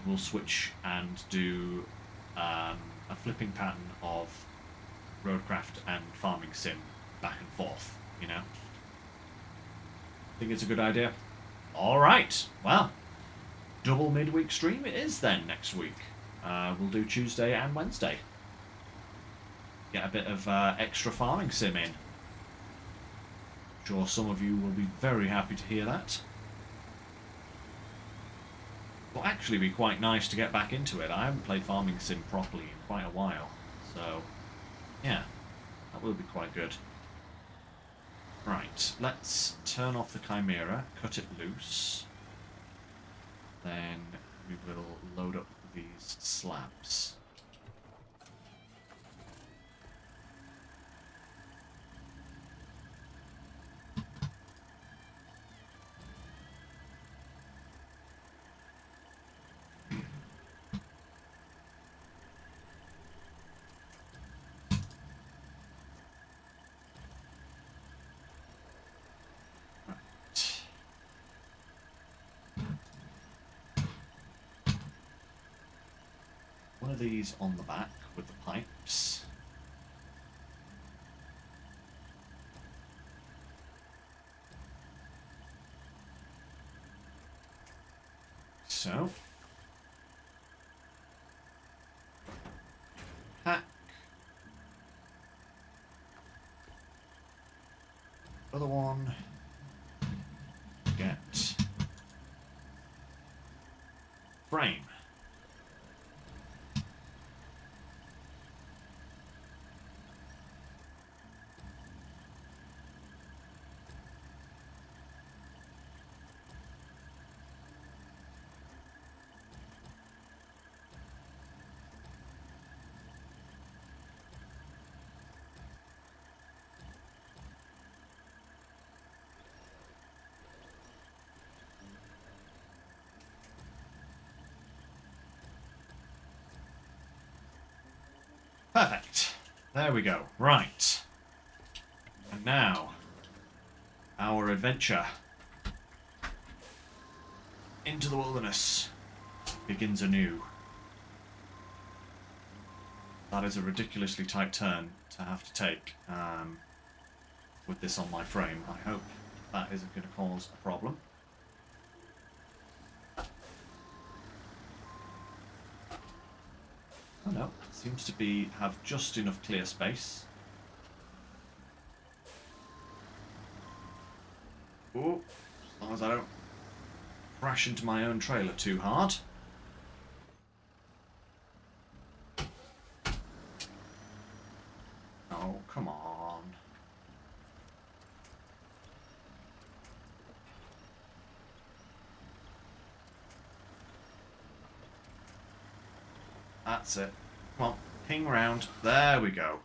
we'll switch and do a flipping pattern of roadcraft and farming sim back and forth, you know? Think it's a good idea? Alright, well, double midweek stream it is then next week. We'll do Tuesday and Wednesday. Get a bit of extra farming sim in. I'm sure some of you will be very happy to hear that. It'll actually be quite nice to get back into it. I haven't played farming sim properly in quite a while. So, yeah, that will be quite good. Right, let's turn off the Chimera, cut it loose. Then we will load up these slabs. One of these on the back with the pipes. So. Hack. Other one. Get. Frame. Perfect. There we go. Right. And now, our adventure into the wilderness begins anew. That is a ridiculously tight turn to have to take with this on my frame. I hope that isn't going to cause a problem. Oh no, seems to have just enough clear space. Oh, as long as I don't crash into my own trailer too hard. Oh, come on. That's it. Come on, ping round. There we go.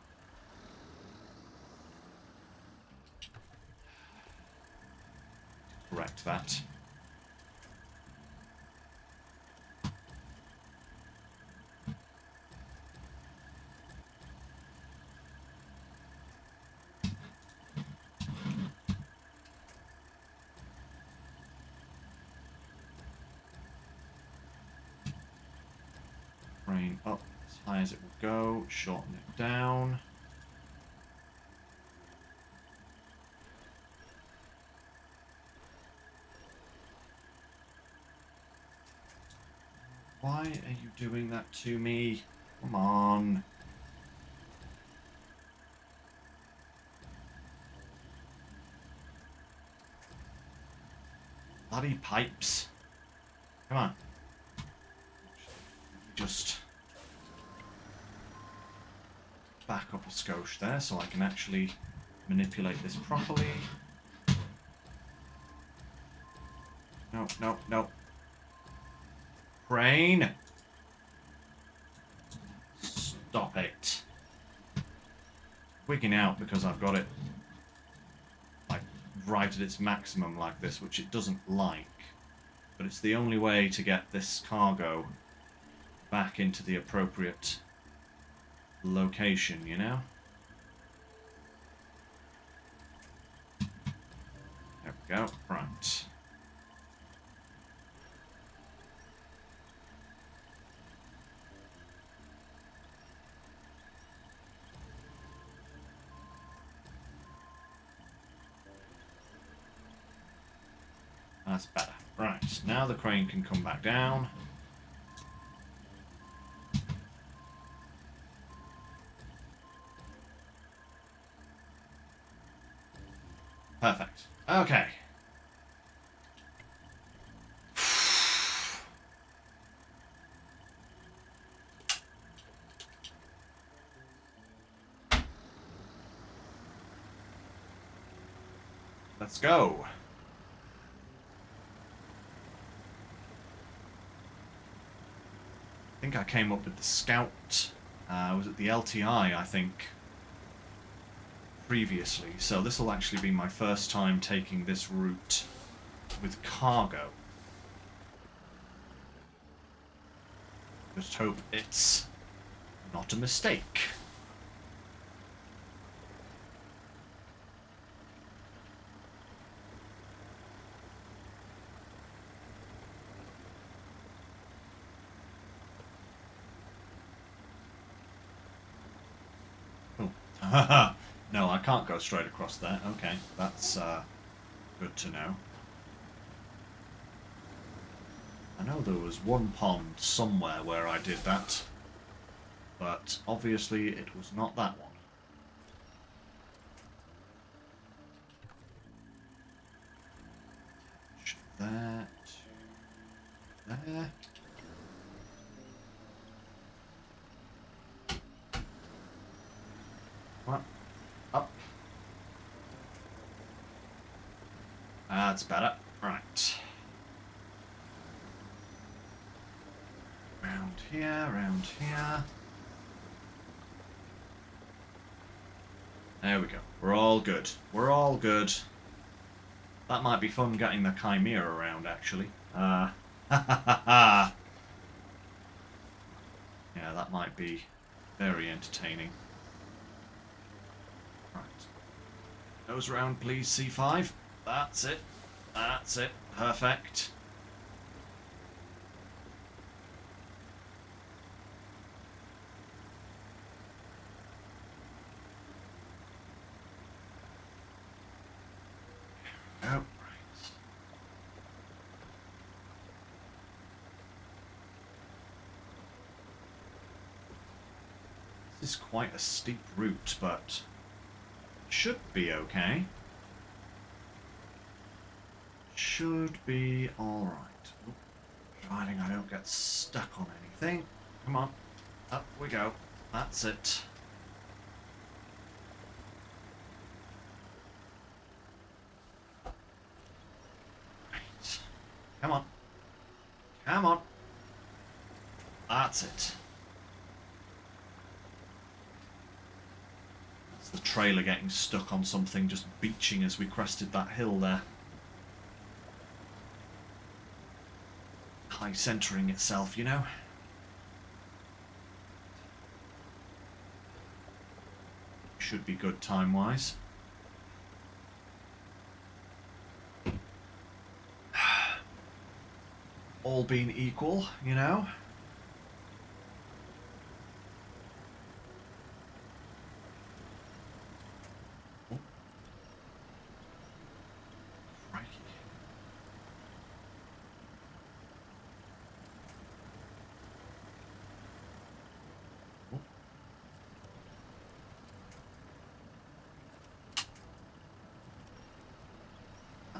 Correct that. Bring up as high as it will go, shorten it down. Why are you doing that to me? Come on. Bloody pipes. Come on. Just back up a skosh there so I can actually manipulate this properly. No, no, no. Crane! Stop it. Wigging out because I've got it like right at its maximum like this, which it doesn't like. But it's the only way to get this cargo back into the appropriate location, you know? There we go. Right. That's better. Right, now the crane can come back down. Perfect. Okay. Let's go. I think I came up with the Scout. Was it the LTI, I think, previously. So this will actually be my first time taking this route with cargo. Just hope it's not a mistake. No, I can't go straight across there. Okay, that's good to know. I know there was one pond somewhere where I did that, but obviously it was not that one. There to there. What? Up. That's better. Right. Round here, round here. There we go. We're all good. We're all good. That might be fun getting the Chimera around, actually. Yeah, that might be very entertaining. Right. Nose round, please, C5. That's it. That's it. Perfect. Oh, right. This is quite a steep route, but should be okay. Should be alright. Providing I don't get stuck on anything. Come on. Up we go. That's it. Right. Come on. Come on. That's it. That's the trailer getting stuck on something, just beaching as we crested that hill there. High centering itself, you know. Should be good time-wise. All being equal, you know. Oh. Crikey.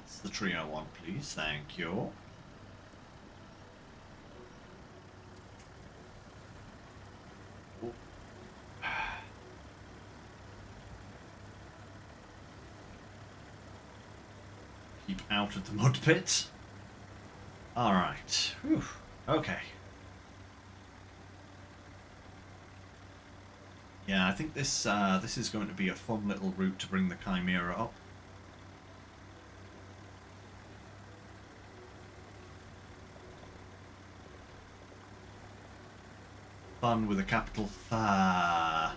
That's the trio one, please. Thank you. Keep out of the mud pit. Alright. Okay. Yeah, I think this is going to be a fun little route to bring the Chimera up. Fun with a capital F, I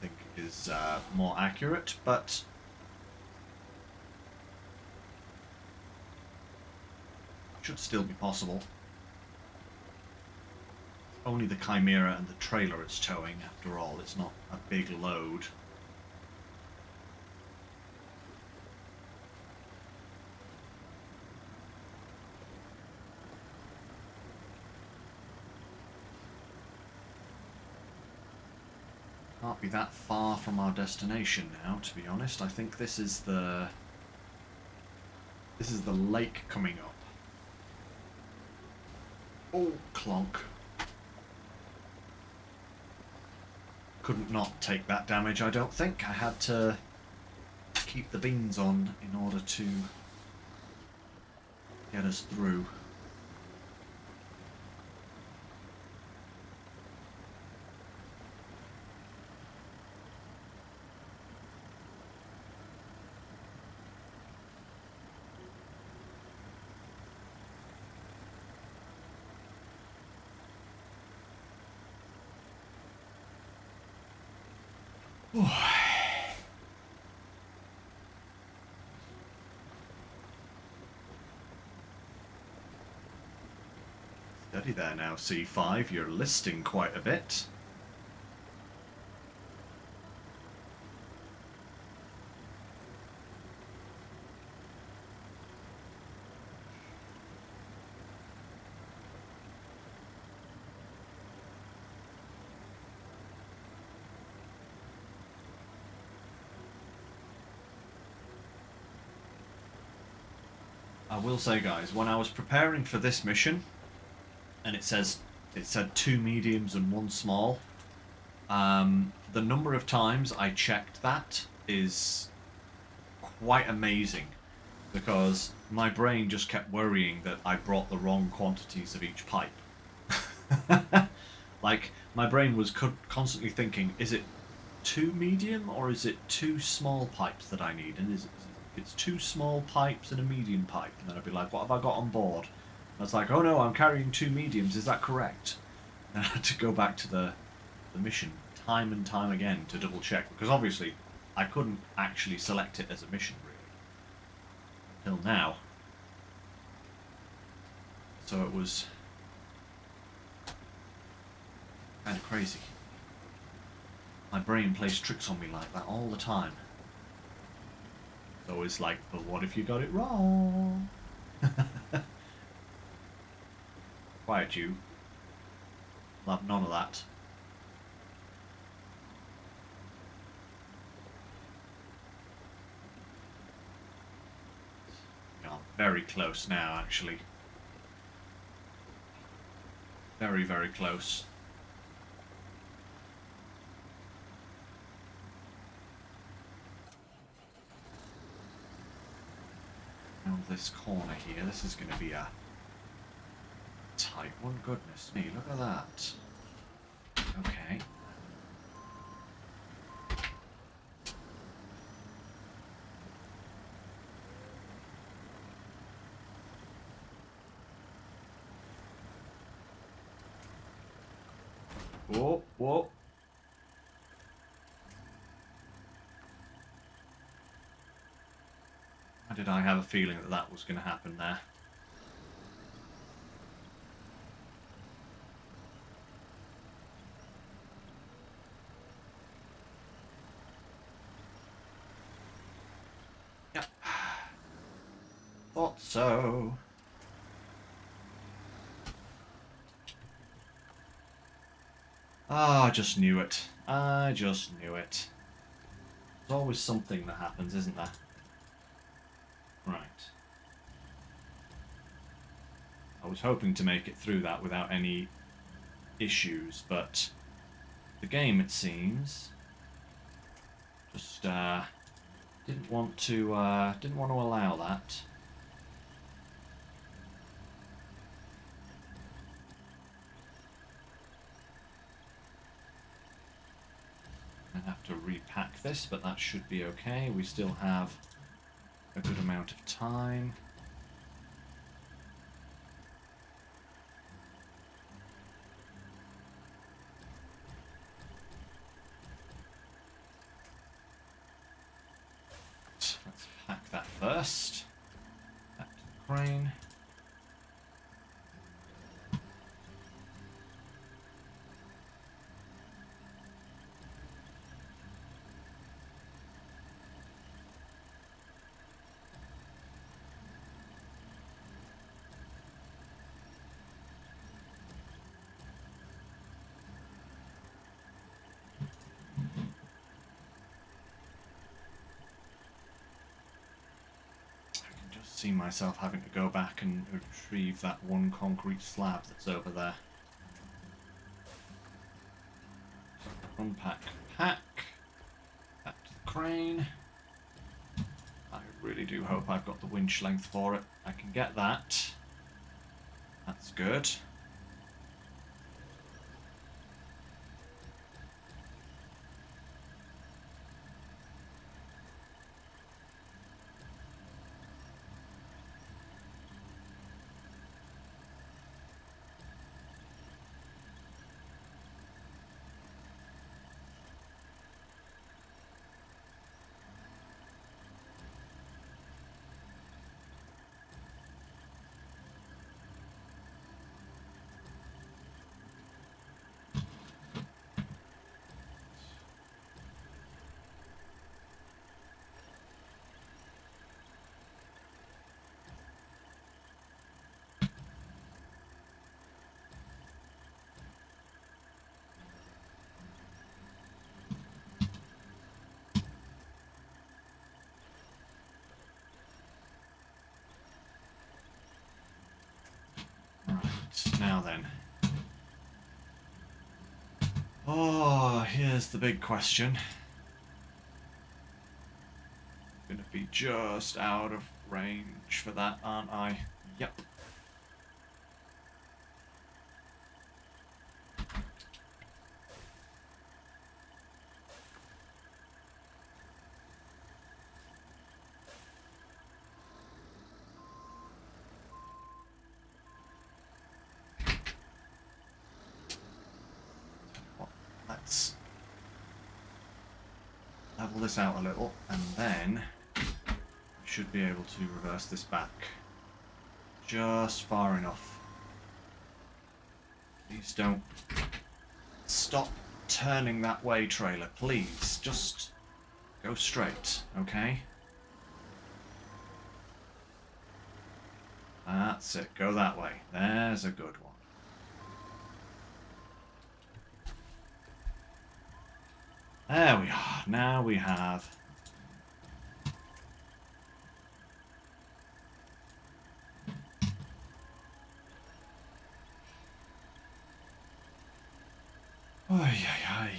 think is more accurate, but should still be possible. Only the Chimera and the trailer it's towing, after all. It's not a big load. Can't be that far from our destination now, to be honest. I think this is the lake coming up. Oh, clonk. Couldn't not take that damage, I don't think. I had to keep the beans on in order to get us through. Steady there now, C5. You're listing quite a bit. I will say, guys, when I was preparing for this mission, and it said 2 mediums and 1 small, the number of times I checked that is quite amazing, because my brain just kept worrying that I brought the wrong quantities of each pipe. Like, my brain was constantly thinking, is it 2 medium or is it 2 small pipes that I need? And it's 2 small pipes and a medium pipe. And then I'd be like, what have I got on board? And I was like, oh no, I'm carrying 2 mediums, is that correct? And I had to go back to the mission time and time again to double check, because obviously I couldn't actually select it as a mission really until now. So it was kind of crazy. My brain plays tricks on me like that all the time. It's always like, but what if you got it wrong? Quiet you. I'll have none of that. I'm very close now, actually. Very, very close. Around this corner here, this is going to be a tight one. Goodness me, look at that. Okay. Whoa, whoa. Why did I have a feeling that that was going to happen there? Yep. Thought so. Ah, I just knew it. I just knew it. There's always something that happens, isn't there? Right. I was hoping to make it through that without any issues, but the game, it seems, just didn't want to allow that. I have to repack this, but that should be okay. We still have a good amount of time. Let's pack that first. Back to the crane. See myself having to go back and retrieve that one concrete slab that's over there. Unpack, pack. Back to the crane. I really do hope I've got the winch length for it. I can get that. That's good. Right, now then. Oh, here's the big question. I'm gonna be just out of range for that, aren't I? Yep. Let's level this out a little, and then I should be able to reverse this back just far enough. Please don't stop turning that way, trailer. Please, just go straight, okay? That's it, go that way. There's a good one. There we are. Now we have Oy, oy, oy.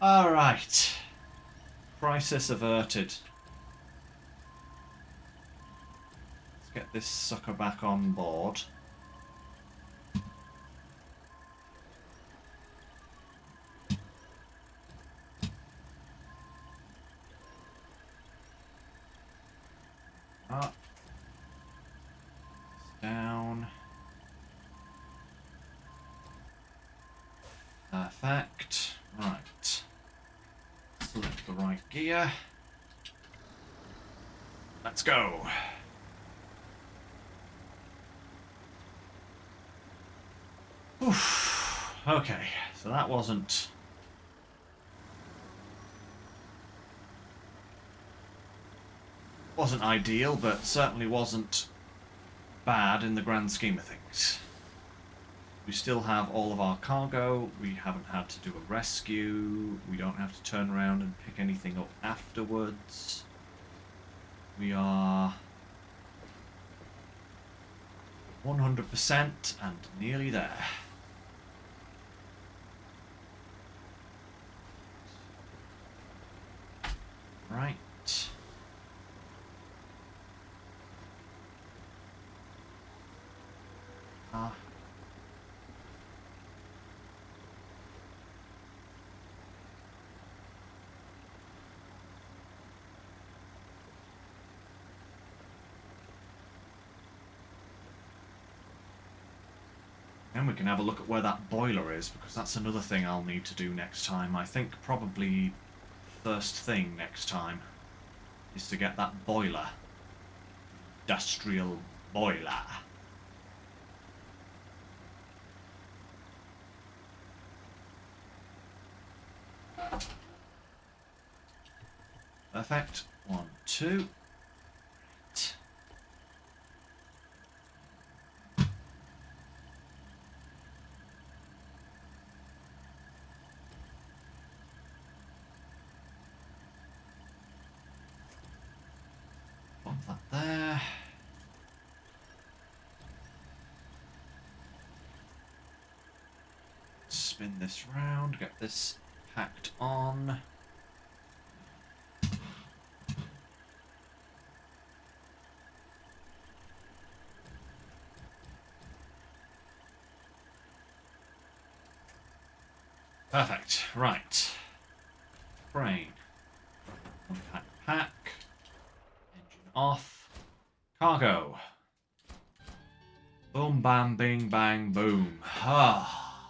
All right. Crisis averted. Let's get this sucker back on board. Up. Down. Perfect. Right. Select the right gear. Let's go. Oof. Okay, so that wasn't ideal, but certainly wasn't bad in the grand scheme of things. We still have all of our cargo. We haven't had to do a rescue. We don't have to turn around and pick anything up afterwards. We are 100% and nearly there. Right. And we can have a look at where that boiler is, because that's another thing I'll need to do next time. I think probably first thing next time is to get that boiler. Industrial boiler. Perfect. 1, 2. Right. Pop that there. Spin this round, get this packed on. Perfect. Right. Brain. Unpack pack. Engine off. Cargo. Boom, bam, bing, bang, boom. Ah.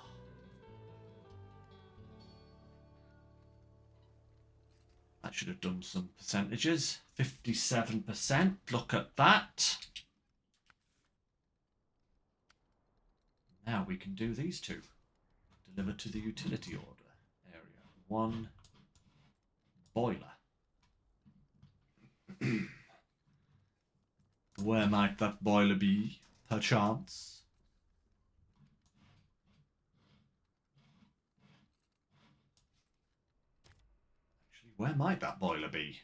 That should have done some percentages. 57%. Look at that. Now we can do these two. Deliver to the utility order area. 1 boiler. Where might that boiler be, perchance? Actually, where might that boiler be?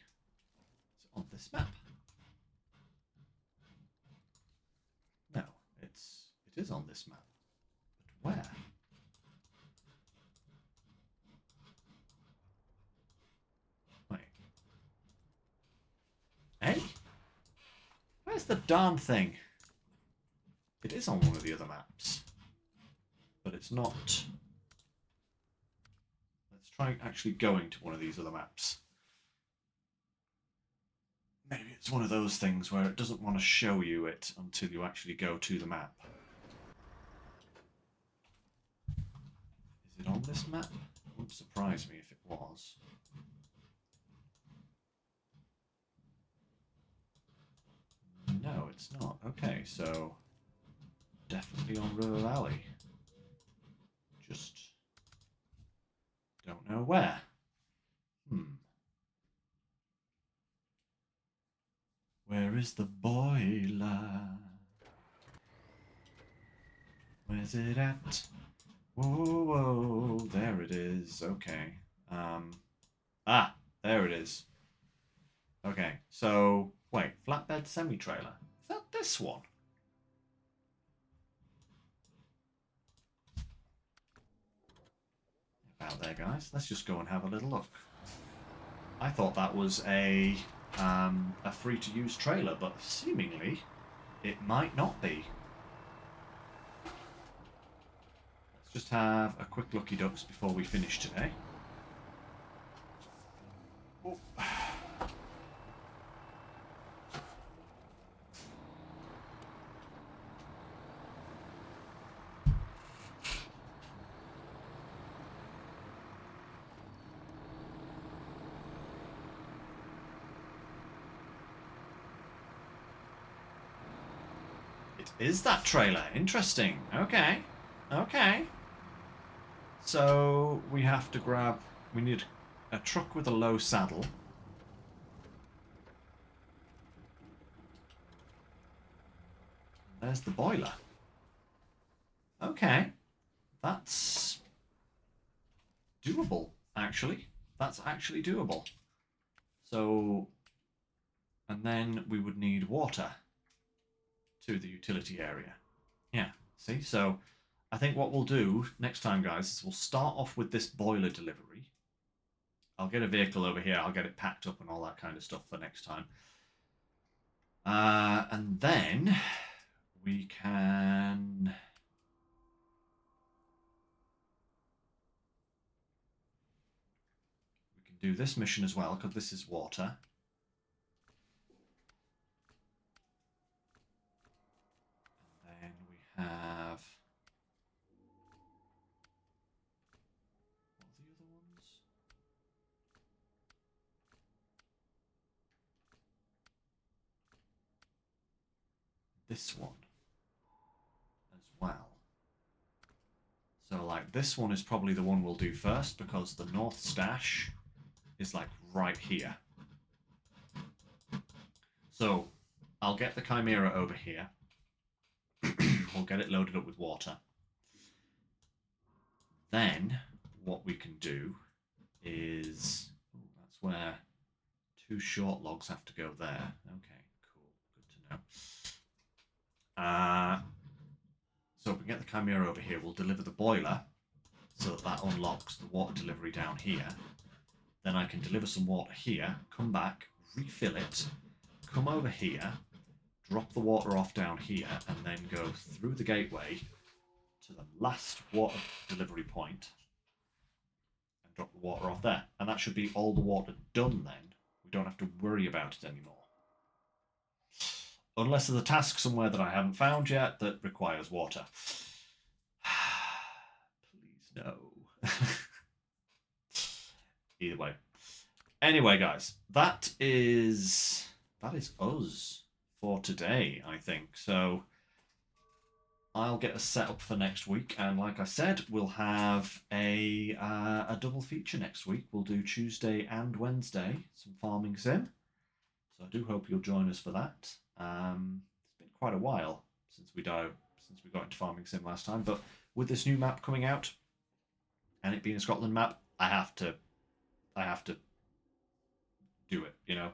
Is it on this map? No, it is on this map. But where? Wait. Hey? Where's the darn thing? It is on one of the other maps. But it's not. Let's try actually going to one of these other maps. Maybe it's one of those things where it doesn't want to show you it until you actually go to the map. Is it on this map? It wouldn't surprise me if it was. No, it's not. Okay, so definitely on River Valley. Just don't know where. Where is the boiler? Where's it at? Whoa, whoa, there it is. Okay. There it is. Okay, so wait, flatbed semi-trailer. Is that this one? Out there, guys. Let's just go and have a little look. I thought that was a free-to-use trailer, but seemingly it might not be. Let's just have a quick looky ducks before we finish today. Oh. It is that trailer. Interesting. Okay. Okay. So we have to grab... We need a truck with a low saddle. There's the boiler. Okay. that's doable, actually. That's actually doable. So, and then we would need water to the utility area. Yeah, see? So I think what we'll do next time, guys, is we'll start off with this boiler delivery. I'll get a vehicle over here. I'll get it packed up and all that kind of stuff for next time. And then we can... do this mission as well, because this is water. And then we have... what are the other ones? This one as well. So, like, this one is probably the one we'll do first, because the North Stash is, like, right here. So, I'll get the Chimera over here. We'll get it loaded up with water. Then, what we can do is... oh, that's where 2 short logs have to go there. Okay, cool. Good to know. So if we get the Chimera over here, we'll deliver the boiler so that that unlocks the water delivery down here. Then I can deliver some water here, come back, refill it, come over here, drop the water off down here, and then go through the gateway to the last water delivery point and drop the water off there. And that should be all the water done then. We don't have to worry about it anymore. Unless there's a task somewhere that I haven't found yet that requires water. Please no. Either way. Anyway, guys, that is us for today, I think. So I'll get us set up for next week, and like I said, we'll have a double feature next week. We'll do Tuesday and Wednesday, some farming sim. So I do hope you'll join us for that. It's been quite a while since we got into farming sim last time, but with this new map coming out and it being a Scotland map, I have to do it. You know,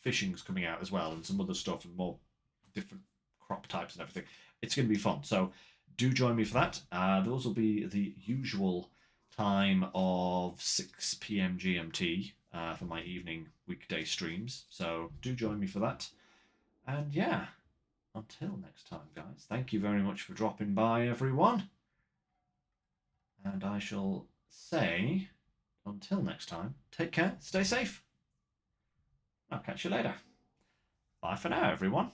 fishing's coming out as well, and some other stuff, and more different crop types and everything. It's going to be fun. So do join me for that. Those will be the usual time of 6 p.m. GMT for my evening weekday streams. So do join me for that. And yeah, until next time, guys, thank you very much for dropping by, everyone. And I shall say, until next time, take care, stay safe. I'll catch you later. Bye for now, everyone.